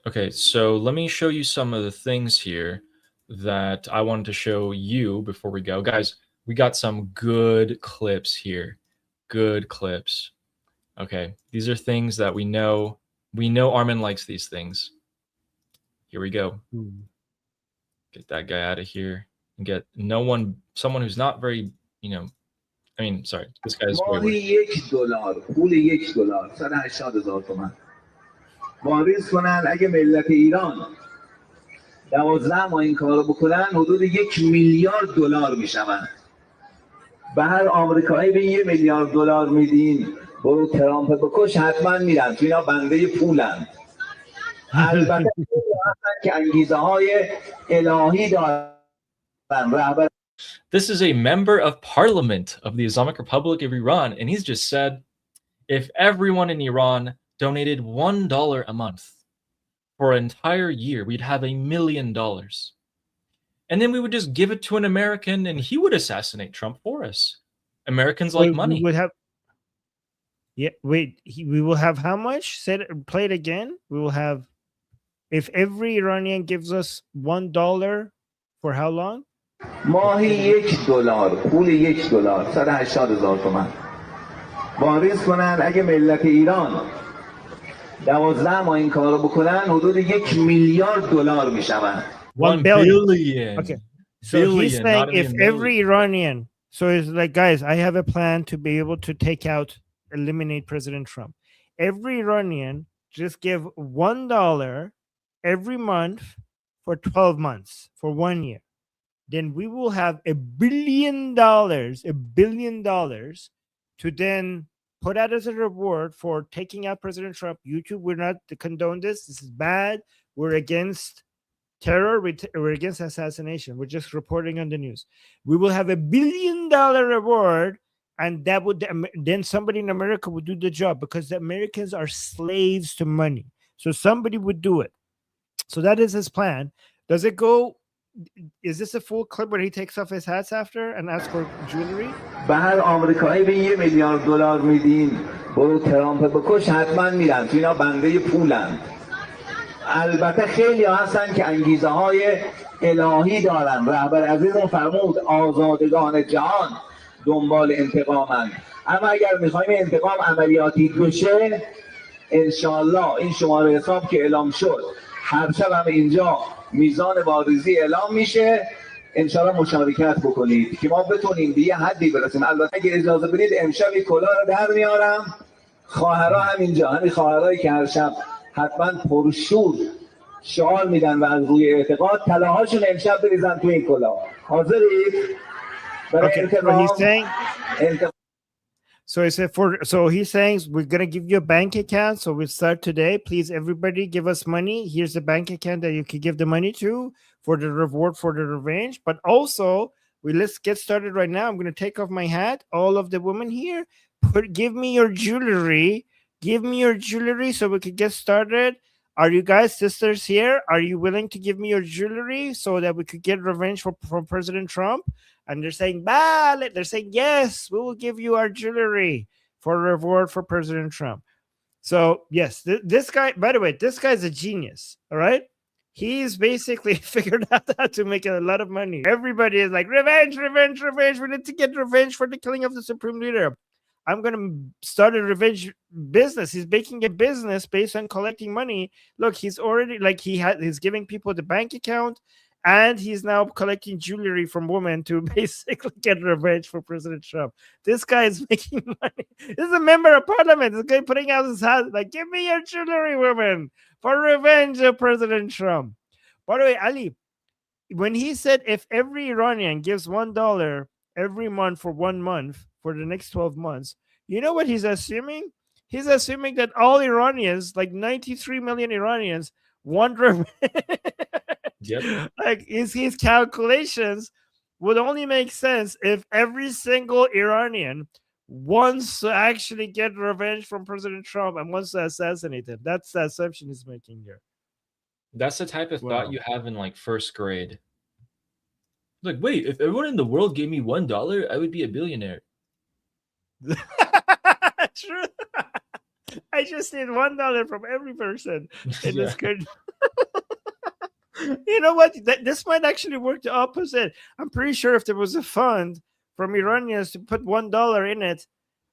Okay, so let me show you some of the things here that I wanted to show you before we go. Guys, we got some good clips here. Good clips. Okay, these are things that we know. We know Armin likes these things. Here we go. Get that guy out of here and get someone who's not very, sorry, this guy's ماهی $1 پول $1 180,000 تومان واریز کنن اگه ملت ایران 12 ماه این کارو بکنن حدود $1 میلیارد میشون. به هر آمریکایی به $1 میلیارد میدین برو ترامپ بکش حتما میرن تو اینا بنده پولن. البته هستن که انگیزه های الهی دارن. This is a member of parliament of the Islamic Republic of Iran, and he's just said, if everyone in Iran donated $1 a month for an entire year, we'd have $1 million. And then we would just give it to an American, and he would assassinate Trump for us. Americans like money. We will have how much? Play it again. We will have, if every Iranian gives us $1 for how long? ماهی $1 پول $1 180,000 تومان واریز کنن اگه ملت ایران 12 ماه این کارو بکنن حدود $1 میلیارد میشون. 1 billion. Okay. So he's saying if every Iranian, so it's like, guys, I have a plan to be able to eliminate President Trump. Every Iranian just give $1 every month for 12 months, for 1 year. Then we will have $1 billion to then put out as a reward for taking out President Trump. YouTube, we're not to condone this. This is bad. We're against terror. We're against assassination. We're just reporting on the news. We will have $1 billion reward, and that would then somebody in America would do the job, because the Americans are slaves to money. So somebody would do it. So that is his plan. Does it go? Is this a full clip where he takes off his hats after and asks for jewelry? به هر آمریکایی به $1 میلیارد میدین برو ترامپ بکش حتما میرن تو اینا بنده پولن. البته خیلی هستن که انگیزه های الهی دارن. رهبر عزیزم فرمود آزادگان جهان دنبال انتقامن. اما اگر میخوایم انتقام عملیاتی بشه انشالله این شماره حساب که اعلام شد هر شب هم اینجا میزان بازریزی اعلام میشه، انشالله مشارکت بکنید که ما بتونیم به یه حدی برسیم. البته اگه اجازه بدید امشب این کلاه رو در میارم، خواهرها همینجا، همین خواهرایی که هر شب حتما پرشور شعار میدن و از روی اعتقاد طلاهاشون امشب بریزن تو این کلاه. حاضرید برای انتقام؟ So he said he's saying we're gonna give you a bank account. So we start today. Please, everybody, give us money. Here's a bank account that you can give the money to for the reward for the revenge. But also, let's get started right now. I'm gonna take off my hat. All of the women here, give me your jewelry. Give me your jewelry so we can get started. Are you guys sisters here? Are you willing to give me your jewelry so that we could get revenge from President Trump? And they're saying, vale. They're saying, yes, we will give you our jewelry for a reward for President Trump. So, yes, this guy, by the way, this guy's a genius, all right? He's basically figured out how to make a lot of money. Everybody is like, revenge, revenge, revenge. We need to get revenge for the killing of the supreme leader. I'm going to start a revenge business. He's making a business based on collecting money. Look, he's already, like, he's giving people the bank account. And he's now collecting jewelry from women to basically get revenge for President Trump. This guy is making money. This is a member of parliament. This guy putting out his hand like, give me your jewelry, women, for revenge of President Trump. By the way, Ali, when he said if every Iranian gives $1 every month for 1 month for the next 12 months, you know what he's assuming? He's assuming that all Iranians, like 93 million Iranians, want revenge. Yep. Like his calculations would only make sense if every single Iranian wants to actually get revenge from President Trump and wants to assassinate him. That's the assumption he's making here. That's the type of thought you have in like first grade. Like, wait, if everyone in the world gave me $1, I would be a billionaire. True. I just need $1 from every person in this country. You know what? This might actually work the opposite. I'm pretty sure if there was a fund from Iranians to put $1 in it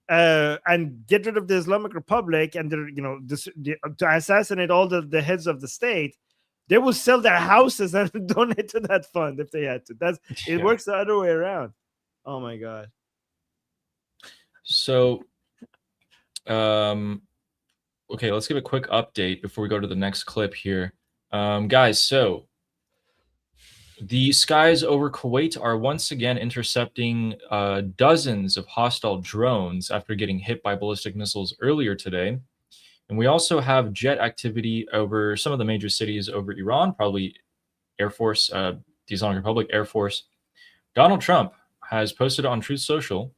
and get rid of the Islamic Republic and to assassinate all the heads of the state, they would sell their houses and donate to that fund if they had to. It works the other way around. Oh my God. So, okay, let's give a quick update before we go to the next clip here. Guys, so the skies over Kuwait are once again intercepting dozens of hostile drones after getting hit by ballistic missiles earlier today. And we also have jet activity over some of the major cities over Iran, probably Air Force, the Islamic Republic Air Force. Donald Trump has posted on Truth Social,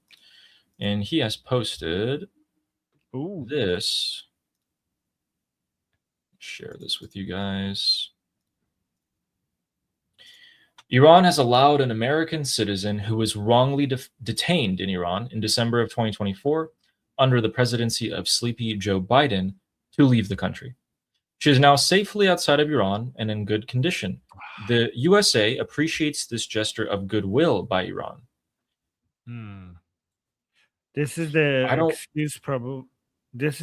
and he has posted this. Share this with you guys. Iran has allowed an American citizen who was wrongly detained in Iran in December of 2024 under the presidency of sleepy Joe Biden to leave the country. She is now safely outside of Iran and in good condition. The USA appreciates this gesture of goodwill by Iran. This is the excuse. This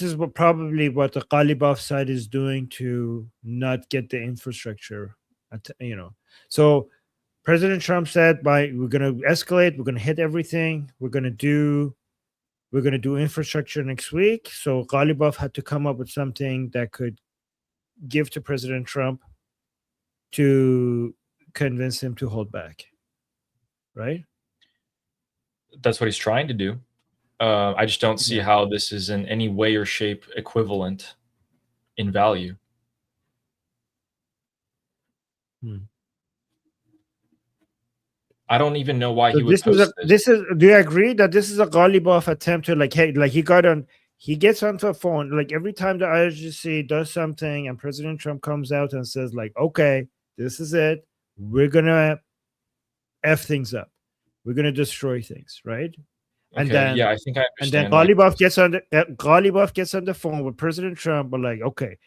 is probably what the Ghalibaf side is doing to not get the infrastructure. So President Trump said, we're going to escalate, we're going to hit everything, we're going to do infrastructure next week. So Ghalibaf had to come up with something that could give to President Trump to convince him to hold back. Right? That's what he's trying to do. I just don't see how this is in any way or shape equivalent in value. I don't even know why he would post this. Do you agree that this is a Ghalibaf attempt to he gets onto a phone, like every time the IRGC does something and President Trump comes out and says like, okay, this is it. We're going to F things up. We're going to destroy things, right? And then, I think I understand. And then Ghalibaf gets on the phone with President Trump, but like, okay,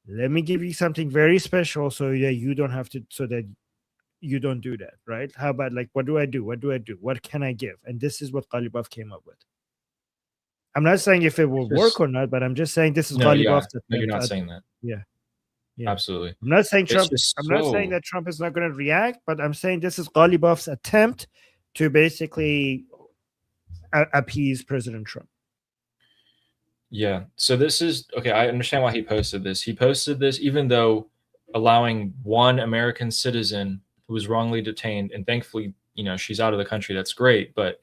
let me give you something very special so that you don't have to, so that you don't do that, right? How about like, what do I do? What do I do? What can I give? And this is what Ghalibaf came up with. I'm not saying if it will work or not, but I'm just saying this is Ghalibaf's No, you're not saying that. Yeah. Absolutely. I'm not saying Trump. Just I'm not saying that Trump is not going to react, but I'm saying this is Ghalibaf's attempt to basically appease President Trump. Yeah. So this is okay. I understand why he posted this. He posted this even though allowing one American citizen who was wrongly detained, and thankfully, she's out of the country. That's great. But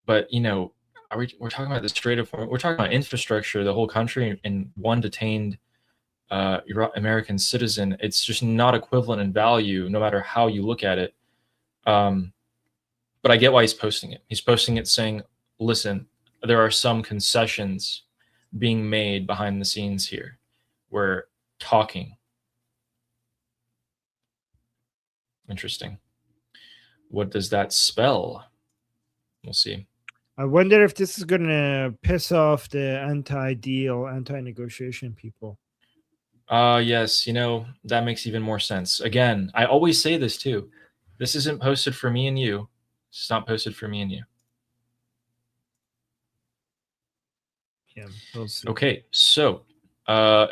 we're talking about the Strait of Hormuz. We're talking about infrastructure, the whole country, and one detained American citizen. It's just not equivalent in value, no matter how you look at it. But I get why he's posting it. He's posting it saying, listen, there are some concessions being made behind the scenes here. We're talking. Interesting. What does that spell? We'll see. I wonder if this is going to piss off the anti-deal, anti-negotiation people. Yes, that makes even more sense. Again, I always say this too. This isn't posted for me and you. It's not posted for me and you. Yeah, we'll see. Okay, so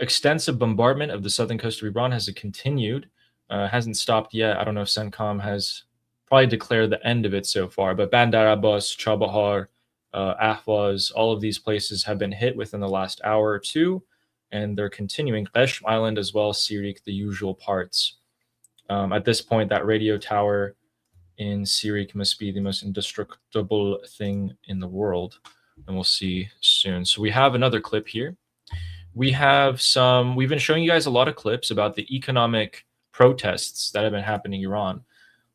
extensive bombardment of the southern coast of Iran has continued. Hasn't stopped yet. I don't know if CENTCOM has probably declared the end of it so far, but Bandar Abbas, Chabahar, Ahvaz, all of these places have been hit within the last hour or two, and they're continuing. Qeshm Island as well, Sirik, the usual parts. At this point, that radio tower in Sirik must be the most indestructible thing in the world, and we'll see soon. So we have another clip here. We've been showing you guys a lot of clips about the economic protests that have been happening in Iran.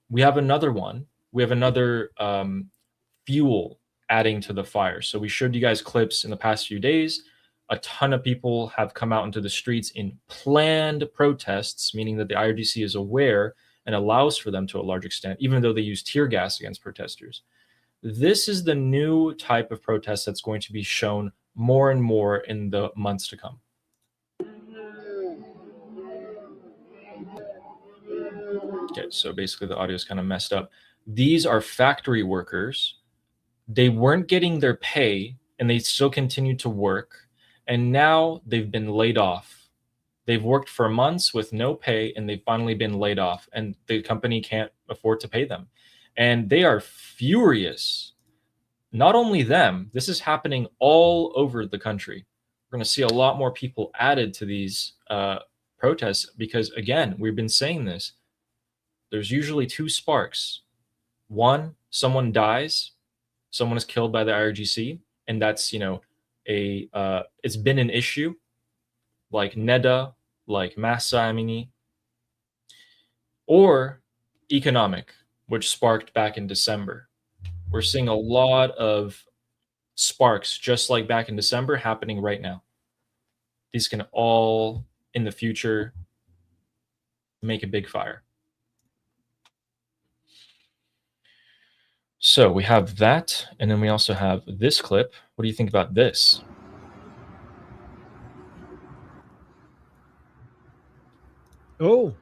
We have another one. We have another fuel adding to the fire. So we showed you guys clips in the past few days. A ton of people have come out into the streets in planned protests, meaning that the IRGC is aware and allows for them to a large extent, even though they use tear gas against protesters. This is the new type of protest that's going to be shown more and more in the months to come. Okay, so basically the audio is kind of messed up. These are factory workers. They weren't getting their pay and they still continued to work. And now they've been laid off. They've worked for months with no pay and they've finally been laid off and the company can't afford to pay them. And they are furious. Not only them, this is happening all over the country. We're going to see a lot more people added to these protests because, again, we've been saying this. There's usually two sparks. One, someone dies, someone is killed by the IRGC, and that's, it's been an issue, like Neda, like Mahsa Amini, or economic, which sparked back in December. We're seeing a lot of sparks, just like back in December, happening right now. These can all, in the future, make a big fire. So we have that, and then we also have this clip. What do you think about this? Oh.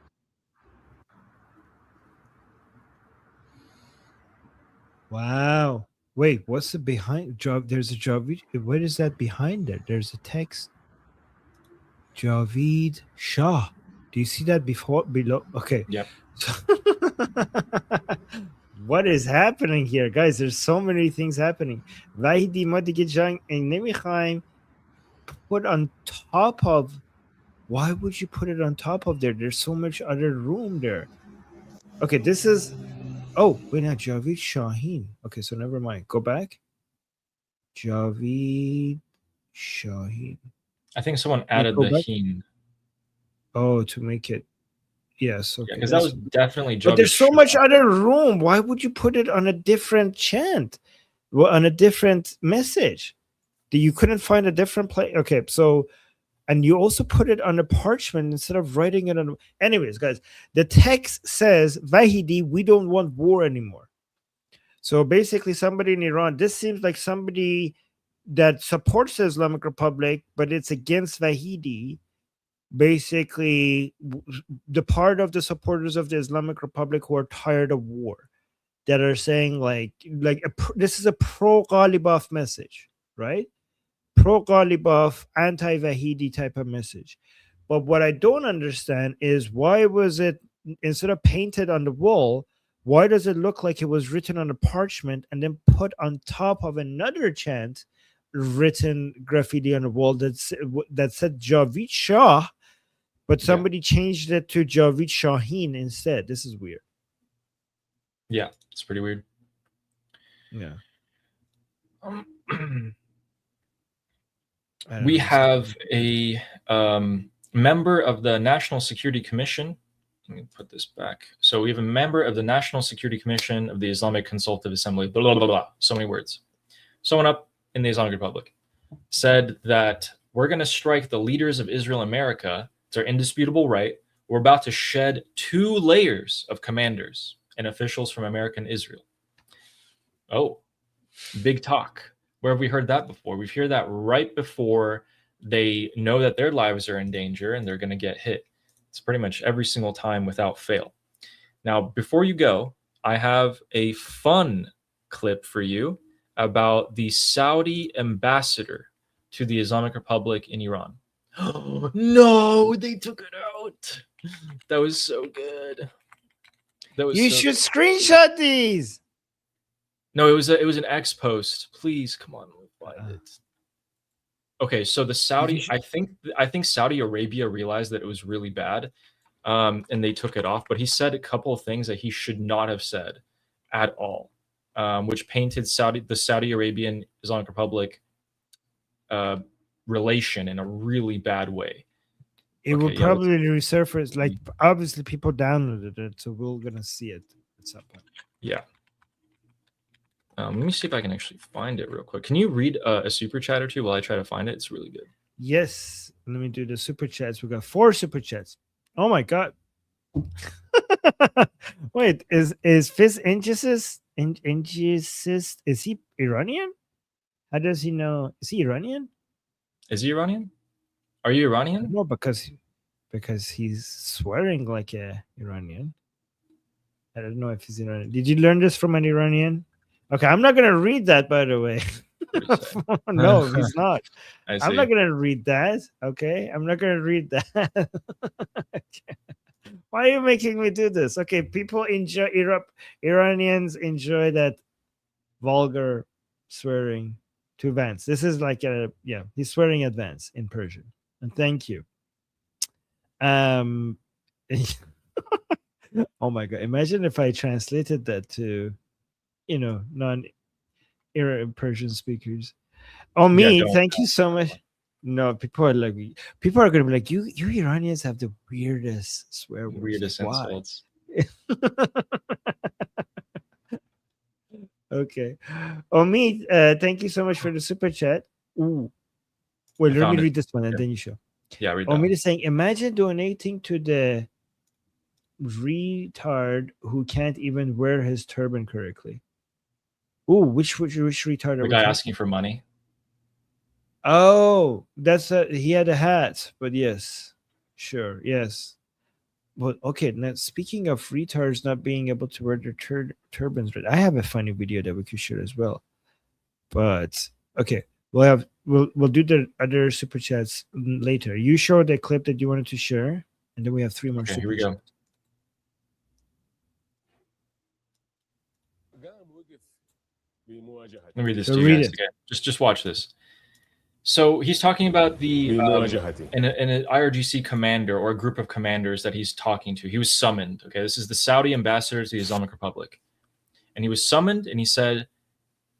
Wow. Wait, what's the behind job? There's a Javid. What is that behind it? There's a text. Javid Shah. Do you see that below? Okay. Yep. What is happening here, guys? There's so many things happening. Vahidi ma dige jang nemikhaim put on top of. Why would you put it on top of there? There's so much other room there. Okay, this is. Oh, wait, now Javid Shaheen. Okay, so never mind. Go back. Javid Shaheen. I think someone added the heen. Oh, to make it. Yes. Okay. Because that was definitely Javid. But there's so much other room. Why would you put it on a different chant? Well, on a different message? You couldn't find a different place. Okay, so. And you also put it on a parchment instead of writing it on. Anyways, guys, the text says, Vahidi, we don't want war anymore. So basically, somebody in Iran, this seems like somebody that supports the Islamic Republic, but it's against Vahidi. basically the part of the supporters of the Islamic Republic who are tired of war, that are saying this is a pro Ghalibaf message, right? Pro Ghalibaf, anti Vahidi type of message. But what I don't understand is, why was it, instead of painted on the wall, why does it look like it was written on a parchment and then put on top of another chant written graffiti on the wall that said Javid Shah, but somebody changed it to Javid Shaheen instead? This is weird. Yeah, it's pretty weird. Yeah. We have a member of the National Security Commission. Let me put this back. So we have a member of the National Security Commission of the Islamic Consultative Assembly, blah, blah, blah, blah. So many words. Someone up in the Islamic Republic said that we're going to strike the leaders of Israel and America. It's our indisputable right. We're about to shed 2 layers of commanders and officials from America and Israel. Oh, big talk. Where have we heard that before? We've heard that right before they know that their lives are in danger and they're going to get hit. It's pretty much every single time without fail. Now, before you go, I have a fun clip for you about the Saudi ambassador to the Islamic Republic in Iran. Oh, no, they took it out. That was so good. You should screenshot these. No, it was an X post. Please, come on, find it. Okay, so the Saudi, I think Saudi Arabia realized that it was really bad, and they took it off. But he said a couple of things that he should not have said at all, which painted the Saudi Arabian Islamic Republic relation in a really bad way. It will probably resurface. Like, obviously, people downloaded it, so we're gonna see it at some point. Yeah. Let me see if I can actually find it real quick. Can you read a super chat or two while I try to find it? It's really good. Yes. Let me do the super chats. We got 4 super chats. Oh my god. Wait, is Fizz Ingesis, is he Iranian? How does he know? Is he Iranian? Is he Iranian? Are you Iranian? No, because he's swearing like a Iranian. I don't know if he's Iranian. Did you learn this from an Iranian? Okay, I'm not gonna read that, by the way. No, he's not. I'm not gonna read that. Okay, I'm not gonna read that. Why are you making me do this? Okay, people enjoy Iranians enjoy that vulgar swearing to Vance. This is like he's swearing at Vance in Persian. And thank you. Oh my god! Imagine if I translated that to, non-Arab Persian speakers. Oh, me! Thank you so much. No, people are going to be like, you Iranians have the weirdest swear words. Weirdest insults. Okay. Oh, me! Thank you so much for the super chat. Ooh. Well, let me read this one and then you show. Yeah, read that. Omid is saying, imagine donating to the retard who can't even wear his turban correctly. Ooh, which retard? The guy asking for money. Oh, he had a hat, but yes, sure, yes. But okay, now speaking of retards not being able to wear their turbans, I have a funny video that we could share as well. But okay, we'll do the other super chats later. You show the clip that you wanted to share, and then we have 3 more super here we chats. go. Let me read this to you guys again. Just watch this. So he's talking about an IRGC commander or a group of commanders that he's talking to. He was summoned. Okay, this is the Saudi ambassador to the Islamic Republic, and he was summoned, and he said,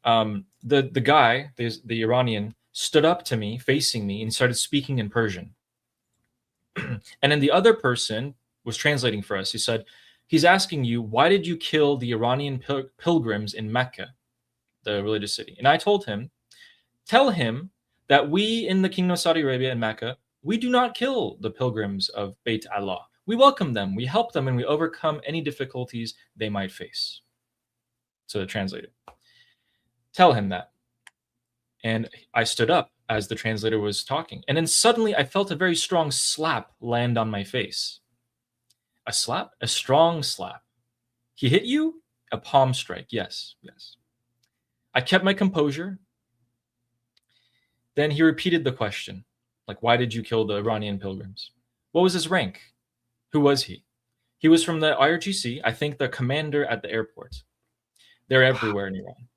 the guy, the Iranian, stood up to me, facing me, and started speaking in Persian. And then the other person was translating for us. He said, he's asking you, why did you kill the Iranian pilgrims in Mecca, the religious city? And I told him, tell him that we in the Kingdom of Saudi Arabia and Mecca, we do not kill the pilgrims of Bayt Allah. We welcome them, we help them, and we overcome any difficulties they might face. So the translator, tell him that. And I stood up as the translator was talking. And then suddenly I felt a very strong slap land on my face. A slap? A strong slap. He hit you? A palm strike. Yes, yes. I kept my composure. Then he repeated the question, like, why did you kill the Iranian pilgrims? What was his rank? Who was he? He was from the IRGC, I think the commander at the airport. They're everywhere in Iran.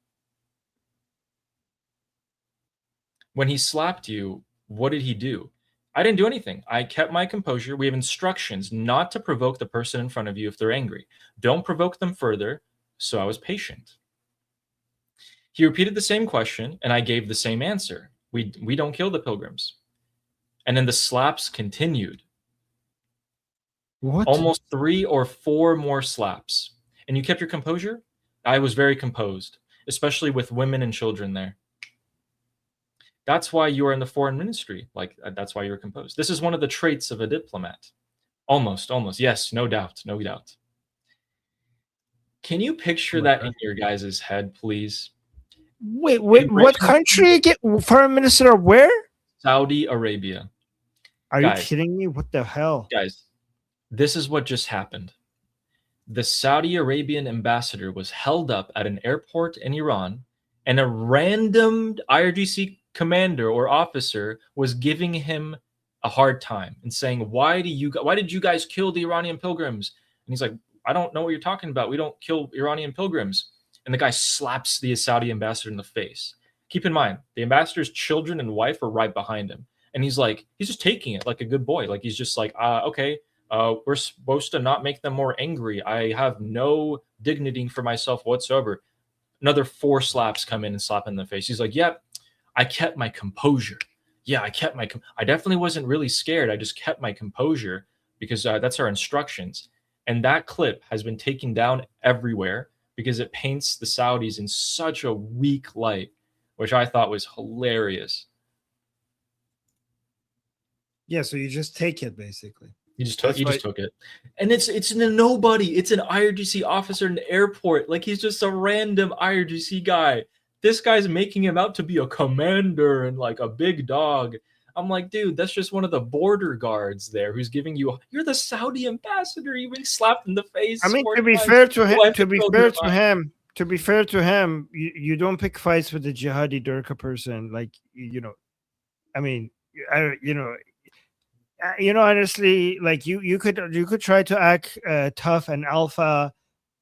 When he slapped you, what did he do? I didn't do anything. I kept my composure. We have instructions not to provoke the person in front of you if they're angry. Don't provoke them further. So I was patient. He repeated the same question, and I gave the same answer. We don't kill the pilgrims. And then the slaps continued. What? Almost 3 or 4 more slaps. And you kept your composure? I was very composed, especially with women and children there. That's why you are in the foreign ministry. Like, that's why you're composed. This is one of the traits of a diplomat. Almost. Yes, no doubt. Can you picture that in your guys' head, please? Wait, what country get foreign minister of where? Saudi Arabia. Are you kidding me? What the hell? Guys, this is what just happened. The Saudi Arabian ambassador was held up at an airport in Iran, and a random IRGC commander or officer was giving him a hard time and saying, why did you guys kill the Iranian pilgrims? And he's like, I don't know what you're talking about. We don't kill Iranian pilgrims. And the guy slaps the Saudi ambassador in the face. Keep in mind, the ambassador's children and wife are right behind him. And he's just taking it like a good boy. Like, he's just like, okay, we're supposed to not make them more angry. I have no dignity for myself whatsoever. Another 4 slaps come in and slap him in the face. He's like, yep, I kept my composure. Yeah, I definitely wasn't really scared. I just kept my composure because that's our instructions. And that clip has been taken down everywhere because it paints the Saudis in such a weak light, which I thought was hilarious. Yeah, so you just take it basically. You just took it. And it's a nobody. It's an IRGC officer in the airport. Like, he's just a random IRGC guy. This guy's making him out to be a commander and like a big dog. I'm like, dude, that's just one of the border guards there who's giving you. You're the Saudi ambassador. You've been slapped in the face. I mean, to be fair to him, you don't pick fights with the jihadi Durka person. Like, I mean, honestly, like you could try to act tough and alpha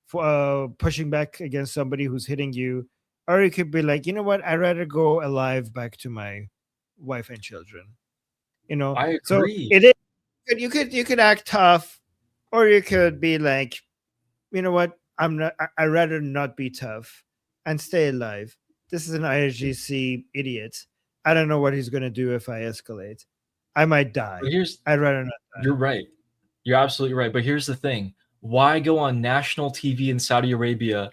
for pushing back against somebody who's hitting you, or you could be like, you know what, I'd rather go alive back to my wife and children. I agree. So it is. You could act tough, or you could be like, you know what, I'd rather not be tough and stay alive. This is an IRGC idiot. I don't know what he's gonna do if I escalate. I might die. I'd rather not die. You're right. You're absolutely right. But here's the thing. Why go on national TV in Saudi Arabia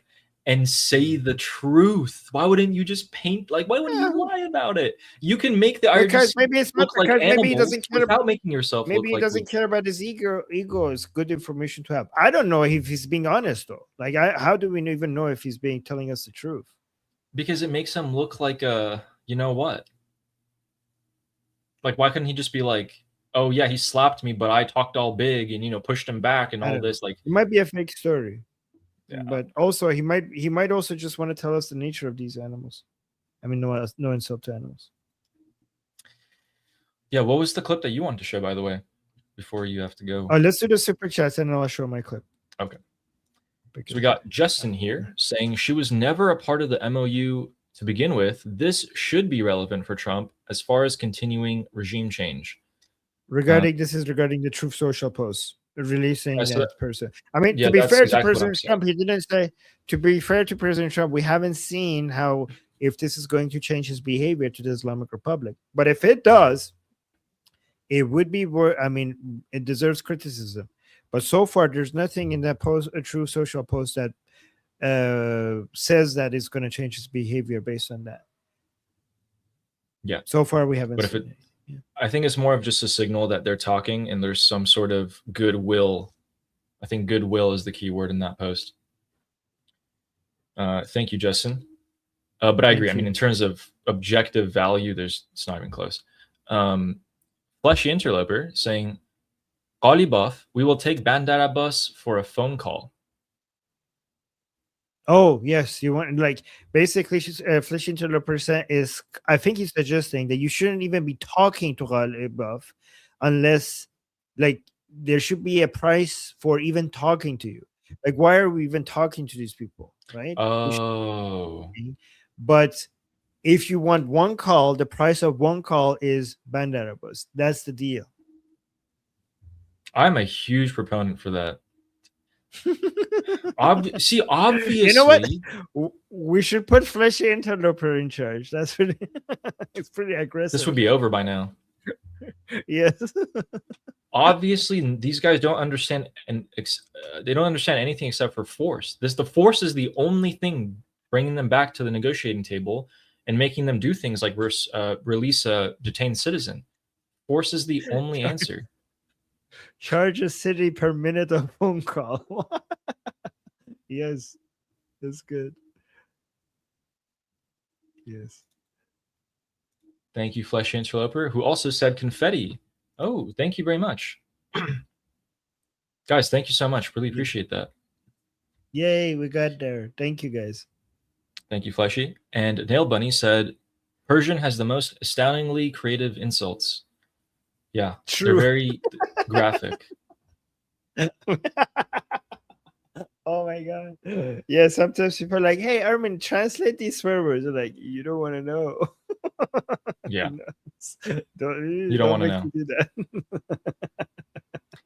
and say the truth? Why wouldn't you just paint, why wouldn't you lie about it? You can make the because maybe it's not because maybe he doesn't care without making yourself maybe he doesn't care about his ego. Ego is good information to have. I don't know if he's being honest though. How do we even know if he's telling us the truth? Because it makes him look like you know what? Like, why couldn't he just be like, oh yeah, he slapped me, but I talked all big and pushed him back and all this? Like, it might be a fake story. Yeah. But also he might also just want to tell us the nature of these animals. I mean, no insult to animals. Yeah, what was the clip that you wanted to show, by the way, before you have to go? Let's do the super chats and then I'll show my clip. Okay. So we got Justin here saying she was never a part of the MOU to begin with. This should be relevant for Trump as far as continuing regime change. This is regarding the Truth Social post releasing that person. I mean, to be fair to President Trump, he didn't say. To be fair to President Trump, we haven't seen if this is going to change his behavior to the Islamic Republic. But if it does, it would be. I mean, it deserves criticism. But so far, there's nothing in that post, a Truth Social post, that says that it's going to change his behavior based on that. Yeah. So far, we haven't seen it. Yeah. I think it's more of just a signal that they're talking and there's some sort of goodwill. I think goodwill is the key word in that post. Thank you, Justin. But I agree. Thank I mean, you. in terms of objective value, it's not even close. Fleshy Interloper saying, Ghalibaf, we will take Bandar Abbas for a phone call. Oh yes, you want like basically Flesh Interloper is, I think he's suggesting that you shouldn't even be talking to Ghalibaf unless like there should be a price for even talking to you. Like, why are we even talking to these people, right? Oh, But if you want one call, the price of one call is Bandar Abbas. That's the deal. I'm a huge proponent for that. Obviously, You know what? We should put Fleshy Interloper in charge. That's pretty. It's pretty aggressive. This would be over by now. Yes. Obviously, these guys don't understand, and they don't understand anything except for force. The force is the only thing bringing them back to the negotiating table and making them do things like release a detained citizen. Force is the only answer. Charge a city per minute of phone call. Yes, that's good. Yes. Thank you, Flesh Interloper, who also said confetti. Oh, thank you very much. Guys, thank you so much. Really appreciate that. Yay, we got there. Thank you, guys. Thank you, Fleshy. And Nail Bunny said, Persian has the most astoundingly creative insults. Yeah, True. They're very graphic. Oh my god. Yeah, sometimes people are like, hey, Armin, translate these swear words. They're like, you don't want to know. Yeah. You don't wanna know. do that.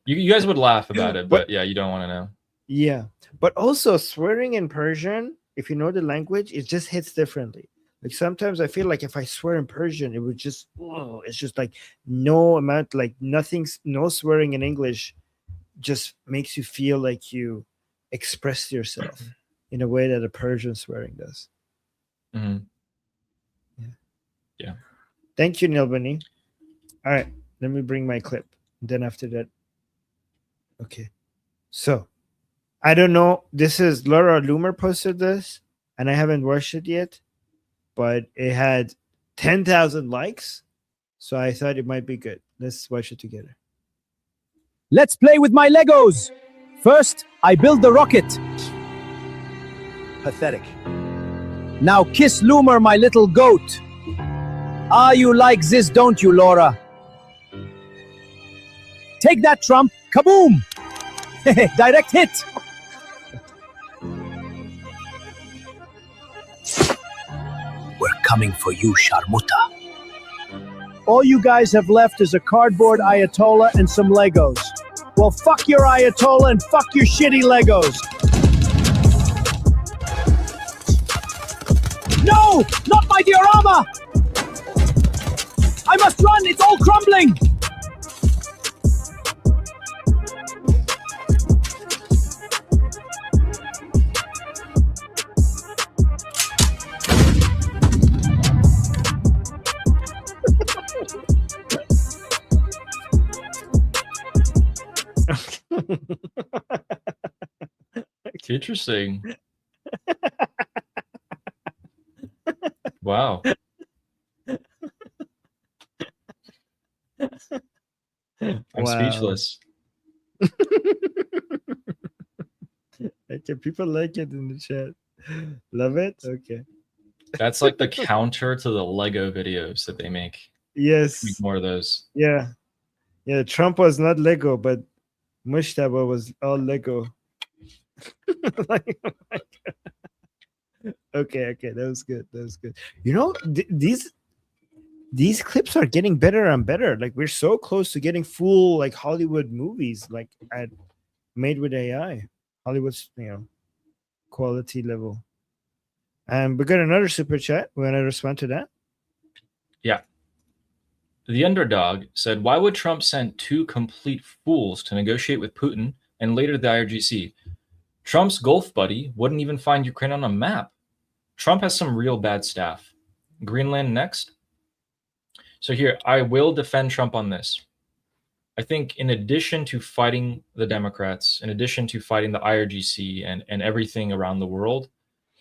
You guys would laugh about it, but yeah, you don't want to know. Yeah. But also swearing in Persian, if you know the language, it just hits differently. Like sometimes I feel like if I swear in Persian, it would just, it's just like no amount, like no swearing in English just makes you feel like you express yourself in a way that a Persian swearing does. Mm-hmm. Yeah. Thank you, Nilbani. All right, let me bring my clip. Then after that, okay. So, I don't know. This is Laura Loomer posted this, and I haven't watched it yet, but it had 10,000 likes, so I thought it might be good. Let's watch it together. Let's play with my Legos. First, I build the rocket. Pathetic. Now kiss Loomer, my little goat. Ah, you like this, don't you, Laura? Take that, Trump. Kaboom! Direct hit. We're coming for you, Sharmuta. All you guys have left is a cardboard Ayatollah and some Legos. Well, fuck your Ayatollah and fuck your shitty Legos. No! Not my diorama! I must run! It's all crumbling! Interesting. Wow. I'm speechless. Okay, people like it in the chat. Love it? Okay. That's like the counter to the Lego videos that they make. Yes. Make more of those. Yeah. Yeah, Trump was not Lego, but Mushtaba was all Lego. Like, oh my God. Okay, that was good. That was good. You know, these clips are getting better and better. Like we're so close to getting full like Hollywood movies, like made with AI. Hollywood's quality level. And we got another super chat. We want to respond to that. Yeah. The Underdog said, why would Trump send two complete fools to negotiate with Putin and later the IRGC? Trump's Gulf buddy wouldn't even find Ukraine on a map. Trump has some real bad staff. Greenland next. So here, I will defend Trump on this. I think in addition to fighting the Democrats, in addition to fighting the IRGC and everything around the world,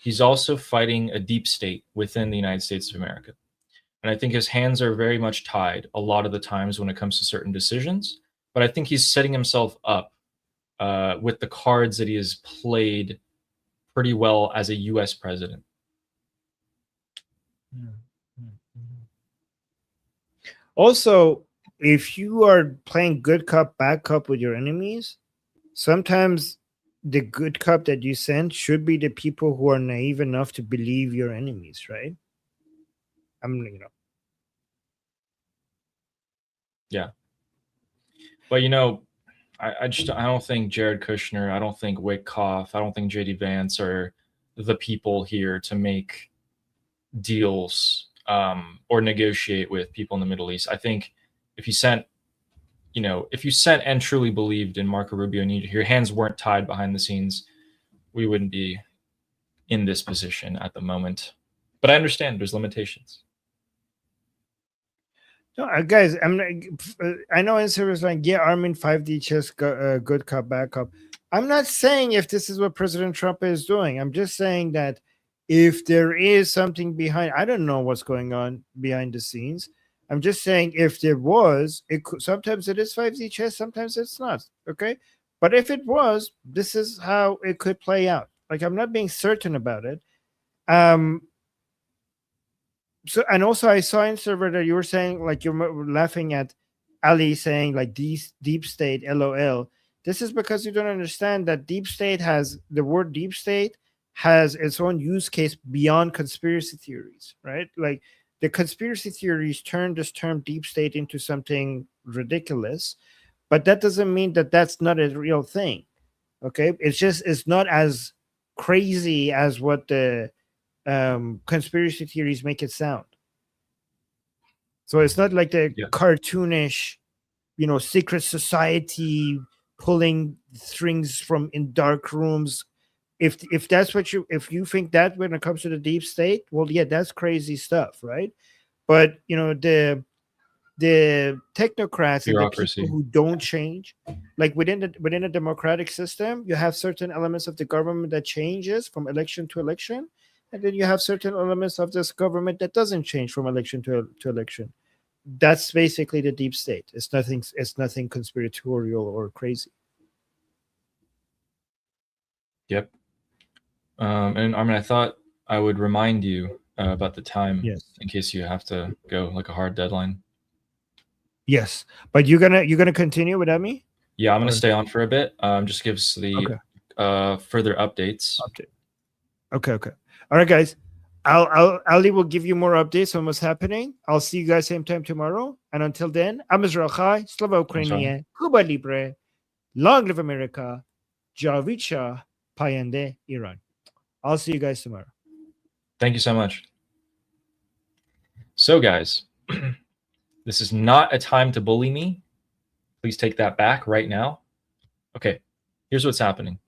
he's also fighting a deep state within the United States of America. And I think his hands are very much tied a lot of the times when it comes to certain decisions. But I think he's setting himself up with the cards that he has played pretty well as a U.S. president. Also, if you are playing good cop, bad cop with your enemies, sometimes the good cop that you send should be the people who are naive enough to believe your enemies, right? Yeah. But, I don't think Jared Kushner, I don't think Witkoff, I don't think JD Vance are the people here to make deals or negotiate with people in the Middle East. I think if you sent and truly believed in Marco Rubio and your hands weren't tied behind the scenes, we wouldn't be in this position at the moment. But I understand there's limitations. No, guys, I know Instagram is like, yeah, Armin 5D chess, good cop, bad cop. I'm not saying if this is what President Trump is doing. I'm just saying that if there is something behind, I don't know what's going on behind the scenes. I'm just saying if there was, sometimes it is 5D chess, sometimes it's not. Okay. But if it was, this is how it could play out. Like, I'm not being certain about it. So, and also I saw in server that you were saying, like, you're laughing at Ali saying like deep state, LOL. This is because you don't understand that deep state the word deep state has its own use case beyond conspiracy theories, right? Like, the conspiracy theories turn this term deep state into something ridiculous, but that doesn't mean that that's not a real thing. Okay. It's not as crazy as what the conspiracy theories make it sound. So it's not like the cartoonish, secret society pulling strings from in dark rooms. If that's what if you think that when it comes to the deep state, well, yeah, that's crazy stuff, right? But the technocrats and the people who don't change, like within a democratic system, you have certain elements of the government that changes from election to election. And then you have certain elements of this government that doesn't change from election to election. That's basically the deep state. It's nothing conspiratorial or crazy. Yep. And Armin, I thought I would remind you about the time, in case you have to go, like a hard deadline. Yes, but you're gonna continue without me? Yeah, I'm gonna stay on for a bit. Just gives the further updates. Okay. All right, guys. Ali will give you more updates on what's happening. I'll see you guys same time tomorrow. And until then, I'm Israel Chai, Slava Ukrainian, Cuba Libre, Long live America, Javid Shah, Payande Iran. I'll see you guys tomorrow. Thank you so much. So, guys, this is not a time to bully me. Please take that back right now. Okay, here's what's happening.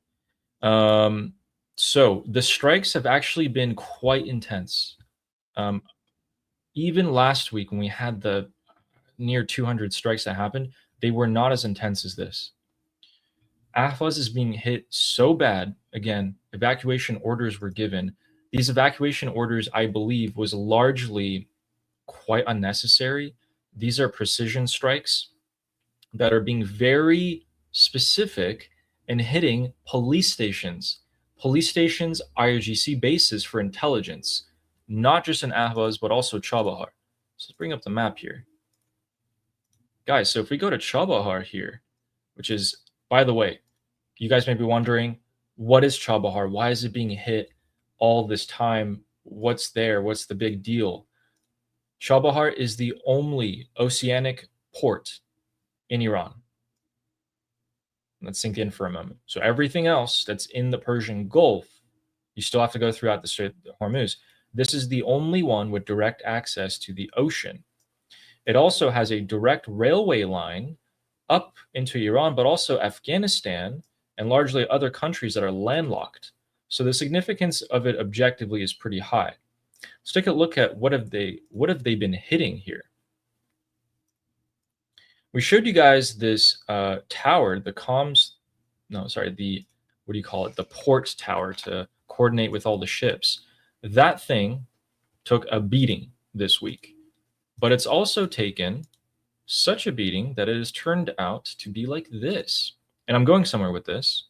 So the strikes have actually been quite intense. Even last week when we had the near 200 strikes that happened, they were not as intense as this. Ahvaz is being hit so bad. Again, evacuation orders were given. These evacuation orders, I believe, was largely quite unnecessary. These are precision strikes that are being very specific and hitting police stations. Police stations, IRGC bases for intelligence, not just in Ahvaz, but also Chabahar. So let's bring up the map here. Guys, so if we go to Chabahar here, which is, by the way, you guys may be wondering, what is Chabahar? Why is it being hit all this time? What's there? What's the big deal? Chabahar is the only oceanic port in Iran. Let's sink in for a moment. So everything else that's in the Persian Gulf, you still have to go throughout the Strait of Hormuz. This is the only one with direct access to the ocean. It also has a direct railway line up into Iran, but also Afghanistan and largely other countries that are landlocked. So the significance of it objectively is pretty high. Let's take a look at what have they been hitting here. We showed you guys this tower, the port tower to coordinate with all the ships. That thing took a beating this week, but it's also taken such a beating that it has turned out to be like this. And I'm going somewhere with this.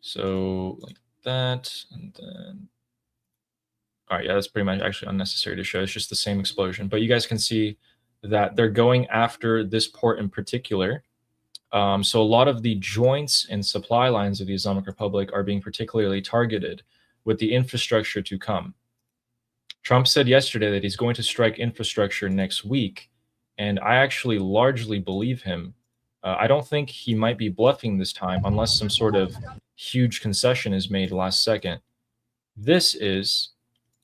So like that, and then, all right, yeah, that's pretty much actually unnecessary to show. It's just the same explosion, but you guys can see that they're going after this port in particular. So a lot of the joints and supply lines of the Islamic Republic are being particularly targeted with the infrastructure to come. Trump said yesterday that he's going to strike infrastructure next week, and I actually largely believe him. I don't think he might be bluffing this time unless some sort of huge concession is made last second. This is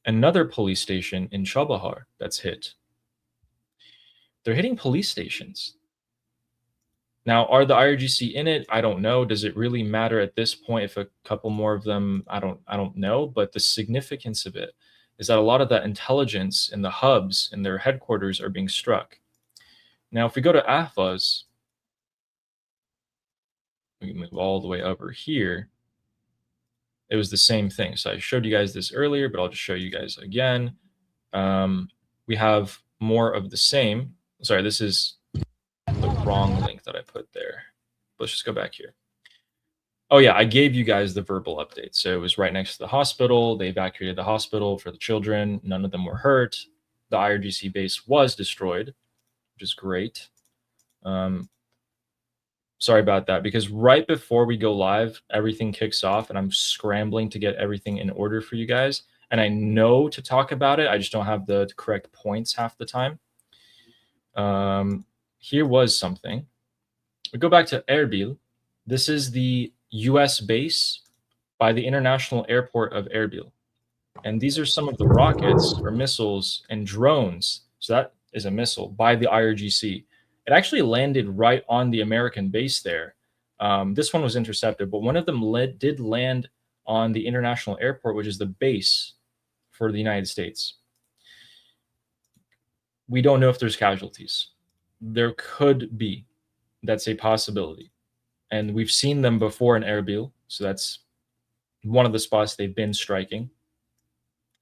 another police station in Chabahar that's hit. They're hitting police stations. Now, are the IRGC in it? I don't know. Does it really matter at this point if a couple more of them? I don't know. But the significance of it is that a lot of that intelligence in the hubs and their headquarters are being struck. Now, if we go to Ahvaz, we can move all the way over here. It was the same thing. So I showed you guys this earlier, but I'll just show you guys again. We have more of the same. Sorry, this is the wrong link that I put there. Let's just go back here. Oh yeah, I gave you guys the verbal update. So it was right next to the hospital. They evacuated the hospital for the children. None of them were hurt. The IRGC base was destroyed, which is great. Sorry about that, because right before we go live, everything kicks off and I'm scrambling to get everything in order for you guys. And I know to talk about it, I just don't have the correct points half the time. Here was something. We go back to Erbil. This is the US base by the international airport of Erbil. And these are some of the rockets or missiles and drones. So that is a missile by the IRGC. It actually landed right on the American base there. This one was intercepted, but one of them did land on the international airport, which is the base for the United States. We don't know if there's casualties. There could be. That's a possibility. And we've seen them before in Erbil, so that's one of the spots they've been striking.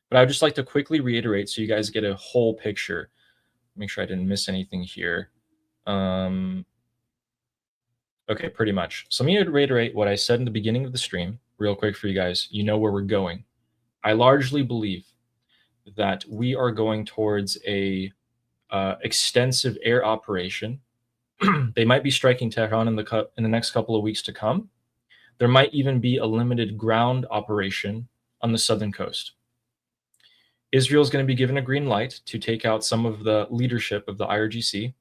But I would just like to quickly reiterate so you guys get a whole picture. Make sure I didn't miss anything here. Okay, pretty much. So let me reiterate what I said in the beginning of the stream real quick for you guys. You know where we're going. I largely believe that we are going towards a extensive air operation. They might be striking Tehran in the next couple of weeks to come. There might even be a limited ground operation on the southern coast. Israel is going to be given a green light to take out some of the leadership of the IRGC.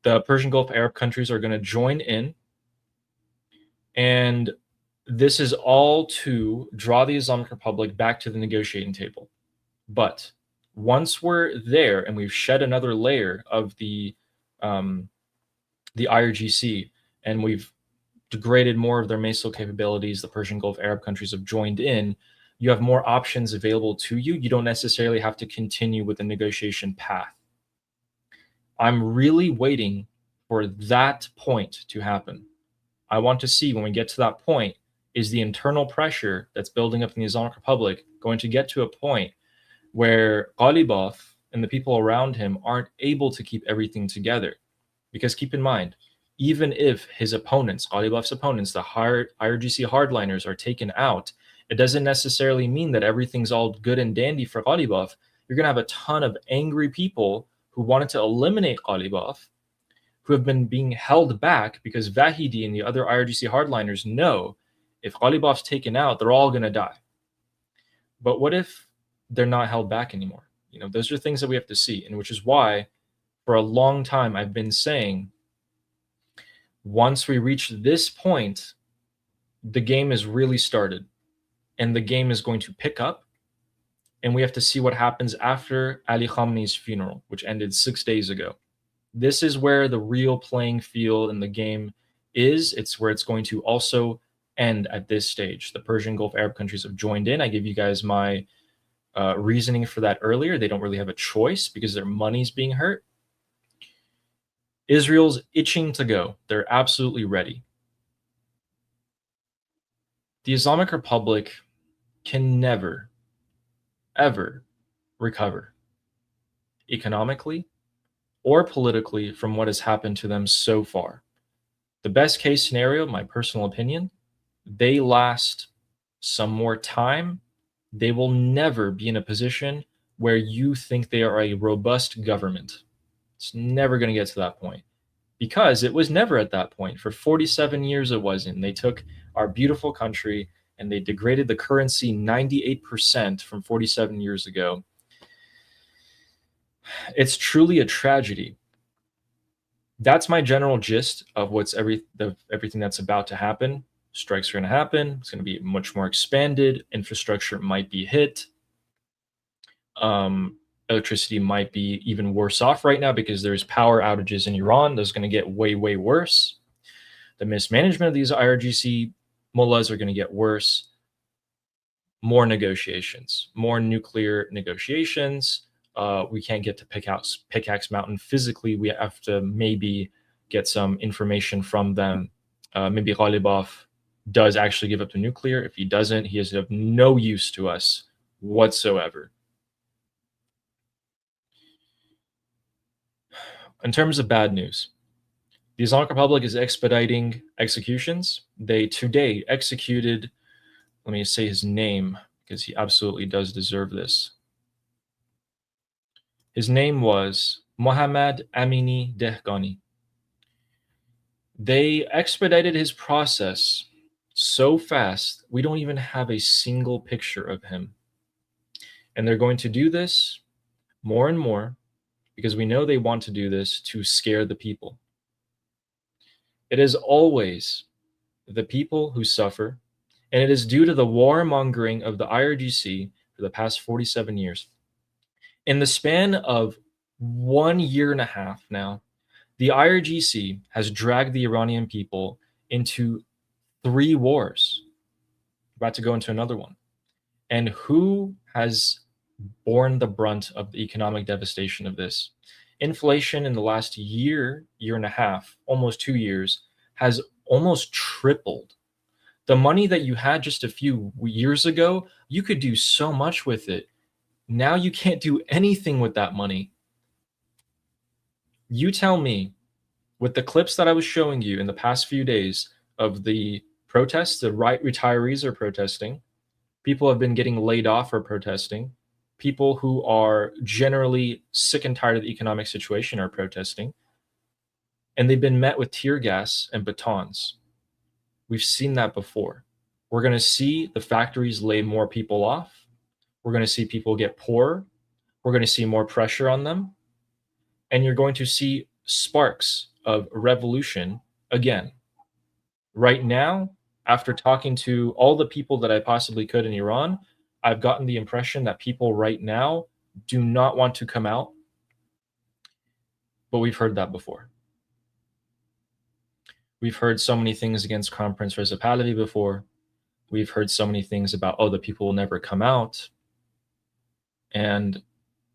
The Persian Gulf Arab countries are going to join in. And this is all to draw the Islamic Republic back to the negotiating table. But once we're there and we've shed another layer of the IRGC and we've degraded more of their missile capabilities, the Persian Gulf Arab countries have joined in, you have more options available to you. You don't necessarily have to continue with the negotiation path. I'm really waiting for that point to happen. I want to see when we get to that point, is the internal pressure that's building up in the Islamic Republic going to get to a point where Ghalibaf and the people around him aren't able to keep everything together? Because keep in mind, even if his opponents, Ghalibaf's opponents, the IRGC hardliners are taken out, it doesn't necessarily mean that everything's all good and dandy for Ghalibaf. You're going to have a ton of angry people who wanted to eliminate Ghalibaf, who have been being held back because Vahidi and the other IRGC hardliners know if Ghalibaf's taken out, they're all going to die. But what if they're not held back anymore? You know, those are things that we have to see, and which is why for a long time I've been saying once we reach this point, the game is really started and the game is going to pick up, and we have to see what happens after Ali Khamenei's funeral, which ended 6 days ago. This is where the real playing field in the game is. It's where it's going to also end at this stage. The Persian Gulf Arab countries have joined in. I gave you guys my reasoning for that earlier. They don't really have a choice because their money's being hurt. Israel's itching to go. They're absolutely ready. The Islamic Republic can never, ever recover economically or politically from what has happened to them so far. The best case scenario, my personal opinion, they last some more time. They will never be in a position where you think they are a robust government. It's never going to get to that point, because it was never at that point. For 47 years it wasn't. They took our beautiful country and they degraded the currency 98% from 47 years ago. It's truly a tragedy. That's my general gist of what's everything that's about to happen. Strikes are going to happen. It's going to be much more expanded. Infrastructure might be hit. Electricity might be even worse off right now because there's power outages in Iran. Those are going to get way, way worse. The mismanagement of these IRGC mullahs are going to get worse. More negotiations, more nuclear negotiations. We can't get to Pickaxe Mountain physically. We have to maybe get some information from them. Maybe Ghalibaf does actually give up the nuclear. If he doesn't, he is of no use to us whatsoever. In terms of bad news, the Islamic Republic is expediting executions. They today executed, let me say his name because he absolutely does deserve this. His name was Mohammad Amini Dehghani. They expedited his process so fast, we don't even have a single picture of him. And they're going to do this more and more because we know they want to do this to scare the people. It is always the people who suffer, and it is due to the warmongering of the IRGC for the past 47 years. In the span of 1 year and a half now, the IRGC has dragged the Iranian people into 3 wars. About to go into another one. And who has borne the brunt of the economic devastation of this? Inflation in the last year, year and a half, almost 2 years, has almost tripled. The money that you had just a few years ago, you could do so much with it. Now you can't do anything with that money. You tell me, with the clips that I was showing you in the past few days of the protests, the retirees are protesting, people have been getting laid off or protesting, people who are generally sick and tired of the economic situation are protesting, and they've been met with tear gas and batons. We've seen that before. We're going to see the factories lay more people off. We're going to see people get poorer. We're going to see more pressure on them. And you're going to see sparks of revolution again. Right now, after talking to all the people that I possibly could in Iran, I've gotten the impression that people right now do not want to come out. But we've heard that before. We've heard so many things against Crown Prince Reza Pahlavi before. We've heard so many things about, oh, the people will never come out. And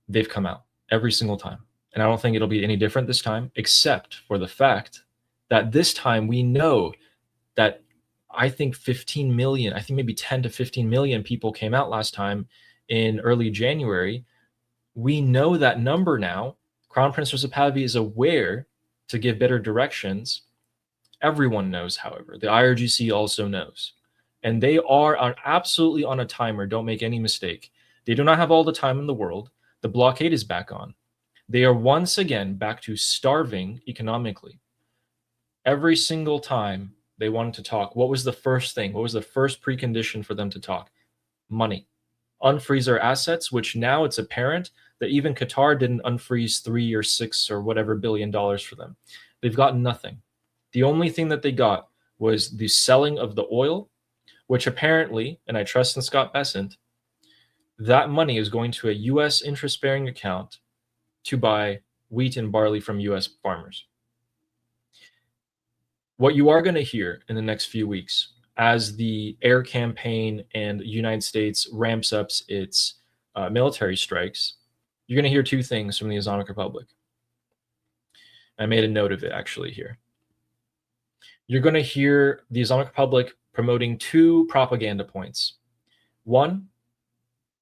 they've come out every single time. And I don't think it'll be any different this time, except for the fact that this time we know that I think 15 million, I think maybe 10 to 15 million people came out last time in early January. We know that number now. Crown Prince Reza Pahlavi is aware to give better directions. Everyone knows, however. The IRGC also knows. And they are absolutely on a timer. Don't make any mistake. They do not have all the time in the world. The blockade is back on. They are once again back to starving economically. Every single time they wanted to talk, what was the first thing? What was the first precondition for them to talk? Money. Unfreeze our assets, which now it's apparent that even Qatar didn't unfreeze 3 or 6 or whatever $billion for them. They've gotten nothing. The only thing that they got was the selling of the oil, which apparently, and I trust in Scott Bessent, that money is going to a U.S. interest-bearing account to buy wheat and barley from U.S. farmers. What you are going to hear in the next few weeks as the air campaign and the United States ramps up its military strikes, you're going to hear 2 things from the Islamic Republic. I made a note of it actually here. You're going to hear the Islamic Republic promoting two propaganda points. One,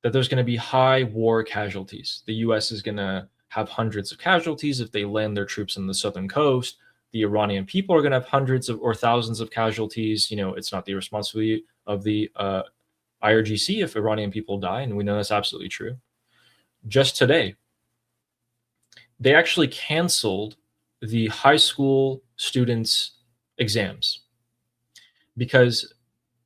that there's going to be high war casualties. The US is going to have hundreds of casualties if they land their troops on the southern coast. The Iranian people are going to have hundreds of or thousands of casualties. You know, it's not the responsibility of the IRGC if Iranian people die, and we know that's absolutely true. Just today, they actually canceled the high school students' exams because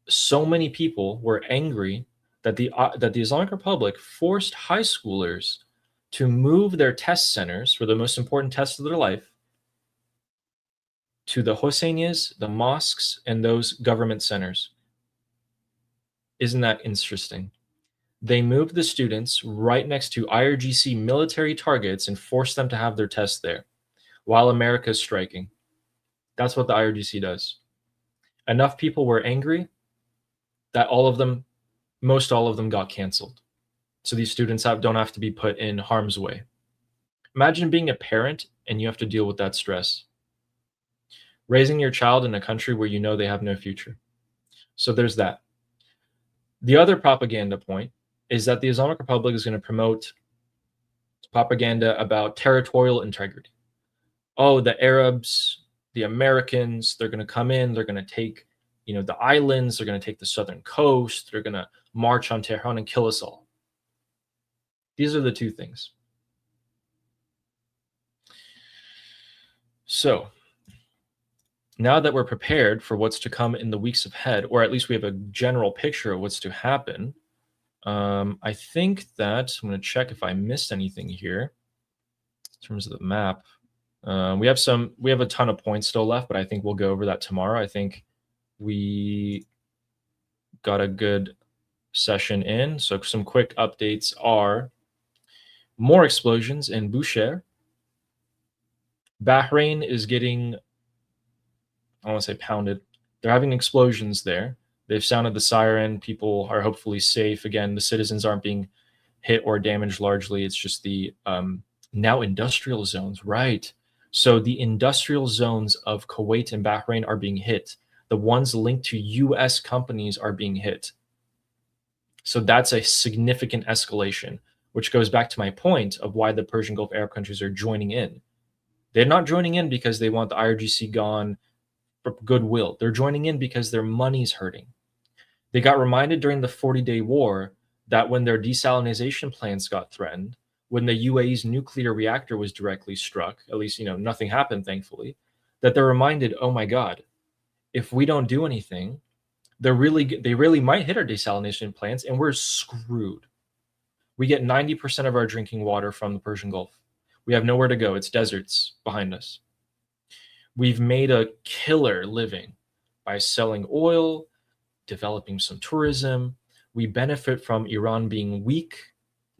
so many people were angry that the Islamic Republic forced high schoolers to move their test centers for the most important tests of their life to the Hosseinias, the mosques, and those government centers. Isn't that interesting? They moved the students right next to IRGC military targets and forced them to have their tests there while America is striking. That's what the IRGC does. Enough people were angry that most all of them got canceled. So these students don't have to be put in harm's way. Imagine being a parent and you have to deal with that stress. Raising your child in a country where you know they have no future. So there's that. The other propaganda point is that the Islamic Republic is going to promote propaganda about territorial integrity. Oh, the Arabs, the Americans, they're going to come in, they're going to take, you know, the islands, they're going to take the southern coast, they're going to march on Tehran and kill us all. These are the two things. So now that we're prepared for what's to come in the weeks ahead, or at least we have a general picture of what's to happen, I think that I'm going to check if I missed anything here in terms of the map. We have a ton of points still left, but I think we'll go over that tomorrow. I think we got a good session in. So some quick updates are more explosions in Bushehr. Bahrain is getting, I don't want to say pounded. They're having explosions there. They've sounded the siren. People are hopefully safe. Again, the citizens aren't being hit or damaged largely. It's just the now industrial zones, right? So the industrial zones of Kuwait and Bahrain are being hit. The ones linked to US companies are being hit. So that's a significant escalation, which goes back to my point of why the Persian Gulf Arab countries are joining in. They're not joining in because they want the IRGC gone for goodwill. They're joining in because their money's hurting. They got reminded during the 40-day war that when their desalination plants got threatened, when the UAE's nuclear reactor was directly struck, at least, you know, nothing happened, thankfully, that they're reminded, oh my God, if we don't do anything, they really might hit our desalination plants and we're screwed. We get 90% of our drinking water from the Persian Gulf. We have nowhere to go. It's deserts behind us. We've made a killer living by selling oil, developing some tourism. We benefit from Iran being weak,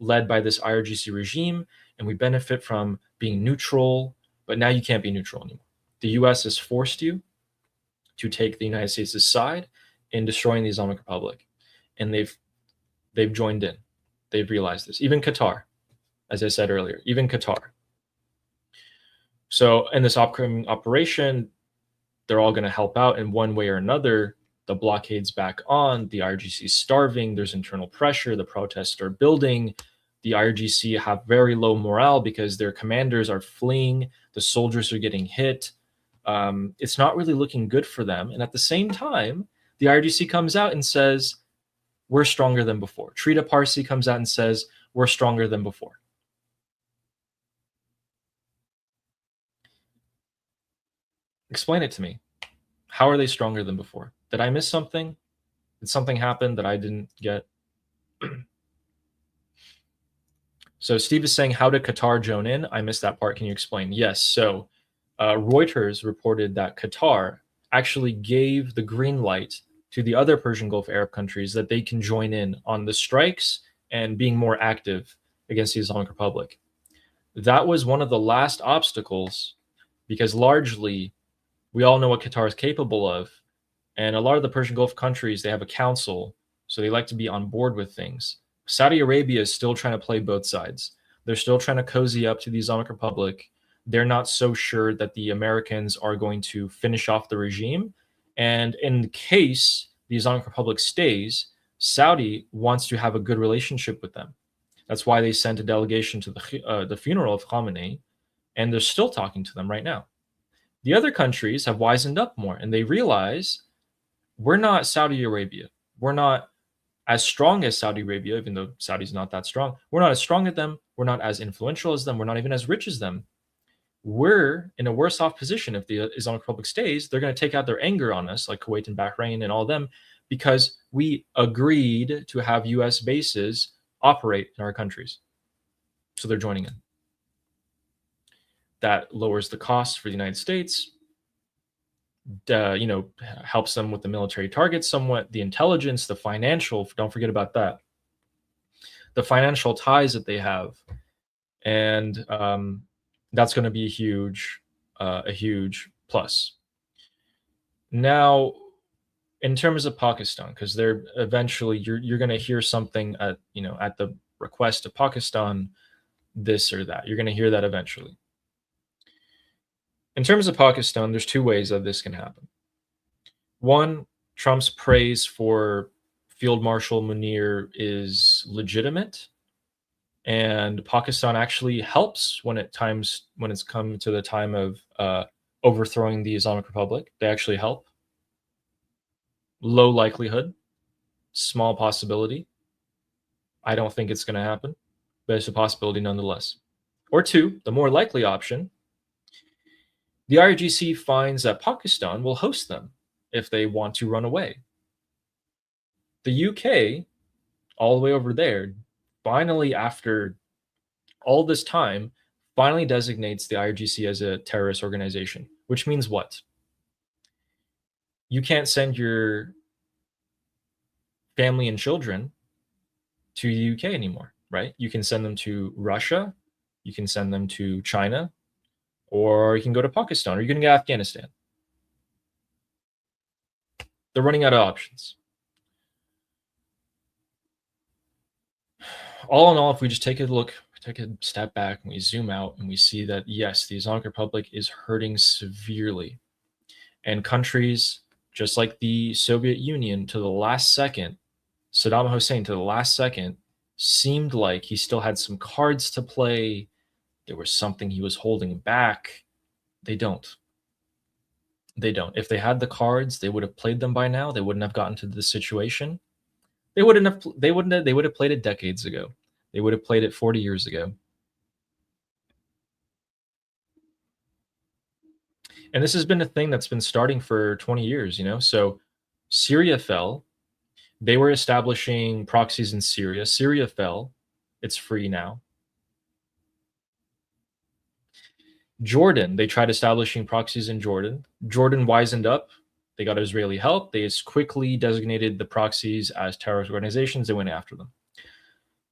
led by this IRGC regime, and we benefit from being neutral, but now you can't be neutral anymore. The US has forced you to take the United States' side in destroying the Islamic Republic, and they've joined in. They've realized this. Even Qatar, as I said earlier, even Qatar. So in this upcoming operation, they're all going to help out in one way or another. The blockade's back on, the IRGC is starving, there's internal pressure, the protests are building, the IRGC have very low morale because their commanders are fleeing, the soldiers are getting hit. It's not really looking good for them. And at the same time, the IRGC comes out and says, we're stronger than before. Trita Parsi comes out and says, we're stronger than before. Explain it to me. How are they stronger than before? Did I miss something? Did something happen that I didn't get? So Steve is saying, how did Qatar join in? I missed that part. Can you explain? Yes. So Reuters reported that Qatar actually gave the green light to the other Persian Gulf Arab countries that they can join in on the strikes and being more active against the Islamic Republic. That was one of the last obstacles because largely we all know what Qatar is capable of. And a lot of the Persian Gulf countries, they have a council, so they like to be on board with things. Saudi Arabia is still trying to play both sides. They're still trying to cozy up to the Islamic Republic. They're not so sure that the Americans are going to finish off the regime. And in case the Islamic Republic stays, Saudi wants to have a good relationship with them. That's why they sent a delegation to the funeral of Khamenei, and they're still talking to them right now. The other countries have wisened up more, and they realize we're not Saudi Arabia. We're not as strong as Saudi Arabia, even though Saudi's not that strong. We're not as strong as them. We're not as influential as them. We're not even as rich as them. We're in a worse off position. If the Islamic Republic stays, they're going to take out their anger on us, like Kuwait and Bahrain and all of them, because we agreed to have US bases operate in our countries. So they're joining in. That lowers the cost for the United States, helps them with the military targets somewhat, the intelligence, the financial, don't forget about that, the financial ties that they have. And that's going to be a huge plus. Now, in terms of Pakistan, because they're eventually, you're going to hear something at the request of Pakistan, this or that. You're going to hear that eventually. In terms of Pakistan, there's two ways that this can happen. One, Trump's praise for Field Marshal Munir is legitimate, and Pakistan actually helps when it's come to the time of overthrowing the Islamic Republic. They actually help. Low likelihood, small possibility. I don't think it's going to happen, but it's a possibility nonetheless. Or two, the more likely option, the IRGC finds that Pakistan will host them if they want to run away. The UK, all the way over there, finally, after all this time, finally designates the IRGC as a terrorist organization, which means what? You can't send your family and children to the UK anymore, right? You can send them to Russia, you can send them to China, or you can go to Pakistan, or you can go to Afghanistan. They're running out of options. All in all, if we just take a step back and we zoom out and we see that, yes, the Islamic Republic is hurting severely. And countries, just like the Soviet Union, to the last second, Saddam Hussein, to the last second, seemed like he still had some cards to play. There was something he was holding back. They don't. They don't. If they had the cards, they would have played them by now. They wouldn't have gotten to this situation. They would have played it decades ago. They would have played it 40 years ago. And this has been a thing that's been starting for 20 years, So Syria fell. They were establishing proxies in Syria. Syria fell. It's free now. Jordan, they tried establishing proxies in Jordan. Jordan wisened up. They got Israeli help. They quickly designated the proxies as terrorist organizations. They went after them.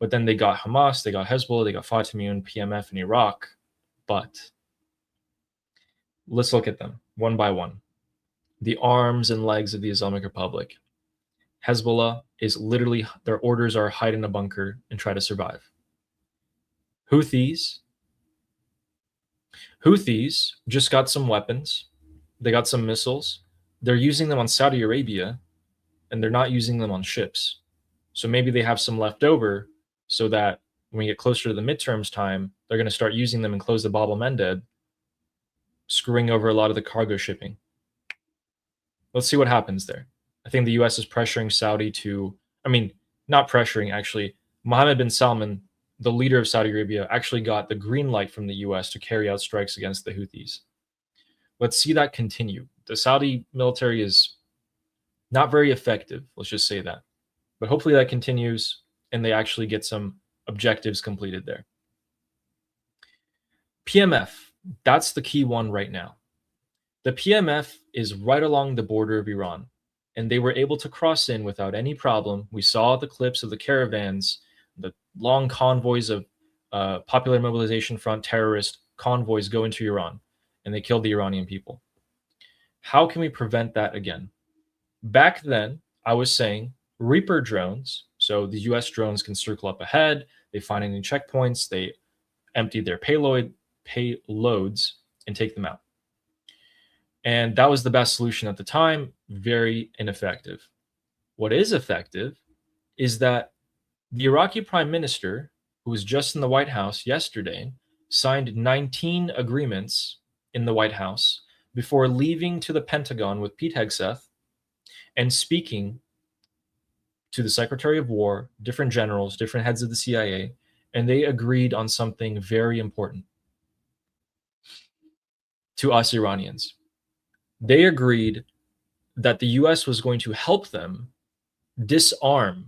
But then they got Hamas, they got Hezbollah, they got Fatimiyyun, PMF in Iraq. But let's look at them one by one. The arms and legs of the Islamic Republic. Hezbollah is literally, their orders are hide in a bunker and try to survive. Houthis just got some weapons. They got some missiles. They're using them on Saudi Arabia, and they're not using them on ships. So maybe they have some left over so that when we get closer to the midterms time, they're going to start using them and close the Bab el-Mandeb, screwing over a lot of the cargo shipping. Let's see what happens there. I think the US is pressuring Saudi to, not pressuring, actually. Mohammed bin Salman, the leader of Saudi Arabia, actually got the green light from the US to carry out strikes against the Houthis. Let's see that continue. The Saudi military is not very effective, let's just say that. But hopefully that continues and they actually get some objectives completed there. PMF, that's the key one right now. The PMF is right along the border of Iran, and they were able to cross in without any problem. We saw the clips of the caravans, the long convoys of Popular Mobilization Front terrorist convoys go into Iran, and they killed the Iranian people. How can we prevent that again? Back then, I was saying Reaper drones, so the US drones can circle up ahead, they find any checkpoints, they empty their payloads and take them out. And that was the best solution at the time, very ineffective. What is effective is that the Iraqi Prime Minister, who was just in the White House yesterday, signed 19 agreements in the White House before leaving to the Pentagon with Pete Hegseth and speaking to the Secretary of War, different generals, different heads of the CIA, and they agreed on something very important to us Iranians. They agreed that the US was going to help them disarm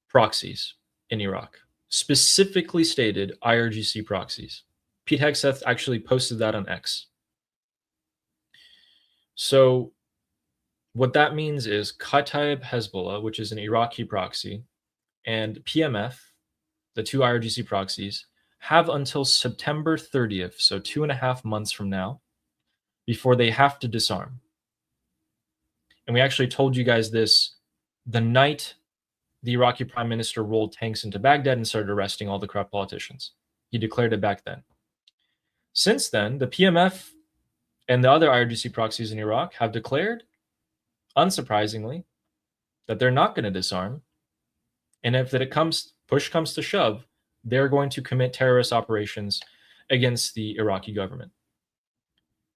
proxies in Iraq, specifically stated IRGC proxies. Pete Hegseth actually posted that on X. So what that means is Kataib Hezbollah, which is an Iraqi proxy, and PMF, the two IRGC proxies, have until September 30th, so 2.5 months from now, before they have to disarm. And we actually told you guys this the night the Iraqi Prime Minister rolled tanks into Baghdad and started arresting all the corrupt politicians. He declared it back then. Since then, the PMF and the other IRGC proxies in Iraq have declared, unsurprisingly, that they're not going to disarm. And if push comes to shove, they're going to commit terrorist operations against the Iraqi government.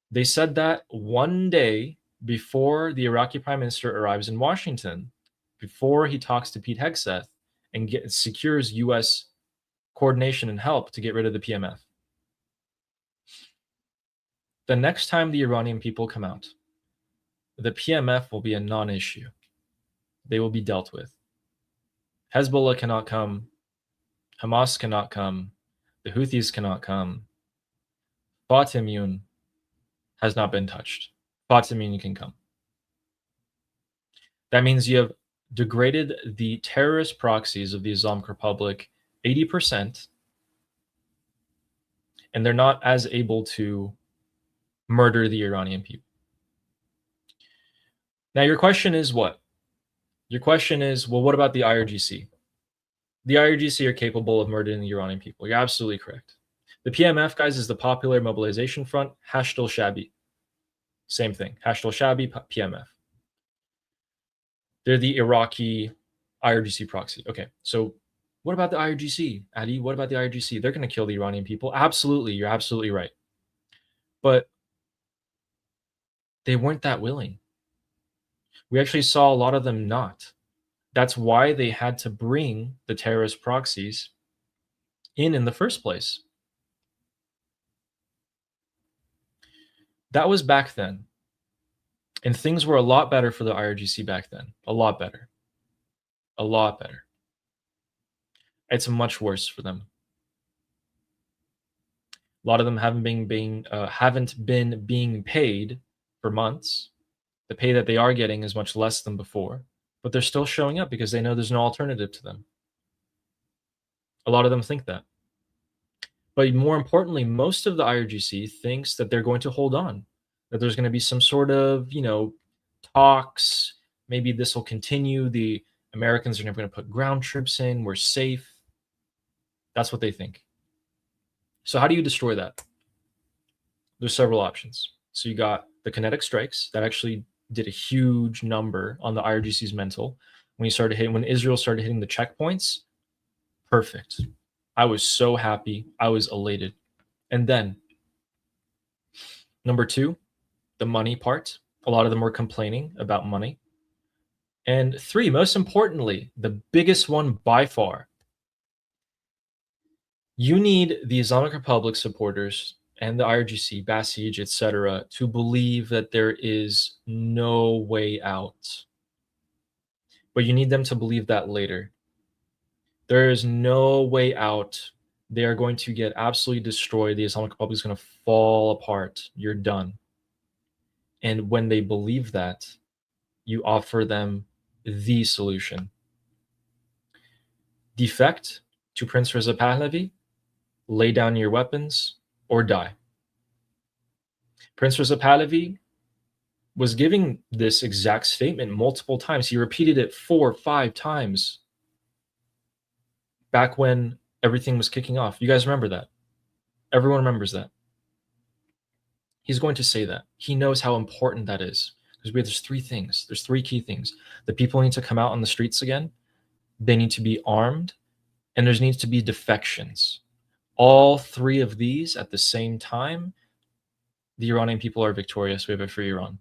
They said that one day before the Iraqi Prime Minister arrives in Washington, before he talks to Pete Hegseth and secures U.S. coordination and help to get rid of the PMF. The next time the Iranian people come out, the PMF will be a non-issue. They will be dealt with. Hezbollah cannot come. Hamas cannot come. The Houthis cannot come. Fatimiyun has not been touched. Fatimiyun can come. That means you have degraded the terrorist proxies of the Islamic Republic 80%, and they're not as able to murder the Iranian people. Now, your question is what? Your question is, well, what about the IRGC? The IRGC are capable of murdering the Iranian people. You're absolutely correct. The PMF, guys, is the Popular Mobilization Front, Hashd al-Shabi. Same thing, Hashd al-Shabi, PMF. They're the Iraqi IRGC proxy. Okay, so what about the IRGC? Ali, what about the IRGC? They're going to kill the Iranian people. Absolutely, you're absolutely right. But they weren't that willing. We actually saw a lot of them not. That's why they had to bring the terrorist proxies in the first place. That was back then. And things were a lot better for the IRGC back then. A lot better. A lot better. It's much worse for them. A lot of them haven't been being paid for months. The pay that they are getting is much less than before, but they're still showing up because they know there's no alternative to them. A lot of them think that. But more importantly, most of the IRGC thinks that they're going to hold on, that there's going to be some sort of, talks. Maybe this will continue. The Americans are never going to put ground troops in. We're safe. That's what they think. So how do you destroy that? There's several options. So you got the kinetic strikes that actually did a huge number on the IRGC's mental. When Israel started hitting the checkpoints, perfect. I was so happy. I was elated. And then, number two, the money part. A lot of them were complaining about money. And three, most importantly, the biggest one by far, you need the Islamic Republic supporters and the IRGC, Basij, etc., to believe that there is no way out. But you need them to believe that later. There is no way out. They are going to get absolutely destroyed. The Islamic Republic is going to fall apart. You're done. And when they believe that, you offer them the solution. Defect to Prince Reza Pahlavi, lay down your weapons, or die. Prince Reza Pahlavi was giving this exact statement multiple times. He repeated it 4 or 5 times back when everything was kicking off. You guys remember that? Everyone remembers that. He's going to say that. He knows how important that is. Because there's three things. There's three key things. The people need to come out on the streets again. They need to be armed, and there needs to be defections. All three of these at the same time, the Iranian people are victorious. We have a free Iran.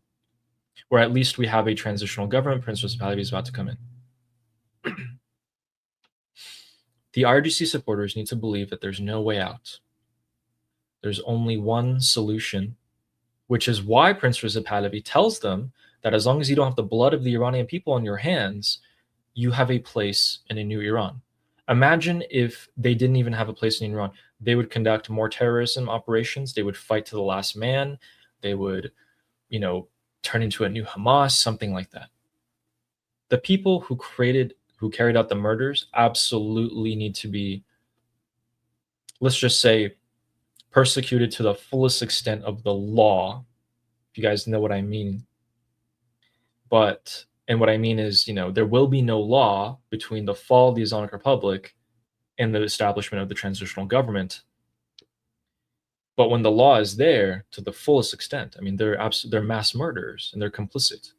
Or at least we have a transitional government. Prince Pahlavi is about to come in. The IRGC supporters need to believe that there's no way out. There's only one solution, which is why Prince Reza Pahlavi tells them that as long as you don't have the blood of the Iranian people on your hands, you have a place in a new Iran. Imagine if they didn't even have a place in Iran. They would conduct more terrorism operations. They would fight to the last man. They would, turn into a new Hamas, something like that. The people who carried out the murders absolutely need to be, let's just say, persecuted to the fullest extent of the law, if you guys know what I mean. And what I mean is, there will be no law between the fall of the Islamic Republic and the establishment of the transitional government. But when the law is there to the fullest extent, they're mass murderers and they're complicit.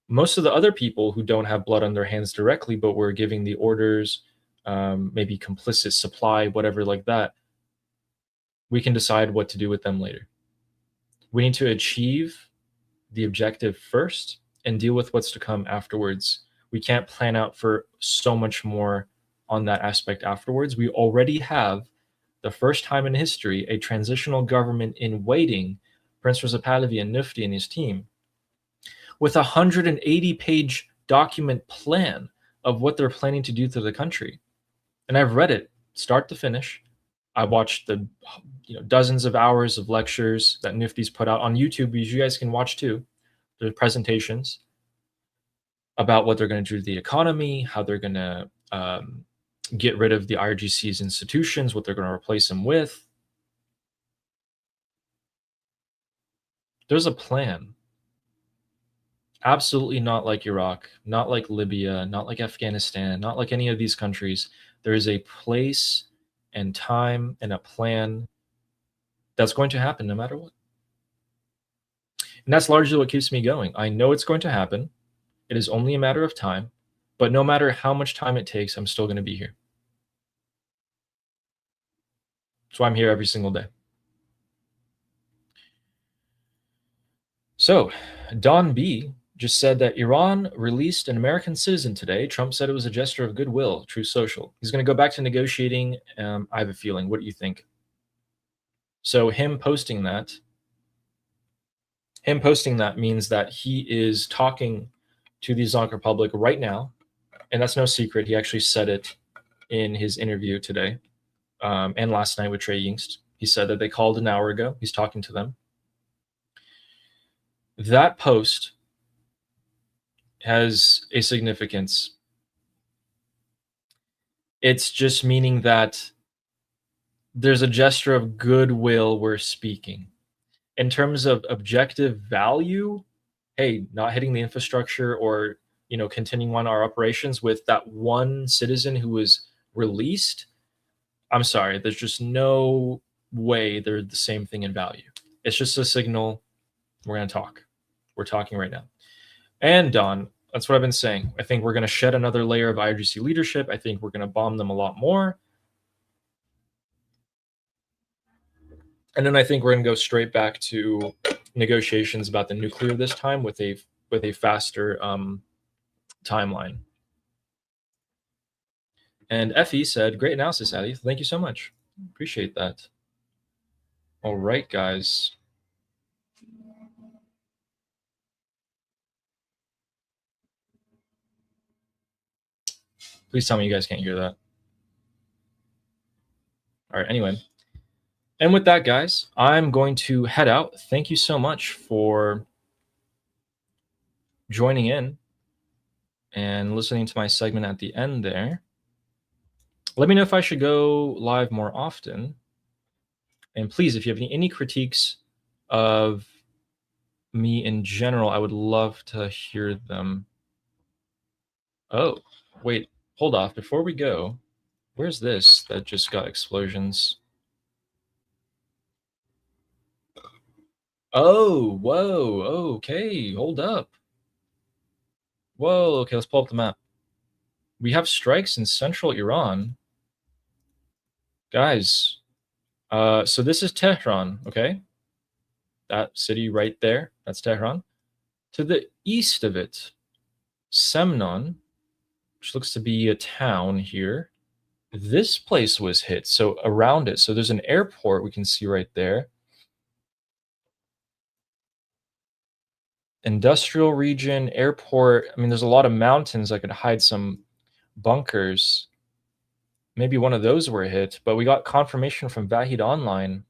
Most of the other people who don't have blood on their hands directly, but were giving the orders, maybe complicit supply, whatever like that, we can decide what to do with them later. We need to achieve the objective first and deal with what's to come afterwards. We can't plan out for so much more on that aspect afterwards. We already have, the first time in history, a transitional government in waiting, Prince Reza Pahlavi and Nifty and his team, with a 180-page document plan of what they're planning to do to the country. And I've read it start to finish. I watched the dozens of hours of lectures that Nifty's put out on YouTube, which you guys can watch too. There's presentations about what they're going to do to the economy, how they're going to get rid of the IRGC's institutions, what they're going to replace them with. There's a plan. Absolutely not like Iraq, not like Libya, not like Afghanistan, not like any of these countries. There is a place and time and a plan that's going to happen no matter what. And that's largely what keeps me going. I know it's going to happen. It is only a matter of time. But no matter how much time it takes, I'm still going to be here. That's why I'm here every single day. So, Don B just said that Iran released an American citizen today. Trump said it was a gesture of goodwill, true social. He's going to go back to negotiating. I have a feeling. What do you think? So him posting that means that he is talking to the Islamic Republic right now. And that's no secret. He actually said it in his interview today and last night with Trey Yingst. He said that they called an hour ago. He's talking to them. That post has a significance. It's just meaning that there's a gesture of goodwill we're speaking. In terms of objective value, hey, not hitting the infrastructure or continuing on our operations with that one citizen who was released, I'm sorry, there's just no way they're the same thing in value. It's just a signal. We're going to talk. We're talking right now. And Don, that's what I've been saying. I think we're going to shed another layer of IRGC leadership. I think we're going to bomb them a lot more. And then I think we're going to go straight back to negotiations about the nuclear this time with a faster timeline. And Effie said, great analysis, Ali. Thank you so much. Appreciate that. All right, guys. Please tell me you guys can't hear that. All right, anyway. And with that, guys, I'm going to head out. Thank you so much for joining in and listening to my segment at the end there. Let me know if I should go live more often. And please, if you have any critiques of me in general, I would love to hear them. Oh, wait, hold off. Before we go, where's this that just got explosions? Oh, whoa, okay, hold up. Whoa, okay, let's pull up the map. We have strikes in central Iran. Guys, so this is Tehran, okay? That city right there, that's Tehran. To the east of it, Semnon, which looks to be a town here. This place was hit, so around it. So there's an airport we can see right there. Industrial region, airport. I mean, there's a lot of mountains that could hide some bunkers. Maybe one of those were hit, but we got confirmation from Vahid Online.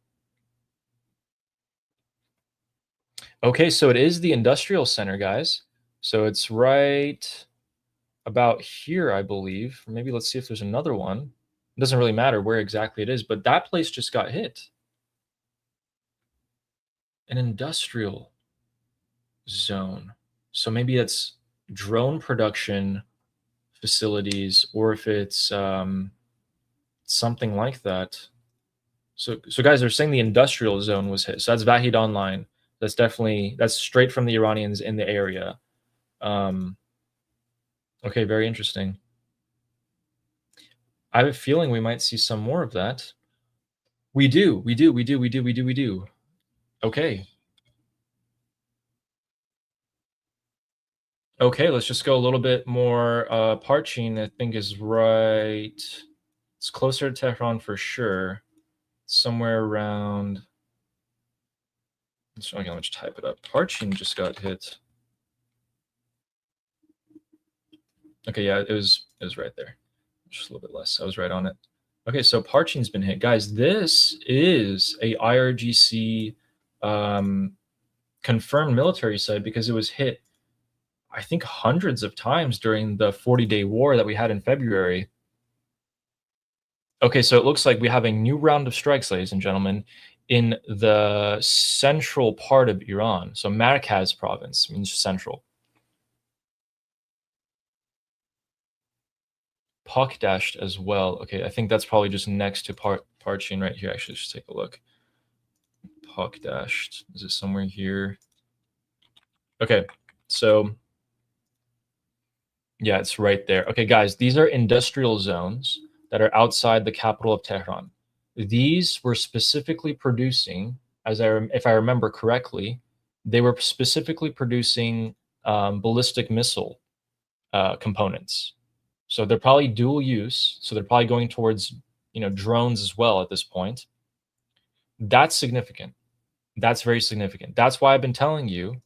Okay, so it is the industrial center, guys. So it's right about here, I believe. Or maybe let's see if there's another one. It doesn't really matter where exactly it is, but that place just got hit. An industrial zone. So maybe it's drone production facilities, or if it's something like that. So guys, they're saying the industrial zone was hit. So that's Vahid Online. That's straight from the Iranians in the area. Okay, very interesting. I have a feeling we might see some more of that. We do. Okay. Okay, let's just go a little bit more. Parchin, I think, is right. It's closer to Tehran for sure. Somewhere around. Okay, let me type it up. Parchin just got hit. Okay, yeah, it was right there. Just a little bit less. I was right on it. Okay, so Parchin's been hit. Guys, this is a IRGC confirmed military site because it was hit, I think, hundreds of times during the 40-day war that we had in February. Okay, so it looks like we have a new round of strikes, ladies and gentlemen, in the central part of Iran. So Markaz province means central. Pakdasht as well. Okay, I think that's probably just next to Parchin right here. Actually, just take a look. Pakdasht. Is it somewhere here? Okay, so yeah, it's right there. Okay, guys, these are industrial zones that are outside the capital of Tehran. These were specifically producing, if I remember correctly, they were specifically producing ballistic missile components. So they're probably dual use. So they're probably going towards, drones as well at this point. That's significant. That's very significant. That's why I've been telling you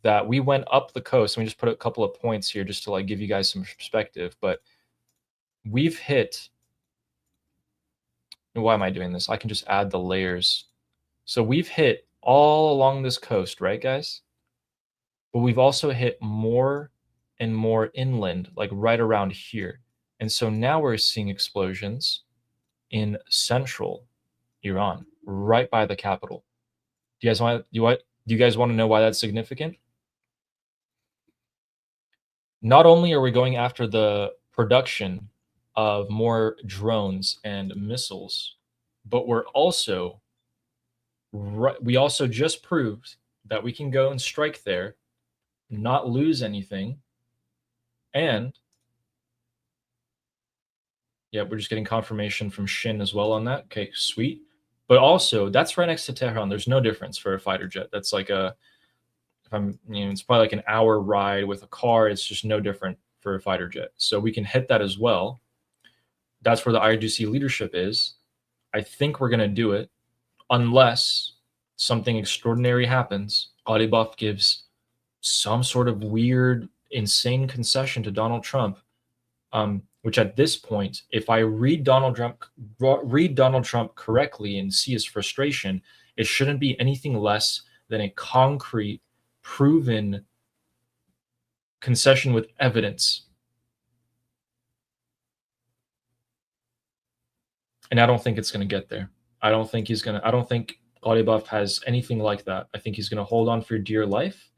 that we went up the coast. Let me just put a couple of points here just to give you guys some perspective. But we've hit. Why am I doing this? I can just add the layers. So we've hit all along this coast, right, guys? But we've also hit more and more inland, like right around here. And so now we're seeing explosions in central Iran, right by the capital. Do you guys want to know why that's significant? Not only are we going after the production of more drones and missiles, but we also just proved that we can go and strike there, not lose anything, and yeah, we're just getting confirmation from Shin as well on that. Okay, sweet. But also, that's right next to Tehran. There's no difference for a fighter jet. That's like it's probably like an hour ride with a car. It's just no different for a fighter jet. So we can hit that as well. That's where the IRGC leadership is. I think we're going to do it unless something extraordinary happens. Ghalibaf gives some sort of weird, insane concession to Donald Trump, which at this point, if I read Donald Trump correctly and see his frustration, it shouldn't be anything less than a concrete, proven concession with evidence. And I don't think it's going to get there. I don't think Ghalibaf has anything like that. I think he's going to hold on for dear life.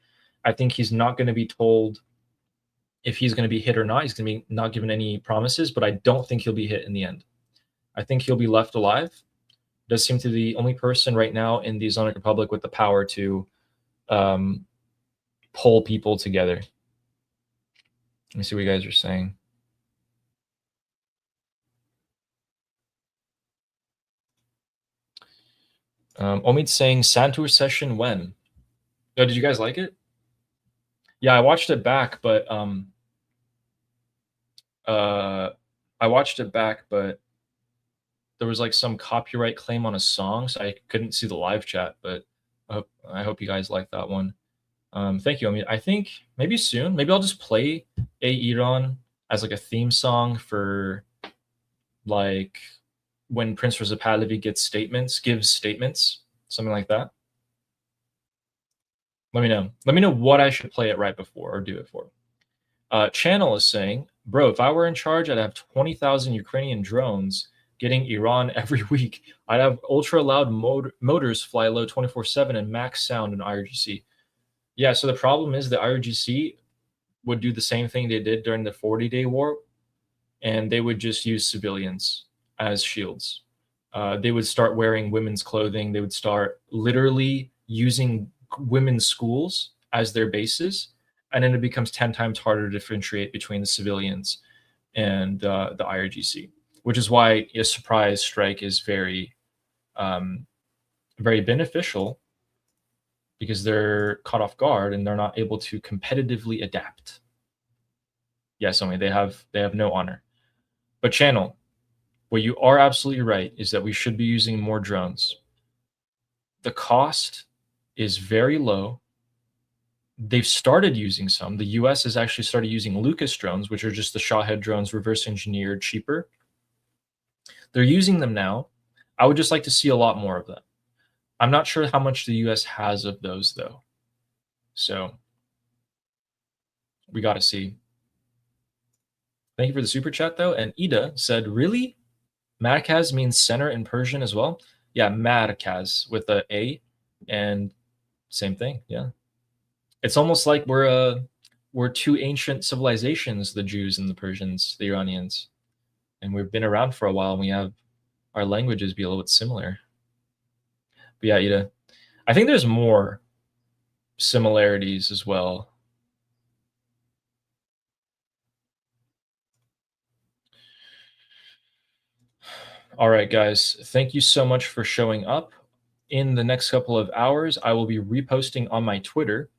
I think he's not going to be told if he's going to be hit or not. He's going to be not given any promises, but I don't think he'll be hit in the end. I think he'll be left alive. does seem to be the only person right now in the Islamic Republic with the power to pull people together. Let me see what you guys are saying. Omid's saying Santur session when? Oh, did you guys like it? Yeah, I watched it back, but there was like some copyright claim on a song, so I couldn't see the live chat. But I hope you guys like that one. Thank you. I mean, I think maybe soon, maybe I'll just play Iran as like a theme song for like when Prince Reza Pahlavi gives statements, something like that. Let me know. Let me know what I should play it right before or do it for. Channel is saying, bro, if I were in charge, I'd have 20,000 Ukrainian drones getting Iran every week. I'd have ultra loud motors fly low 24/7 and max sound in IRGC. Yeah, so the problem is the IRGC would do the same thing they did during the 40-day war, and they would just use civilians as shields. They would start wearing women's clothing. They would start literally using women's schools as their bases, and then it becomes 10 times harder to differentiate between the civilians and the IRGC, which is why a surprise strike is very, very beneficial, because they're caught off guard and they're not able to competitively adapt. Yes, only they have no honor. But Channel, what you are absolutely right is that we should be using more drones. The cost is very low. They've started using some. The US has actually started using Lucas drones, which are just the Shahid drones, reverse engineered, cheaper. They're using them now. I would just like to see a lot more of them. I'm not sure how much the US has of those, though. So we got to see. Thank you for the super chat, though. And Ida said, really? Markaz means center in Persian as well? Yeah, Markaz with a A, and same thing, yeah. It's almost like we're two ancient civilizations, the Jews and the Persians, the Iranians. And we've been around for a while, and we have our languages be a little bit similar. But yeah, Ida, I think there's more similarities as well. All right, guys, thank you so much for showing up. In the next couple of hours, I will be reposting on my Twitter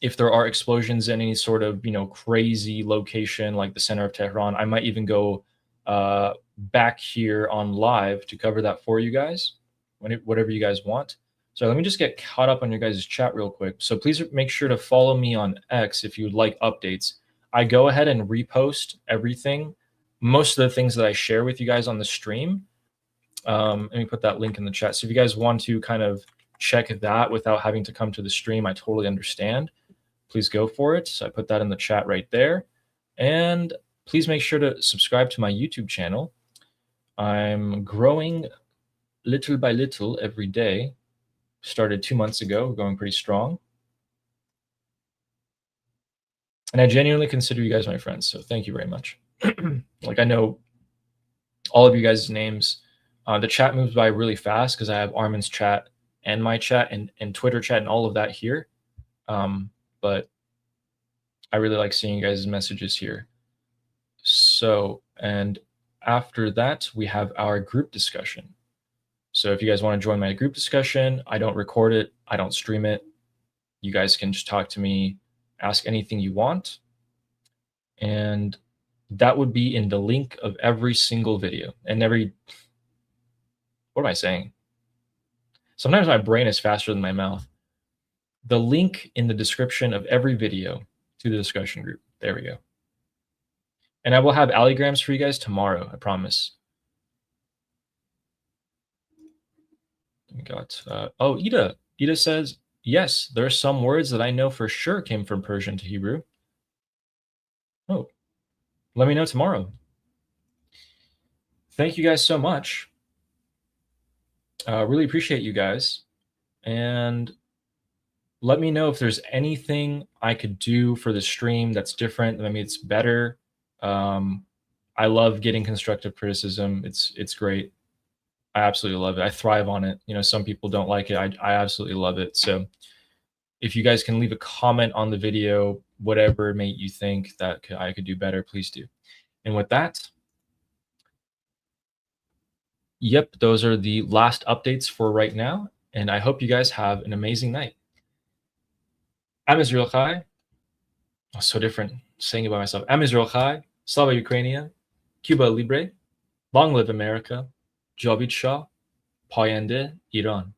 if there are explosions in any sort of, crazy location like the center of Tehran. I might even go back here on live to cover that for you guys, whatever you guys want. So let me just get caught up on your guys' chat real quick. So please make sure to follow me on X if you would like updates. I go ahead and repost everything, most of the things that I share with you guys on the stream. Let me put that link in the chat. So if you guys want to kind of check that without having to come to the stream, I totally understand. Please go for it. So I put that in the chat right there. And please make sure to subscribe to my YouTube channel. I'm growing little by little every day. Started 2 months ago, going pretty strong. And I genuinely consider you guys my friends, so thank you very much. Like, I know all of you guys' names. The chat moves by really fast because I have Armin's chat and my chat and Twitter chat and all of that here. But I really like seeing you guys' messages here. So, and after that, we have our group discussion. So if you guys want to join my group discussion, I don't record it. I don't stream it. You guys can just talk to me, ask anything you want. And that would be in the link of every single video and every, what am I saying? Sometimes my brain is faster than my mouth. The link in the description of every video to the discussion group. There we go. And I will have alligrams for you guys tomorrow, I promise. We got, oh, Ida. Ida says, yes, there are some words that I know for sure came from Persian to Hebrew. Oh, let me know tomorrow. Thank you guys so much. Really appreciate you guys. And let me know if there's anything I could do for the stream that's different. Maybe it's better. I love getting constructive criticism. It's great. I absolutely love it. I thrive on it. You know, some people don't like it. I absolutely love it. So if you guys can leave a comment on the video, whatever made you think that I could do better, please do. And with that, yep, those are the last updates for right now. And I hope you guys have an amazing night. I'm Israel Chai. Oh, so different saying it by myself. I'm Israel Chai. Slava Ukrainian. Cuba Libre. Long live America. Javid Shah. Payende Iran.